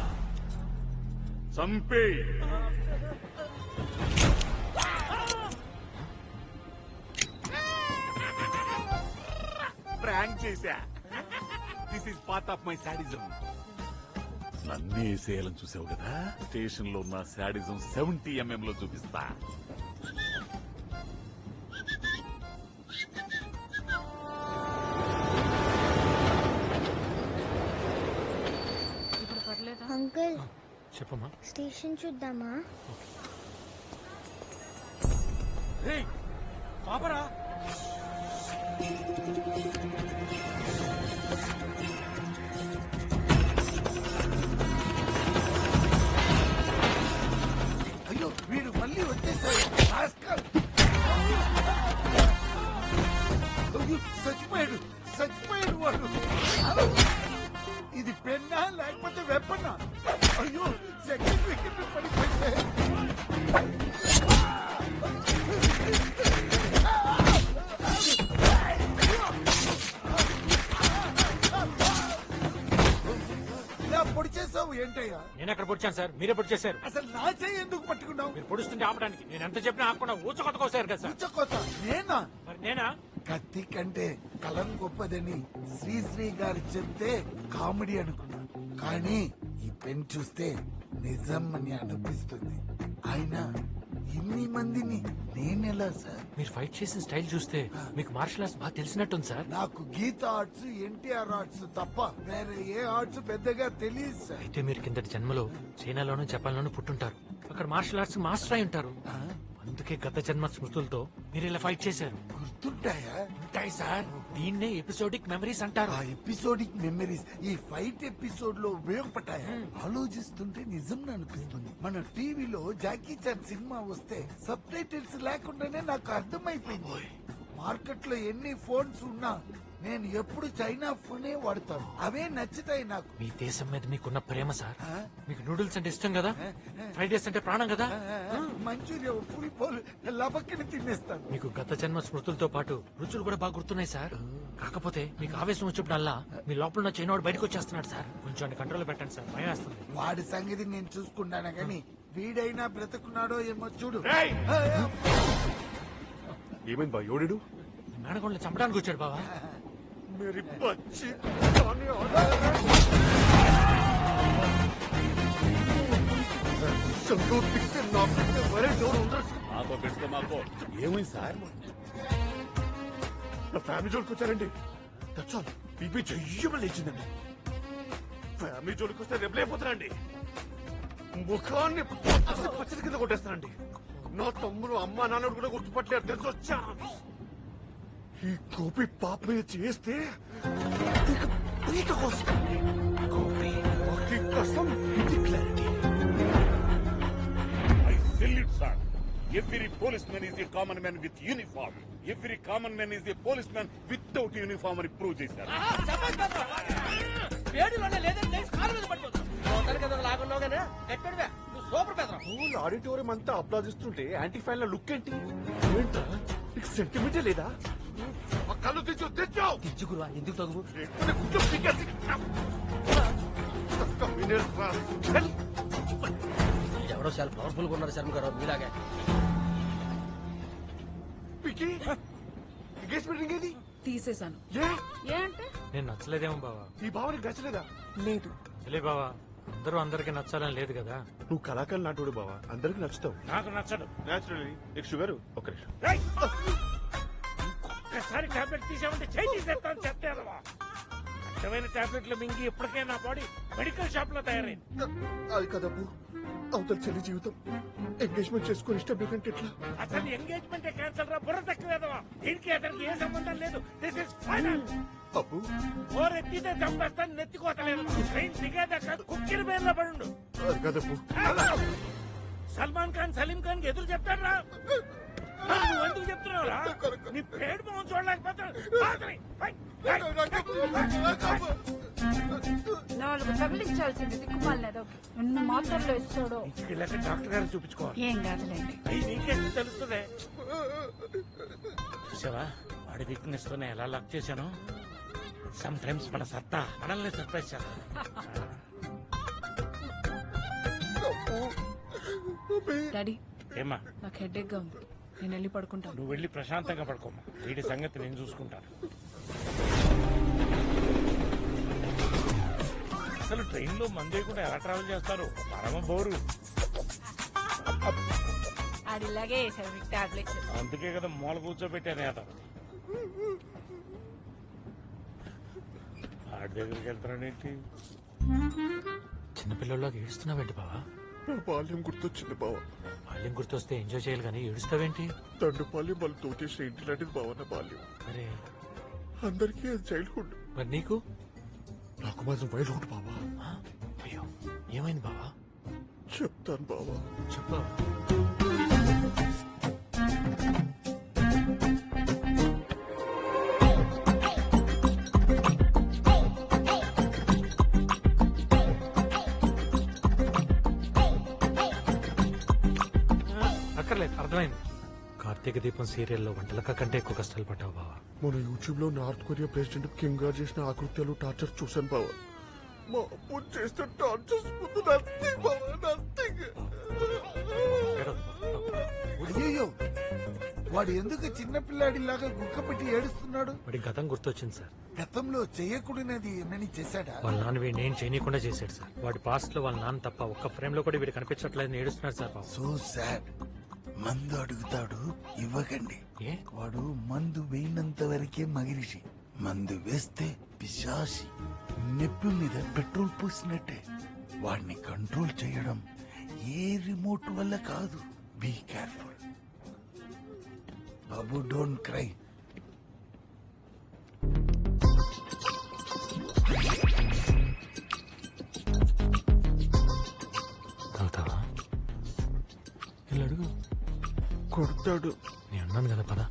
చంపే. ప్రాంక్ చేశా. This is part of my sadism. నన్నే వేసేయాలని చూసావు కదా, స్టేషన్ లో ఉన్న శాడిజం 70 mm లో చూపిస్తా. ఇప్పుడు పర్లేదా? అంకుల్ చెప్పమ్మా. స్టేషన్ చూద్దామా? పాపరా. అయ్యో వీడు మళ్ళీ వచ్చేసాడు. అయ్యో చచ్చిపోయాడు, చచ్చిపోయాడు వాడు. ఇది పెన్నా లేకపోతే వెప్పన్నా? అయ్యో సెకండ్ వికెట్ పడిపోయింది. ఇలా పొడి చేసావు ఏంటయ్యా? నేను ఎక్కడ పొడిచాను సార్, మీరే పొడి చేశారు. అసలు నా చెయ్యి ఎందుకు పట్టుకున్నావు? మీరు పొడుస్తుంటే ఆపడానికి నేను ఎంత చెప్పినా ఆపకుండా ఊచకొత్త కోసారు కదా సార్. ఊచకోత నేనా? మరి నేనా? కత్తి కంటే కలం గొప్పదని శ్రీశ్రీ గారు చెప్తే కామెడీ అనుకున్నా, కానీ ఈ పెన్ చూస్తే నిజం అని అనిపిస్తుంది. ఆయన ఇన్ని మందిని నేనెలా సార్? మీరు ఫైట్ చేసిన స్టైల్ చూస్తే మీకు మార్షల్ ఆర్ట్స్ బాగా తెలిసినట్టుంది సార్. నాకు గీత ఆర్ట్స్, ఎన్టీఆర్ ఆర్ట్స్ తప్ప వేరే ఏ ఆర్ట్స్ పెద్దగా తెలియదు సార్. అయితే మీరు కిందటి జన్మలో చైనాలోనూ జపాన్లోనూ పుట్టుంటారు. అక్కడ మార్షల్ ఆర్ట్స్ మాస్టర్ అయి ఉంటారు. అందుకే గత జన్మ స్మృతులతో మీరు ఇలా ఫైట్ చేశారు. గుర్తుంటాయా? ఉంటాయి సార్. దీన్నే ఎపిసోడిక్ మెమరీస్ అంటారు. ఆ ఎపిసోడిక్ మెమరీస్ ఈ ఫైట్ ఎపిసోడ్ లో ఉపయోగపడ్డాయా? ఆలోచిస్తుంటే నిజం అనిపిస్తుంది. మన టీవీలో జాకీ చాన్ సినిమా వస్తే సబ్ టైటిల్స్ లేకుండానే నాకు అర్థమైపోయింది. మార్కెట్ లో ఎన్ని ఫోన్స్ ఉన్నా నేను ఎప్పుడు చైనా ఫోనే వాడతాను. అవే నచ్చుతాయి నాకు. మీ దేశం మీద మీకున్న ప్రేమ సార్. మీకు నూడిల్స్ అంటే ఇష్టం కదా, ఫ్రైడ్ రైస్ అంటే ప్రాణం కదా. మంచూరియా ఫుల్ బౌల్ లబక్కని తినేస్తాను. మీకు గత జన్మ స్మృతులతో పాటు రుచులు కూడా బాగా గుర్తున్నాయి సార్. కాకపోతే మీకు ఆవేశం వచ్చినప్పుడల్లా మీ లోపల ఉన్న చైనాడు బయటకు వచ్చేస్తున్నాడు సార్. కొంచెం కంట్రోల్ పెట్టండి సార్, భయం వేస్తుంది. వాడి సంగతి నేను చూసుకుంటాను కానీ వీడైనా బ్రతుకున్నాడో ఏమో చూడు. ఏమైంది బా? ఎవడు? మేనగోళ్ళని చంపడానికి వచ్చాడు బావా. मेरी बच्ची మాకో పెడితే మాకో. ఏమైంది సార్? నా ఫ్యామిలీ జోలికి వచ్చారండి. దచ్చాలు బీపీ చెయ్యమని లేచిందండి. ఫ్యామిలీ జోలికి వస్తే రెబలేకపోతారండి. ముఖాన్ని పచ్చడి కింద కొట్టేస్తానండి. నా తమ్ముడు అమ్మ నాన్నడు కూడా గుర్తుపట్టలేరు. తెలిసి వచ్చారు. ఈ గోపి పాప మీద చేస్తే పీక కోస్తుంది. గోపి కసం clarity. I salute, sir. Every policeman is a common man with uniform. Every common man is a policeman without uniform అని ప్రూవ్ చేశారు. వేడిలోనే లేదంటే కాలు మీద పడిపోతాం. మొత్తానికి ఏదో లాగున్నావు కానీ ఎక్కడివే నువ్వు సూపర్ పెదరా. స్కూల్ ఆడిటోరియం అంతా అప్లాజిస్తుంటే యాంటీ ఫ్యాన్ ల లుక్ ఏంటి? ఏంటా నీకు సెంటిమెంటే లేదా? ఆ కళ్ళు తెచ్చు తెచ్చు తెచ్చు గురువా ఎందుకు తగు లేకపోతే గుడ్లు పీకేసి కమ్యూనిస్ట్ రా. చల్. ఎవరో చాలా పవర్ఫుల్ గా ఉన్నారు శర్మ గారు మీలాగే పికి ఎంగేజ్మెంట్ రింగ్ ఏది తీసేశాను. ఏ ఏ అంటే నేను నచ్చలేదేమో బావా. ఈ భావనకి నచ్చలేదా లేదు. లే బావా, అందరూ అందరికి నచ్చాలని లేదు కదా. నువ్వు కళాకారులు నాటోడు బావా అందరికి నచ్చుతావు నాకు నచ్చడు. నేచురల్లీ నీకు షుగర్ ఒక నిమిషం ఒక్కసారి టాబ్లెట్ తీసామంటే చేయి తీసేస్తాను చెప్తావా. అర్థమైన టాబ్లెట్లు మింగి ఇప్పటికే నా బాడీ మెడికల్ షాప్ లో తయారైంది. అది కదబ్బు అవతల చెల్లి జీవితం ఎంగేజ్మెంట్ చేసుకుని ఇష్టం లేకంటే ఎట్లా అసలు ఎంగేజ్మెంట్ క్యాన్సల్ రా, బుర్ర తక్కువేదవా. దీనికి అతనికి ఏ సంబంధం లేదు. This is final. అబ్బు ఓరెత్తితే చంపేస్తాను, నెత్తికోతలేదు. ట్రైన్ దిగేదాకా కుక్కిరి పేర్లో పడుండు. అది కదబ్బు సల్మాన్ ఖాన్ సలీం ఖాన్ కి ఎదురు చెప్తాడు రా. నువ్వు ఎందుకు చెప్తున్నావురా? నీ పేడు మొహం చూడలేకపోతాడు. నాలుగు తగిలించాల్సింది దిక్కుమాలనేదో ఎన్ని మాత్రల్లో ఇస్తాడో. ఇంటికి డాక్టర్ గారు చూపించుకోవాలి. ఏం కాదులేండి. అయ్యి నీకేంటి తెలుస్తుంది. చూసావా వాడి వీక్నెస్ తోనే ఎలా లాక్ చేశాను. సమ్ టైమ్స్ మన సత్తా మనల్ని సర్ప్రైజ్ చేస్తా. డాడీ ఏమ్మా నాకు హెడేక్ గా ఉంది, నేను వెళ్ళి పడుకుంటాను. నువ్వు వెళ్ళి ప్రశాంతంగా పడుకోమ్మా. వీడి సంగతి నేను చూసుకుంటాను. అసలు ట్రైన్ లో మంది కూడా ఎలా ట్రావెల్ చేస్తారు? పరమ బోరు. ఆడిలాగే వేసాడు మీకు టాబ్లెట్స్. అందుకే కదా మూల కూర్చోబెట్టాను అతను. ఆడి దగ్గరికి వెళ్తానేంటి? చిన్నపిల్లల్లోకి ఏడుస్తున్నావేంటి బావా? నా బాల్యం గుర్తొచ్చింది బావ. బాల్యం గుర్తొస్తే ఎంజాయ్ చేయాలి కానీ ఏడుస్తావేంటి? తండ్రి బాల్యం వాళ్ళు తోచేసిన ఇంటి లాంటిది బావ నా బాల్యం. అరే అందరికీ అది చైల్డ్హుడ్. మరి నీకు? నాకు మాత్రం వైల్డ్హుడ్ బావా. అయ్యో ఏమైంది బావా? చెప్తాను బావా. చెప్పా. అక్కర్లేదు, అర్థమైంది. కార్తీక దీపం సీరియల్లో వంటలక కంటే ఎక్కువ కష్టాలు పడ్డావు బావా. మన యూట్యూబ్ లో నార్త్ కొరియా ప్రెసిడెంట్ కిమ్ గారు చేసిన ఆకృత్యాలు టార్చర్ చూశాను బావా. మా అప్పు చేస్తే టార్చర్స్ ముందు నథింగ్ బావా, నథింగ్. అయ్యో వాడు ఎందుకు చిన్న పిల్లాడిలాగా గుక్క పెట్టి ఏడుస్తున్నాడు? వాడి గతం గుర్తొచ్చింది సార్. గతంలో చేయకూడనిది ఏమని చేశాడా? వాళ్ళ నాన్న వీడిని ఏం చేయనీయకుండా చేశాడు సార్. వాడి పాస్ట్ లో వాళ్ళ నాన్న తప్ప ఒక్క ఫ్రేమ్ లో కూడా వీడు కనిపించట్లేదని ఏడుస్తున్నాడు సార్ బాబు. So sad. మందు అడుగుతాడు, ఇవ్వకండి. వాడు మందు వేయినంత వరకే మగిరిషి, మందు వేస్తే పిశాసి. నిప్పు మీద పెట్రోల్ పోసినట్టే. వాడిని కంట్రోల్ చేయడం ఏ రిమోట్ వల్ల కాదు. బీ కేర్ఫుల్ బాబు, డోంట్ క్రై. తాగుతావా? అడుగు. కొడతాడు. నేను అన్నాను కదా పద.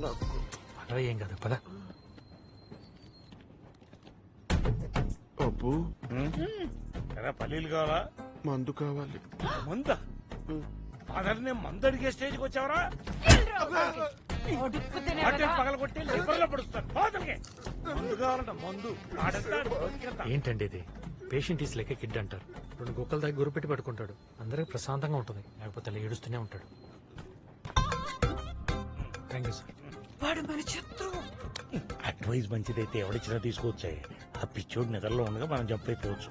నాకు పద, ఏం కదా పద. అబ్బు ఎరా పల్లీలు కావాలా? మందు కావాలి. మంద అదర్నే మందు అడిగే స్టేజ్కి వచ్చావరా? పగలగొట్టి లివర్లో పడుస్తాను. మందు కావాలంట మందు. ఏంటండి ఇది? పేషెంట్ ఈస్ లైక్ కిడ్ అంటారు. రెండు గుక్కల దగ్గర గురు పెట్టి పడుకుంటాడు. అందరికి ప్రశాంతంగా ఉంటుంది, లేకపోతే అలా ఏడుస్తూనే ఉంటాడు. Thank you sir. వాడు మన శత్రువు. అడ్వైస్ మంచిదైతే ఎవడిచ్చినా తీసుకొచ్చాయి. ఆ పిచ్చోడు నిద్రలో ఉండగా మనం జంప్ అయిపోవచ్చు.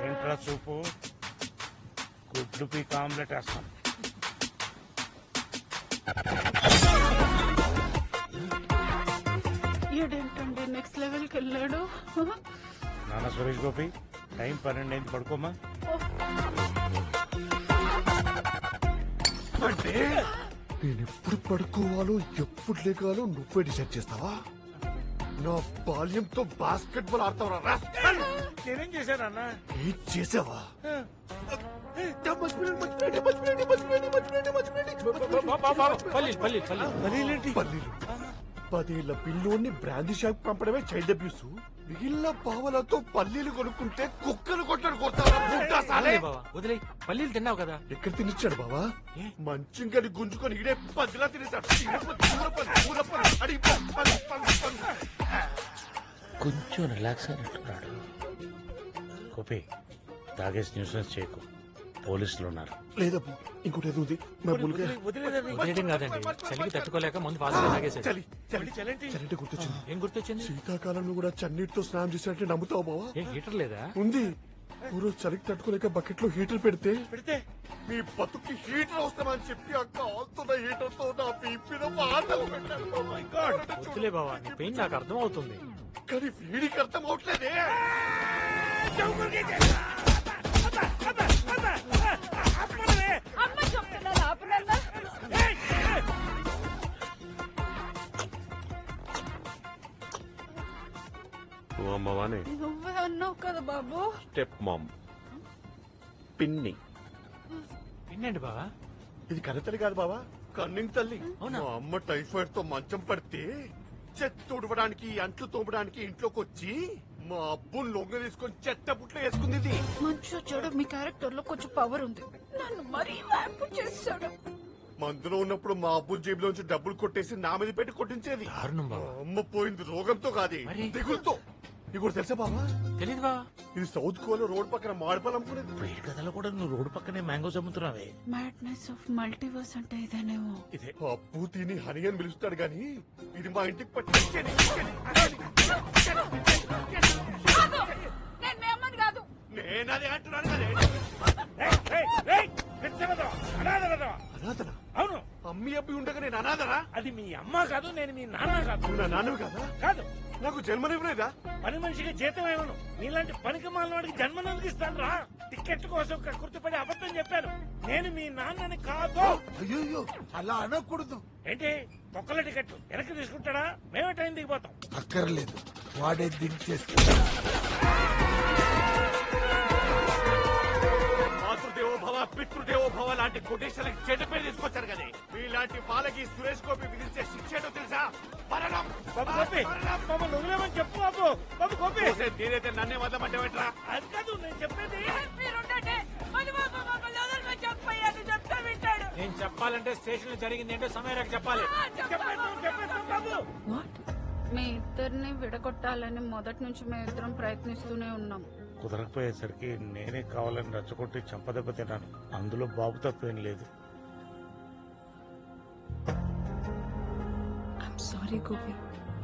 ఏంట్రా సూపు గుడ్లు పీక్ ఆమ్లెట్ వేస్తాం. ఏంటండి నెక్స్ట్ లెవెల్కి వెళ్ళాడు. నాన్న సురేష్ గోపి టైం 12 అయింది, పడుకోమా. అంటే నేను ఎప్పుడు పడుకోవాలో ఎప్పుడు లేకాలో నువ్వే డిసైడ్ చేస్తావా? నా బాల్యంతో బాస్కెట్ బాల్ ఆడతావరా? నేనేం చేశానన్నా? ఏం చేసావా? పల్లీలు 10 ఏళ్ల పిల్లోని బ్రాందీ షాప్ పంపడమే చైల్డ్ అబ్యూస్. మిగిలిన పావలతో పల్లీలు కొనుక్కుంటే కుక్కలు కొట్టాడు వదిలే. పల్లీలు తిన్నావు కదా. ఎక్కడ తినిచ్చాడు బావా? మంచింగని గుంజుకొని ఇడే పదిలా తినేశాడు. కొంచెం రిలాక్స్ అయినట్టున్నాడు. గోపి తాగేసి న్యూసెన్స్ చేయకు, పోలీసులు ఉన్నారు. లేదబ్బు, ఇంకోటి ఏదో ఉంది. వదిలేయడం కాదండి, చలికి తట్టుకోలేక ముందు ఫాస్ట్ తాగేసాడు. చలి గుర్తొచ్చింది. ఏం గుర్తొచ్చింది? శీతాకాలంలో కూడా చన్నీటితో స్నానం చేసినట్టే నమ్ముతావు బావా? ఏ హీటర్ లేదా? ఉంది. ఊరో చలికి తట్టుకోలేక బకెట్ లో హీటర్ పెడితే మీ బతుకి హీటర్ అవసరమని చెప్పి ఆ కాల్తున్న హీటర్ తో నా పీపీలో వాతలు పెట్టారు. Oh my God. వద్దులే బావా, నీ పెయిన్ నాకు అర్థం అవుతుంది. కానీ వీడికి అర్థం అవట్లేదే. అమ్మ చెప్తున్నాను ఆపనన్నా. అమ్మవానే నువ్వే అన్నావు కదా బాబు. స్టెప్ మామ్ పిన్ని. పిన్నండి బావా. ఇది కన్నతల్లి కాదు బావా, కన్నింగ్ తల్లి. మా అమ్మ టైఫాయిడ్ తో మంచం పడితే చెత్త తుడవడానికి అంట్లు తోమడానికి ఇంట్లోకి వచ్చి మా అబ్బుని లొంగ తీసుకొని చెత్త పుట్లో వేసుకుంది. ఇది మంచు చెడు మీ క్యారెక్టర్ లో కొంచెం పవర్ ఉంది. నన్ను మరీ వ్యాంపు చేశాడు. మందులో ఉన్నప్పుడు మా అబ్బు జేబులోంచి డబ్బులు కొట్టేసి నా మీద పెట్టి కొట్టించేది. మా అమ్మ పోయింది రోగంతో కాదు, దిగులతో. నీకు తెలుసా బాబా? తెలీదు బా. ఇది సౌత్ కోలో రోడ్ పక్కన మాడిపాలు అమ్ముకునేది. వేడి కథలో కూడా నువ్వు రోడ్డు పక్కనే మ్యాంగోస్ అమ్ముతున్నావే. మ్యాడ్నెస్ ఆఫ్ మల్టీవర్స్ అంటే ఇదేనేమో. ఇదే అప్పు తిని హని అని పిలుస్తాడు గాని ఇది మా ఇంటికి పట్టి. నేను మీ అమ్మని కాదు. నేనది అంటున్నాను కదే. అనాథనా? అవును. అమ్మి అబ్బి ఉండగా నేను అనాథనా? అది మీ అమ్మ కాదు, నేను మీ నాన్న కాదు. నువ్వు నా నాన్నవి కాదా? కాదు. నాకు జన్మనివ్వలేదా? పని మనిషికి జీతం ఏమను, నీలాంటి పనికి మాలిన వాడికి జన్మనందుకు ఇస్తాను రా. టికెట్ కోసం గుర్తుపడి అబద్ధం చెప్పాను. నేను మీ నాన్నని కాదు. అయ్యో అలా అనకూడదు. ఏంటి ఒక్కల టికెట్ వెనక్కి తీసుకుంటాడా? మేమే టైం దిగిపోతాం. అక్కర్లేదు, వాడే దించేస్తా. మాతృదేవో భవ పితృదేవో భవ లాంటి కొటేషన్లకి చెడ్డ పేరు తీసుకొచ్చారు కదా. మీలాంటి బాలకి సురేష్ గోపి విధించే శిక్ష ఏంటో తెలుసా? మరణం. బాబు గోపి, మమ్మల్ని వదిలేమని చెప్పు బాబు. బాబు గోపి, నేనైతే నన్నే వదలమంటావేట్రా? అది కాదు నేను చెప్పేది. నేను చెప్పాలంటే స్టేషన్ లో జరిగింది ఏంటో సమయానికి చెప్పాలి. మీ ఇద్దరిని విడగొట్టాలని మొదటి నుంచి మేము ఇద్దరం ప్రయత్నిస్తూనే ఉన్నాం. కుదరకపోయేసరికి నేనే కావాలని రచ్చగొట్టి చంపదెబ్బ తిన్నాను. అందులో బాబు తప్పేం లేదు. సారీ గోపి.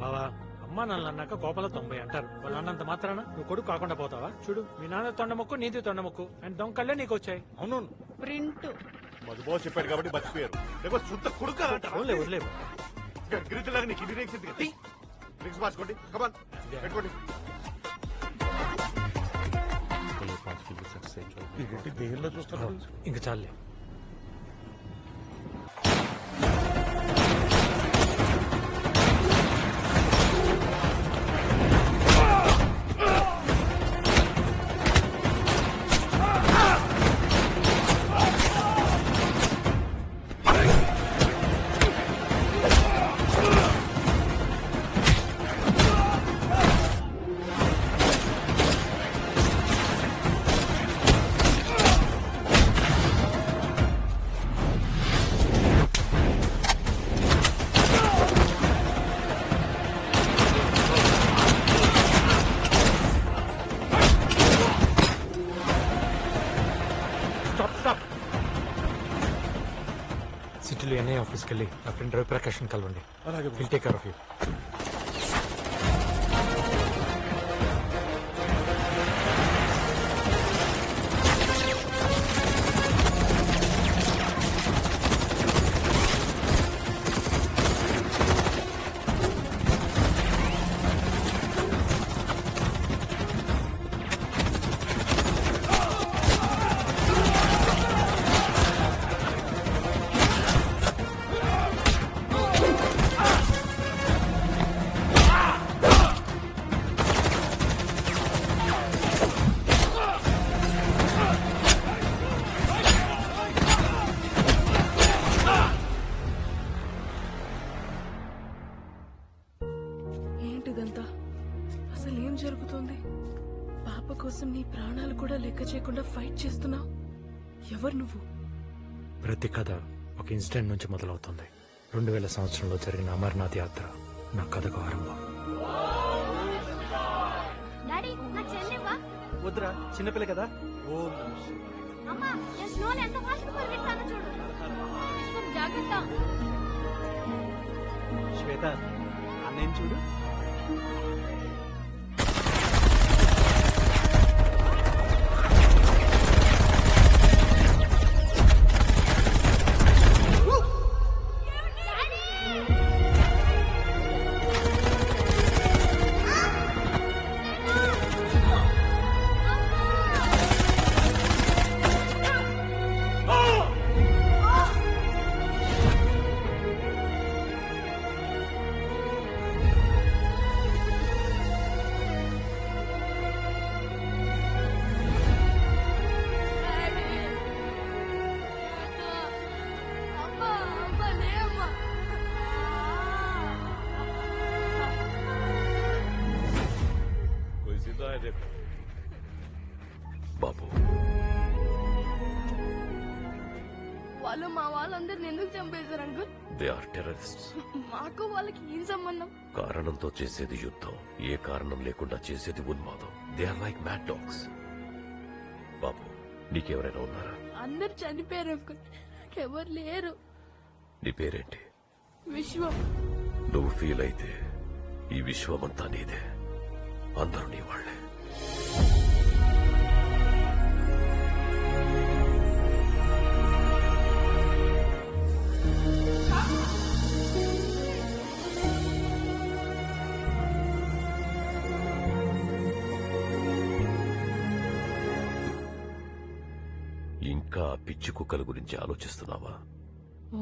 బావా, అమ్మా నాన్న అన్నాక కోపంలో 90 అంటారు. వాళ్ళ అన్నంత మాత్రాన నువ్వు కొడుకు కాకుండా పోతావా? చూడు, మీ నాన్న తొండముక్కు, నీది తొండముక్కు అండ్ దొంగళ్ళే నీకు వచ్చాయి. అవును, ప్రింట్ మధుబాబు చెప్పాడు కాబట్టి బతికిపోయారు. లేకపోతే సొంత అవునులే, వదిలే. గిరిజలాగా నీకు ఇన్ని రేక్స్ ఎందుకు? డ్రింక్స్ మార్చుకోండి, కమాన్ పెట్టుకోండి. దేనిలో చూస్తున్నావు? ఇంకా చాలే. సిటీలో ఎన్ఐ ఆఫీస్కి వెళ్ళి నా ఫ్రెండ్ రవిప్రకాష్ కలవండి. Will take care of you. లెక్క చేయకుండా ఫైట్ చేస్తున్నావు. ఎవరు నువ్వు? ప్రతి కథ ఒక ఇన్సిడెంట్ నుంచి మొదలవుతుంది. 2000 సంవత్సరంలో జరిగిన అమర్నాథ్ యాత్ర నా కథకు ఆరంభం. డాడీ నా చెల్లివా? వద్దురా, చిన్నపిల్ల కదా. అమ్మా నేను స్నోని ఎంత ఫాస్ట్ పరిగెత్తానో చూడు. విశ్వం జాగ్రత్త. శ్వేత, అన్నయ్య చూడు. బాబు, వాళ్ళు మా వాళ్ళందరిని ఎందుకు చంపేశారు అంకుల్? They are terrorists. మాకు వాళ్ళకి ఏం సంబంధం? కారణంతో చేసేది యుద్ధం, ఏ కారణం లేకుండా చేసేది ఉన్మాదం. They are like mad dogs. బాబు, నీకెవరైనా ఉన్నారా? అందరు చనిపోయారు అంకుల్, ఎవరు లేరు. నీ పేరేంటి? విశ్వం. నువ్వు ఫీల్ అయితే ఈ విశ్వమంతా నీదే. అందరూ నీ వాళ్లే. ఇంకా పిచ్చి కుక్కల గురించి ఆలోచిస్తున్నావా?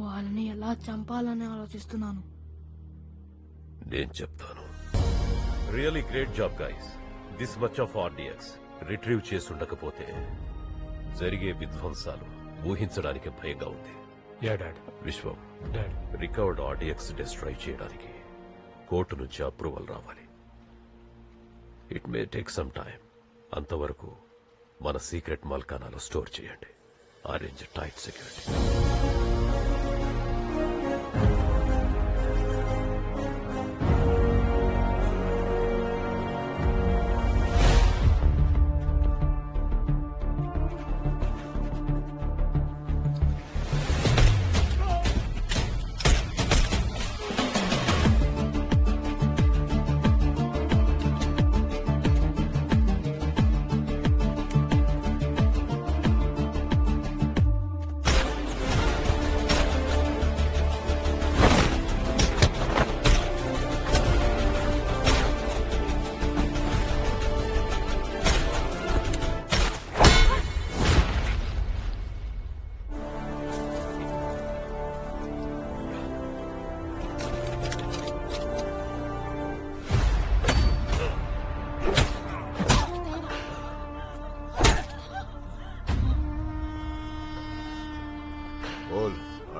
వాళ్ళని ఎలా చంపాలని ఆలోచిస్తున్నాను. నేను చెప్తాను. Really great job guys. This much of RDX retrieve చేసుండకపోతే జరిగే విధ్వంసాలు ఊహించడానికి భయంగా ఉంది. విశ్వం, రికవర్డ్ ఆర్డియక్స్ డిస్ట్రాయ్ చేయడానికి కోర్టు నుంచి అప్రూవల్ రావాలి. It may take some time. అంతవరకు మన సీక్రెట్ మల్కానాలో స్టోర్ చేయండి. Arrange tight security.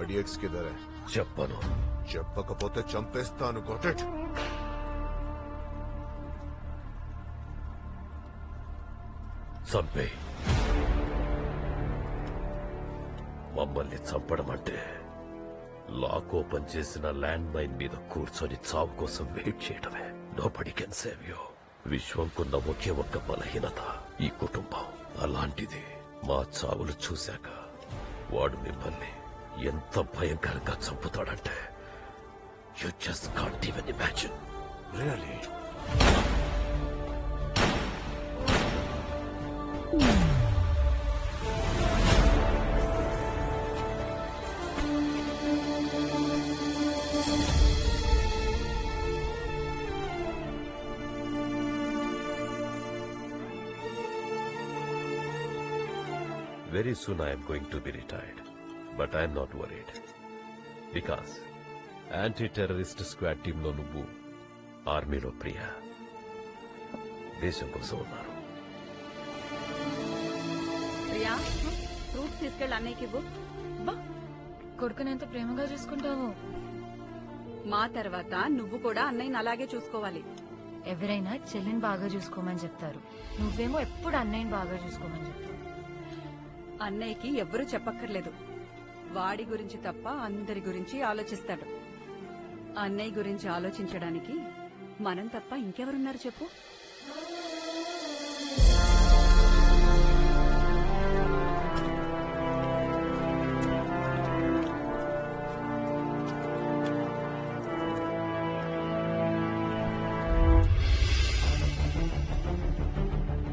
ఆర్డియక్స్ కిదరే? చెప్పను. చెప్పకపోతే చంపేస్తాను. గొట్టెట్. చంపే. మమ్మల్ని చంపడం అంటే లాక్ ఓపెన్ చేసిన ల్యాండ్ మైన్ మీద కూర్చొని చావు కోసం వెయిట్ చేయడమే. Nobody can save you. విశ్వంకున్న ఒకే ఒక్క బలహీనత ఈ కుటుంబం. అలాంటిది మా చావులు చూశాక వాడు మిమ్మల్ని ఎంత భయంకరంగా చంపుతాడంటే you just can't even imagine. Really? Very soon I am going to be retired. But I am not worried. Because anti-terrorist squad టీంలో నువ్వు, ఆర్మీలో ప్రియా దేశం కోసం ఉన్నారు. ప్రియా, ఫ్రూట్స్ తీసుకెళ్ళి అన్నయ్యకి ఇవ్వు. కొడుకుని ఎంత ప్రేమగా చూసుకుంటావు. మా తర్వాత నువ్వు కూడా అన్నయ్యని అలాగే చూసుకోవాలి. ఎవరైనా చెల్లిని బాగా చూసుకోమని చెప్తారు, నువ్వేమో ఎప్పుడు అన్నయ్యని బాగా చూసుకోమని చెప్తావు. అన్నయ్యకి ఎవ్వరూ చెప్పక్కర్లేదు. వాడి గురించి తప్ప అందరి గురించి ఆలోచిస్తాడు. అన్నయ్య గురించి ఆలోచించడానికి మనం తప్ప ఇంకెవరున్నారు చెప్పు?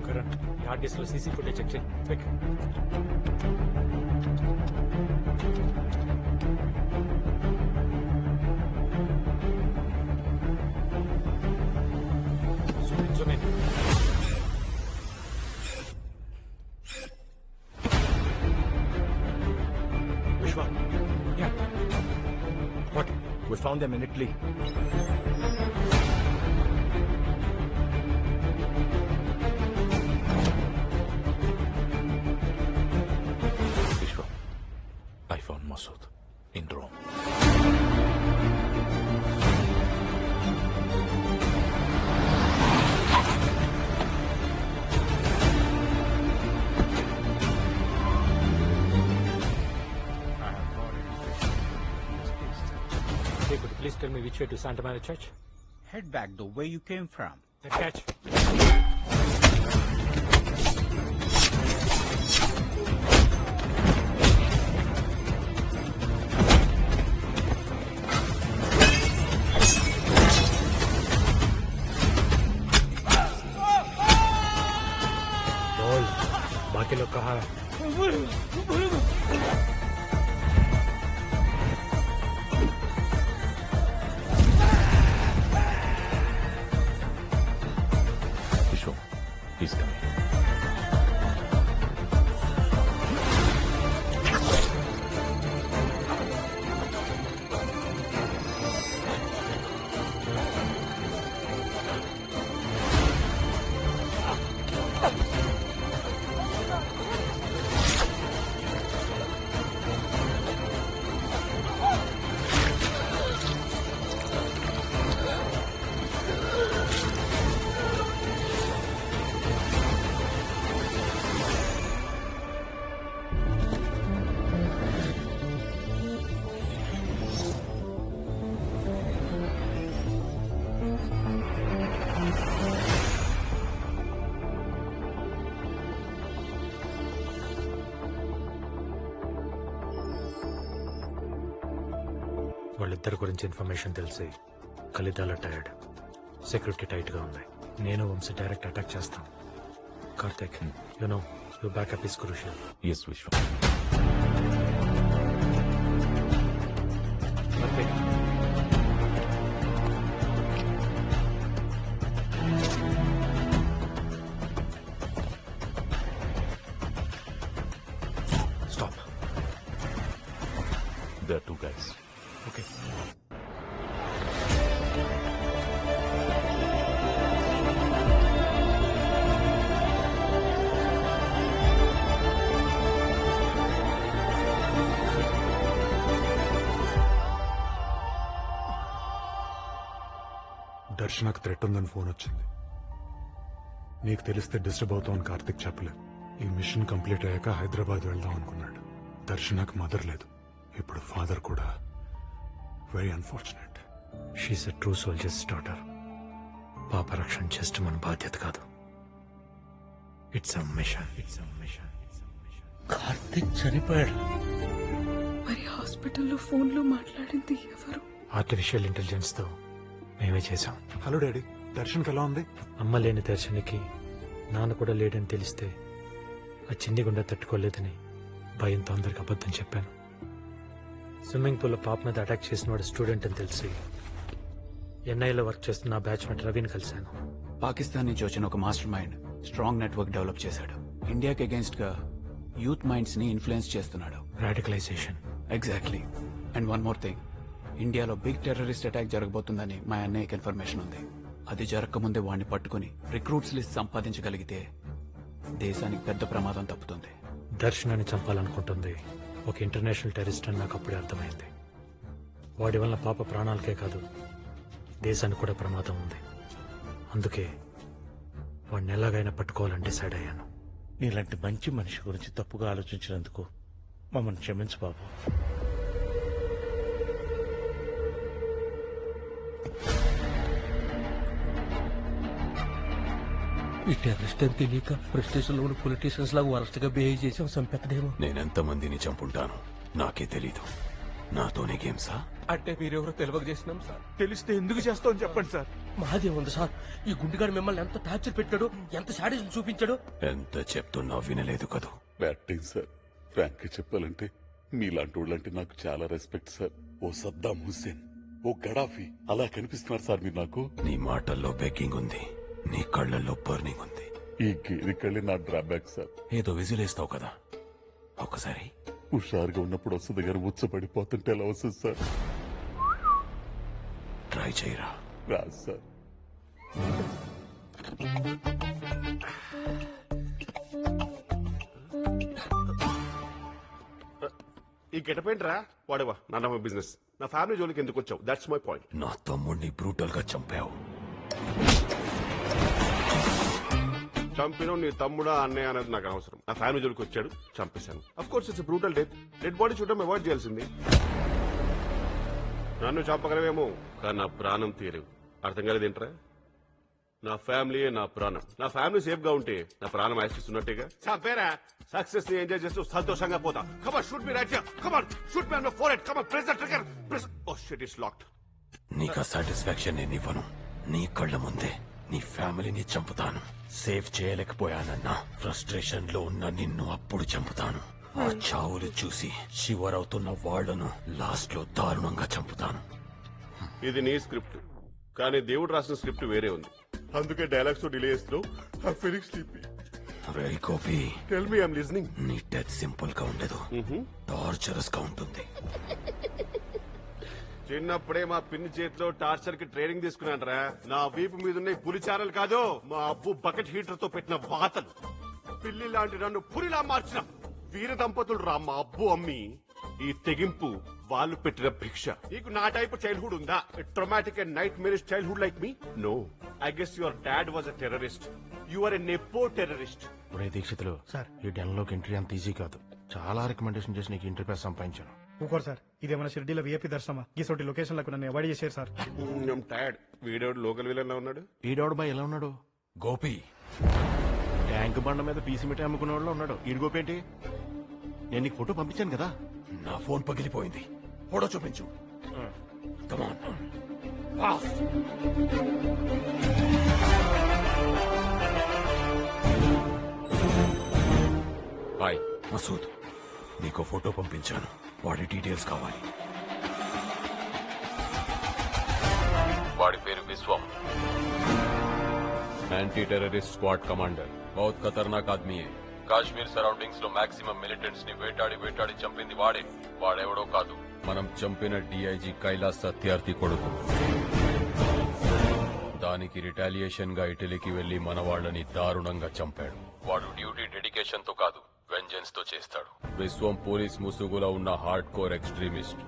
కరెక్ట్. ఈ హార్డ్ డిస్క్ లో సీసీ ఫుటేజ్ చెక్ చేయి. Quick. Zoom in. Vishwa, Yeah. What? we found them in Italy. Vishwa, I found Masood in Rome. Hey, could you please tell me which way to Santa Maria Church? Head back the way you came from. The catch. बोल, बाकी लोग कहाँ है? Vishwa, he's coming. వాళ్ళిద్దరి గురించి information తెలిసి కలితాల tired, security tight గా ఉన్నాయి. నేను వంశీ డైరెక్ట్ అటాక్ చేస్తాం. Karthik, you know your backup is crucial. Yes, Vishwa. Karthik, Stop. There are two guys. Okay. దర్శనకు థ్రెట్ ఉందని ఫోన్ వచ్చింది. నీకు తెలిస్తే డిస్టర్బ్ అవుతామని కార్తిక్ చెప్పలేదు. ఈ మిషన్ కంప్లీట్ అయ్యాక హైదరాబాద్ వెళ్దాం అనుకున్నాడు. దర్శనకు మదర్ లేదు, ఇప్పుడు ఫాదర్ కూడా. Very unfortunate. She's a true soldiers daughter. పాప రక్షణ జస్ట్ మన బాధ్యత కాదు, ఇట్స్ అ మిషన్. కార్తిక్ చనిపోయాడు. మరి హాస్పిటల్లో ఫోన్లో మాట్లాడింది ఎవరు? ఆర్టిఫిషియల్ ఇంటెలిజెన్స్ తో మేమే చేశాం. హలో డాడీ, దర్శన్కి ఎలా ఉంది? అమ్మ లేని దర్శనికి నాన్న కూడా లేడని తెలిస్తే ఆ చిన్ని గుండె తట్టుకోలేదని భయంతో అందరికి అబద్ధం చెప్పాను. స్విమ్మింగ్ పూల్ లో పాప మీద అటాక్ చేసిన వాడు స్టూడెంట్ అని తెలిసి ఎన్ఐలో వర్క్ చేస్తున్న బ్యాచ్మేట్ రవిని కలిశాను. పాకిస్తాన్ నుంచి వచ్చిన ఒక master mind strong network develop చేశాడు. ఇండియాకి అగేన్స్ట్ గా యూత్ మైండ్స్ ని ఇన్ఫ్లుయెన్స్ చేస్తున్నాడు. Radicalisation. Exactly. And one more thing, ఇండియాలో బిగ్ టెర్రరిస్ట్ అటాక్ జరగబోతుందని మా అన్నయ్యకి ఇన్ఫర్మేషన్ ఉంది. అది జరగకముందే వాడిని పట్టుకుని రిక్రూట్స్ లిస్ట్ సంపాదించగలిగితే దేశానికి పెద్ద ప్రమాదం తప్పుతుంది. దర్శనాన్ని చంపాలనుకుంటుంది ఒక ఇంటర్నేషనల్ టెర్రరిస్ట్ అని నాకు అప్పుడే అర్థమైంది. వాడి వల్ల పాప ప్రాణాలకే కాదు దేశానికి కూడా ప్రమాదం ఉంది. అందుకే వాడిని ఎలాగైనా పట్టుకోవాలని డిసైడ్ అయ్యాను. నీలాంటి మంచి మనిషి గురించి తప్పుగా ఆలోచించినందుకు మమ్మల్ని క్షమించు బాబు. ఈ టెర్రరిస్ట్ అని తెలియక ప్రెస్టేషన్ లో ఉన్న పొలిటీషియన్స్ లాగా వరస్ట్ గా బిహేవ్ చేసాం. చంపెత్తడేమో. నేనెంత మందిని చంపుంటాను నాకే తెలీదు. నాతోనే గేమ్సా? అంటే మీరెవరో తెలియక చేసినాం సార్. తెలిస్తే ఎందుకు చేస్తామని చెప్పండి సార్. మాదే ఉంది సార్. ఈ గుండెగాడు మిమ్మల్ని ఎంత టార్చర్ పెట్టాడు, ఎంత శాడిజం చూపించాడు. ఎంత చెప్తున్నా వినలేదు కదూ. Batting sir. ఫ్రాంక్ గా చెప్పాలంటే మీలాంటి వాళ్ళంటే నాకు చాలా రెస్పెక్ట్ సార్. ఓ సద్దాం హుస్సేన్, ఓ గడాఫీ అలా కనిపిస్తున్నారు సార్ మీరు నాకు. నీ మాటల్లో బెగ్గింగ్ ఉంది, నీ కళ్ళల్లో బర్నింగ్ ఉంది. ఈ గేరి కళ్ళే నా డ్రాబ్యాక్ సార్. ఏదో విజిలేస్తావు కదా, ఒకసారి హుషారుగా ఉన్నప్పుడు వస్తుంది గారు ఉచ్చబడిపోతుంటే ఎలా వస్తుంది సార్? ట్రై చేయరా. రాదు సార్. ఈ గెటపేంట్రా వాడవా నన్న బిజినెస్. నా ఫ్యామిలీ జోలికి ఎందుకు వచ్చావు? That's my point. నా తమ్ముడిని బ్రూటల్ గా చంపావు. చంపిన నీ తమ్ముడా అన్నయ్య అనేది నాకు అవసరం. నా ఫ్యామిలీ జోలికి వచ్చాడు, చంపేశాను. Of course it's brutal death. Dead body చూడడం అవాయిడ్ చేయాల్సింది. నన్ను చంపగలవేమో కానీ నా ప్రాణం తీరేవు. అర్థం కాలేదేంట్రా? నా ఫ్యామిలీ నా ప్రాణం. నా ఫ్యామిలీ సేఫ్ గా ఉంటే నా ప్రాణం ఆశిస్తున్నట్టేగా. చంపేరా, సక్సెస్ ని ఎంజాయ్ చేస్తూ సంతోషంగా పోతా. Come on, shoot me right here. Come on, shoot me on my forehead. Come on, press the trigger. Press. Oh shit, it's locked. నీకా సాటిస్ఫాక్షన్ నేనివ్వను. నీ కళ్ళ ముందే నీ ఫ్యామిలీని చంపుతాను. సేవ్ చేయలేకపోయానన్న ఫ్రస్ట్రేషన్ లో ఉన్న నిన్ను అప్పుడు చంపుతాను. ఆ చావులు చూసి చివరవుతున్న వాళ్లను లాస్ట్ లో దారుణంగా చంపుతాను. ఇది నీ స్క్రిప్ట్, కానీ దేవుడు రాసిన స్క్రిప్ట్ వేరే ఉంది. అందుకే డైలాగ్స్ తో డిలే చేస్తున్నావు. I feeling sleepy. Ray Gopi, tell me, I'm listening. నీ డెత్ సింపుల్ గా ఉండదు, టార్చరస్ గా ఉంటుంది. చిన్నప్పుడే మా పిన్ని చేతిలో టార్చర్ కి ట్రైనింగ్ తీసుకున్నానరా. నా వీపు మీద ఉన్న పులిచారలు కాదు, మా అబ్బు బకెట్ హీటర్ తో పెట్టిన వాతలు. పిల్లి లాంటి నన్ను పులిలా మార్చిన వీర దంపతులు రా మా అబ్బు అమ్మి. ఈ తెగింపు వాళ్ళు పెట్టిన భిక్ష. నీకు నా టైప్ చైల్డ్హుడ్ ఉందా? Traumatic and nightmarish childhood like me? No. I guess your dad was a terrorist. You are a nepo terrorist. ఒరే దీక్షితులు సార్, ఈ డెన్ లోకి ఎంట్రీ అంత ఈజీ కాదు. చాలా రికమెండేషన్ చేసి నీకు ఇంటర్వ్యూ సంపాదించాను. ఊకోరు సార్, ఇదేమన్నా షిర్డీలో విఐపి దర్శనమా? గీసోటి లొకేషన్ లకు నన్ను అవాయిడ్ చేశారు సార్. టైర్డ్. వీడోడు లోకల్ విలన్ లా ఉన్నాడు. ఈడోడు బా ఎలా ఉన్నాడు? గోపి ట్యాంక్ బండ మీద పీసి మిఠాయి అమ్ముకునే వాళ్ళు ఉన్నాడు. ఈడు గోపేంటి? నేను నీకు ఫోటో పంపించాను కదా. నా ఫోన్ పగిలిపోయింది, ఫోటో చూపించు. Come on fast. హాయ్ మసూద్, నీకు ఫోటో పంపించాను, వాడి డీటెయిల్స్ కావాలి. వాడి పేరు Vishwam, anti terrorist squad commander. బహుత్ ఖతర్నాక్ ఆద్మీ హై. కాశ్మీర్ సరౌండింగ్స్ లో మాక్సిమం మిలిటెంట్స్ ని వేటాడి చంపింది వాడే. వాడెవడో కాదు, మనం చంపిన డిఐజీ కైలాస్ సత్యార్థి కొడుకు. దానికి రిటాలియేషన్ గా ఇటలీకి వెళ్లి మన వాళ్ళని దారుణంగా చంపాడు. వాడు డ్యూటీ డెడికేషన్ తో కాదు, వెంజెన్స్ తో చేస్తాడు. విశ్వం పోలీస్ ముసుగులో ఉన్న hard core extremist.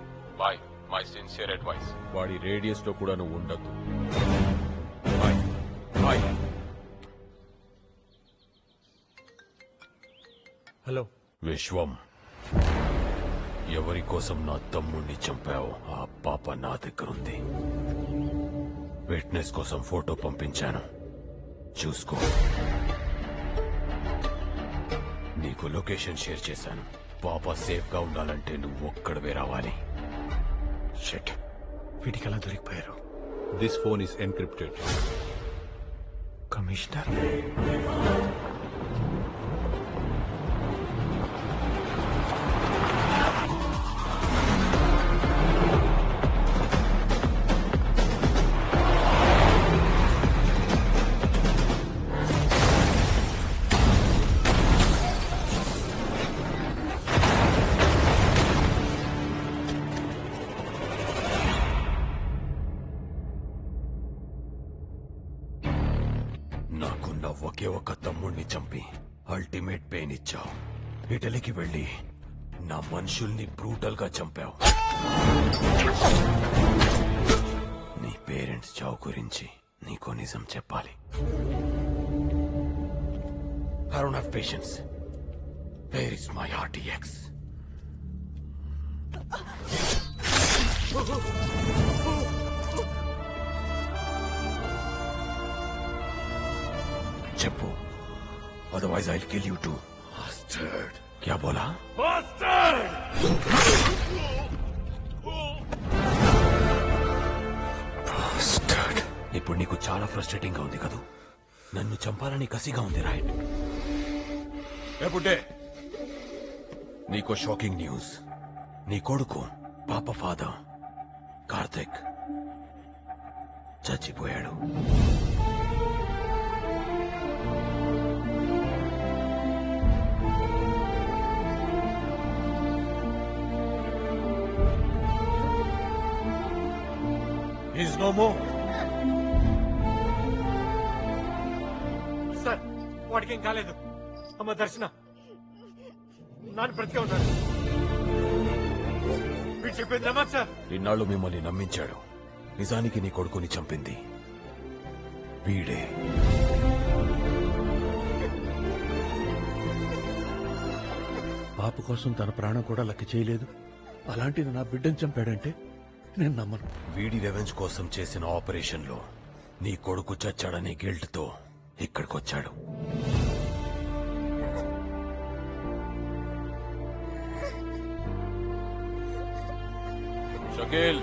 My sincere advice, వాడి రేడియస్ లో కూడా నువ్వు ఉండద్దు. హలో విశ్వం, ఎవరి కోసం నా తమ్ముణ్ణి చంపావు ఆ పాప నా దగ్గరుంది. విట్నెస్ కోసం ఫోటో పంపించాను, చూసుకో. నీకు లొకేషన్ షేర్ చేశాను. పాప సేఫ్ గా ఉండాలంటే నువ్వు ఒక్కడవే రావాలి. షిట్, వీటికి ఎలా దొరికిపోయారు? This phone is encrypted. Commissioner, నాకున్న ఒకే ఒక తమ్ముణ్ణి చంపి అల్టిమేట్ పెయిన్ ఇచ్చావు. ఇటలీకి వెళ్లి నా మనుషుల్ని బ్రూటల్ గా చంపావు. నీ పేరెంట్స్ చావు గురించి నీకో నిజం చెప్పాలి. I don't have patience. Where is my RTX? చెప్పు, otherwise I'll kill you too. Bastard. क्या बोला? Bastard! Bastard. ఇప్పుడు నీకు చాలా ఫ్రస్ట్రేటింగ్ గా ఉంది కదూ? నన్ను చంపాలని కసిగా ఉంది, రైట్? ఎప్పుడే నీకో షాకింగ్ న్యూస్. నీ కొడుకు పాప ఫాదర్ కార్తిక్ చచ్చిపోయాడు. He's no more. సార్, వాడికి ఏం కాలేదు. అమ్మ దర్శన నాన్న బ్రతికే ఉన్నాడు. మీరు చెప్పేది నమ్మదు సార్. ఇన్నాళ్ళు మిమ్మల్ని నమ్మించాడు. నిజానికి నీ కొడుకుని చంపింది వీడే. పాప కోసం తన ప్రాణం కూడా లెక్క చేయలేదు. అలాంటిది నా బిడ్డను చంపాడంటే నేను నమ్మను. వీడి రెవెంజ్ కోసం చేసిన ఆపరేషన్ లో నీ కొడుకు చచ్చాడనే గిల్ట్ తో ఇక్కడికొచ్చాడు. షకీల్,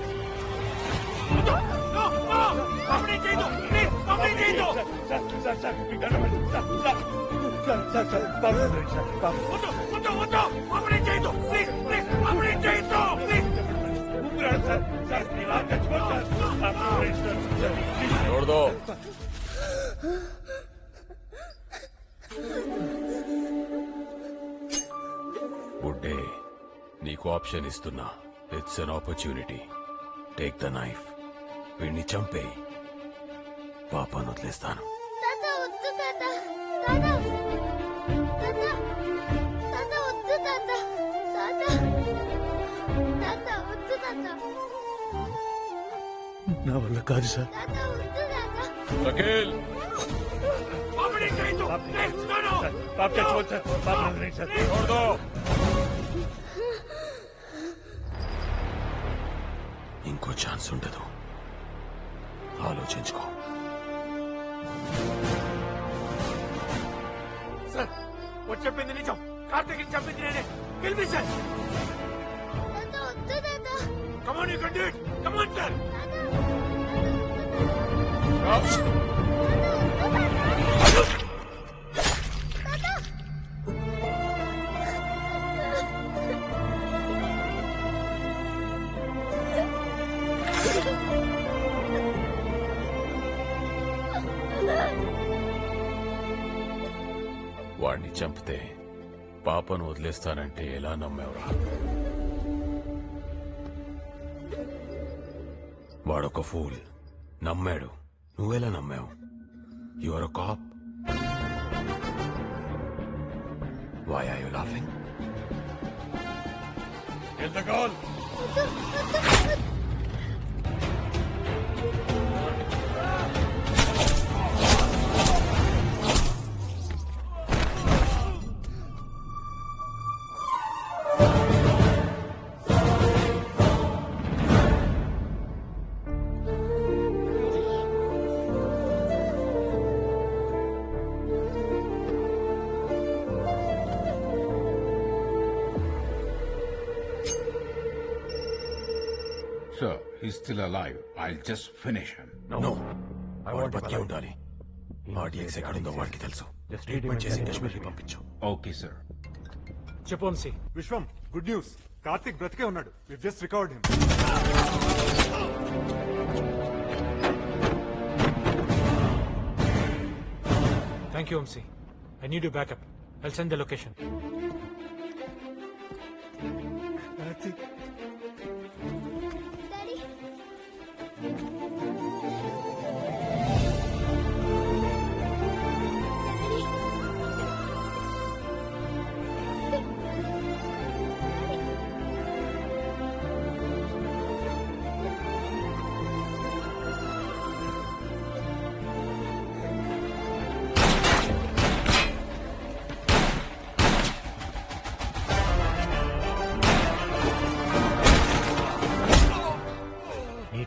छोड़ दो. బుడ్డే, నీకు ఆప్షన్ ఇస్తున్నా. It's an opportunity. Take the knife. వీడిని చంపే పాపాను వదిలేస్తాను. తాత వద్దు తాత. తాత తాత తాత వద్దు తాత. తాత తాత వద్దు తాత. నా వల్ల కాదు సార్. తాత వద్దు తాత. షకీల్, छोड़ दो. ఇంకో ఛాన్స్ ఉండదు. ఆలోచించుకో. సార్, వాడు చెప్పింది నిజం. కార్తీక్ చంపింది నేనే. Kill me sir. తాత వద్దు తాత. Come on, you can do it. Come on sir. వాడిని చంపితే పాపను వదిలేస్తానంటే ఎలా నమ్మేవరా? వాడొక ఫూల్. నమ్మాడు. నువ్వెలా నమ్మావు? Your a cop. Why are you laughing? Get the goal. Sir, he's still alive. I'll just finish him. No. వాడు బతికే ఉండాలి. ఆర్డీఎక్స్ ఎక్కడుందో వాడికి తెలుసు. ట్రీట్మెంట్ చేసి కాశ్మీర్కి పంపించు. Okay, sir. చెప్పు వంశీ. Vishwam, good news. కార్తిక్ బ్రతికే ఉన్నాడు. We just recovered him. Thank you Vamshi. I need you backup. I'll send the location. Karthik, daddy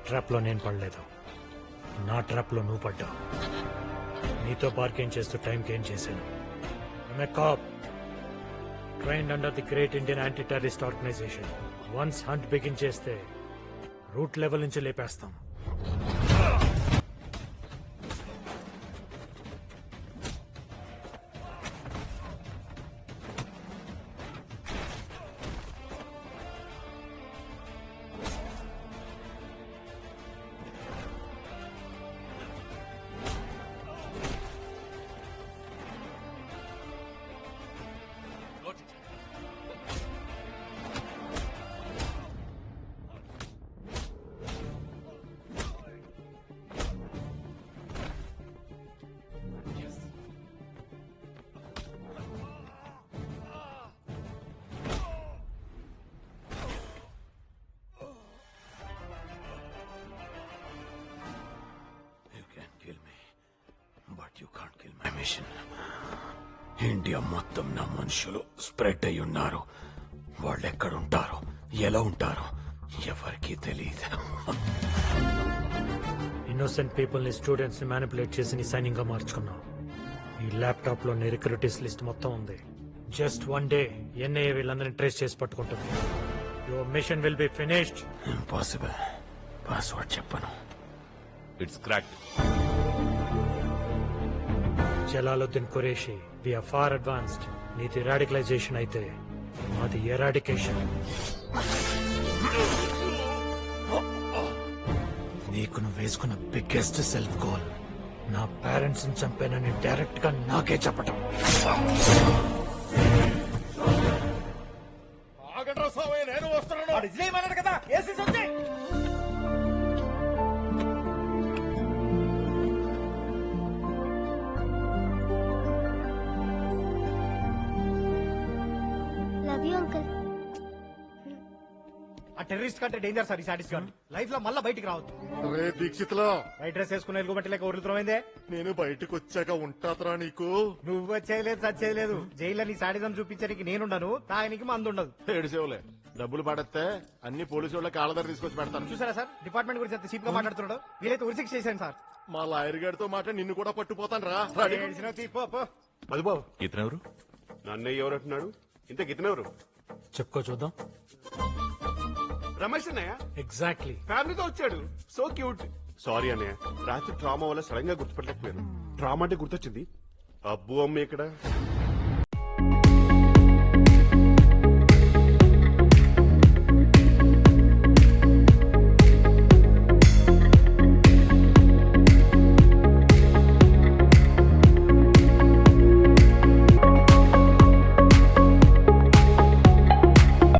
trap లో నేను పడలేదు, నా ట్రాప్ లో నువ్వు పడ్డావు. నీతో బార్గెన్ చేస్తూ టైం గెయిన్ చేశాను. Cop trained under the great Indian anti terrorist organisation. Once hunt begin చేస్తే రూట్ లెవెల్ నుంచి లేపేస్తాం. ఇండియా మొత్తం నా మనుషులు స్ప్రెడ్ అయి ఉన్నారు. వాళ్ళు ఎక్కడుంటారో ఎలా ఉంటారో ఎవరికీ తెలియదు. ఇన్నోసెంట్ పీపుల్ ని, స్టూడెంట్స్ ని మ్యానిపులేట్ చేసి నీ సైనింగ్ గా మార్చుకున్నావు. ఈ ల్యాప్టాప్ లో నీ రిక్రూటీస్ లిస్ట్ మొత్తం ఉంది. జస్ట్ వన్ డే ఎన్ఐఏ వీళ్ళందరినీ ట్రేస్ చేసి పట్టుకుంటుంది. Your mission will be finished. Impossible. Password చెప్పను. It's cracked. Jalaluddin Qureshi, we're far advanced. నీది రాడికలైజేషన్ అయితే మాది ఎరాడికేషన్. నీకు నువ్వు వేసుకున్న బిగ్గెస్ట్ సెల్ఫ్ గోల్ నా పేరెంట్స్ ని చంపానని డైరెక్ట్ గా నాకే చెప్పటం. నేను వస్తున్నాను కదా. Love you uncle. ఆ టెర్రరిస్ట్ కంటే డేంజర్ సార్ ఈ సాటిస్ గార్డ్. లైఫ్ లో మళ్ళీ బయటికి రావద్దు. రే దీక్షిత్లో, వైట్ డ్రెస్ వేసుకుని ఎలుగుబట్టి లేక వదులుతున్నామైందే. నేను బయటకు వచ్చాక ఉంటాతరా నీకు. నువ్వు వచ్చేయలేదు, సచ్చేయలేదు. జైల్లో నీ సాడిజం చూపించడానికి నేనుండను, తాగనికి మందు ఉండదు. ఏడుసేవులే, డబ్బులు పడేస్తే అన్ని పోలీసు వాళ్ళ కాళ్ళ తీసుకొచ్చి పెడతాను. చూసారా సార్, డిపార్ట్మెంట్ గురించి ఎంత చీప్ గా మాట్లాడుతున్నాడు. వీలైతే ఉరిశిక్ష చేశాను సార్. మా లాయర్ గారితో మాట నిన్ను కూడా పట్టుపోతాను రా. మధుబాబు, ఇతనెవరు? నన్నయ్య ఎవరు అంటున్నాడు? ఇంత గితనెవరు? చెప్పుకో చూద్దాం. రమేష్ అన్నయ్య. ఎగ్జాక్ట్లీ. ఫ్యామిలీతో వచ్చాడు. So cute. సారీ అన్నయ్య, రాత్రి ట్రామా వల్ల సడన్ గా గుర్తుపట్టలేకపోయాను. ట్రామా అంటే గుర్తొచ్చింది. అబ్బు అమ్మ ఇక్కడ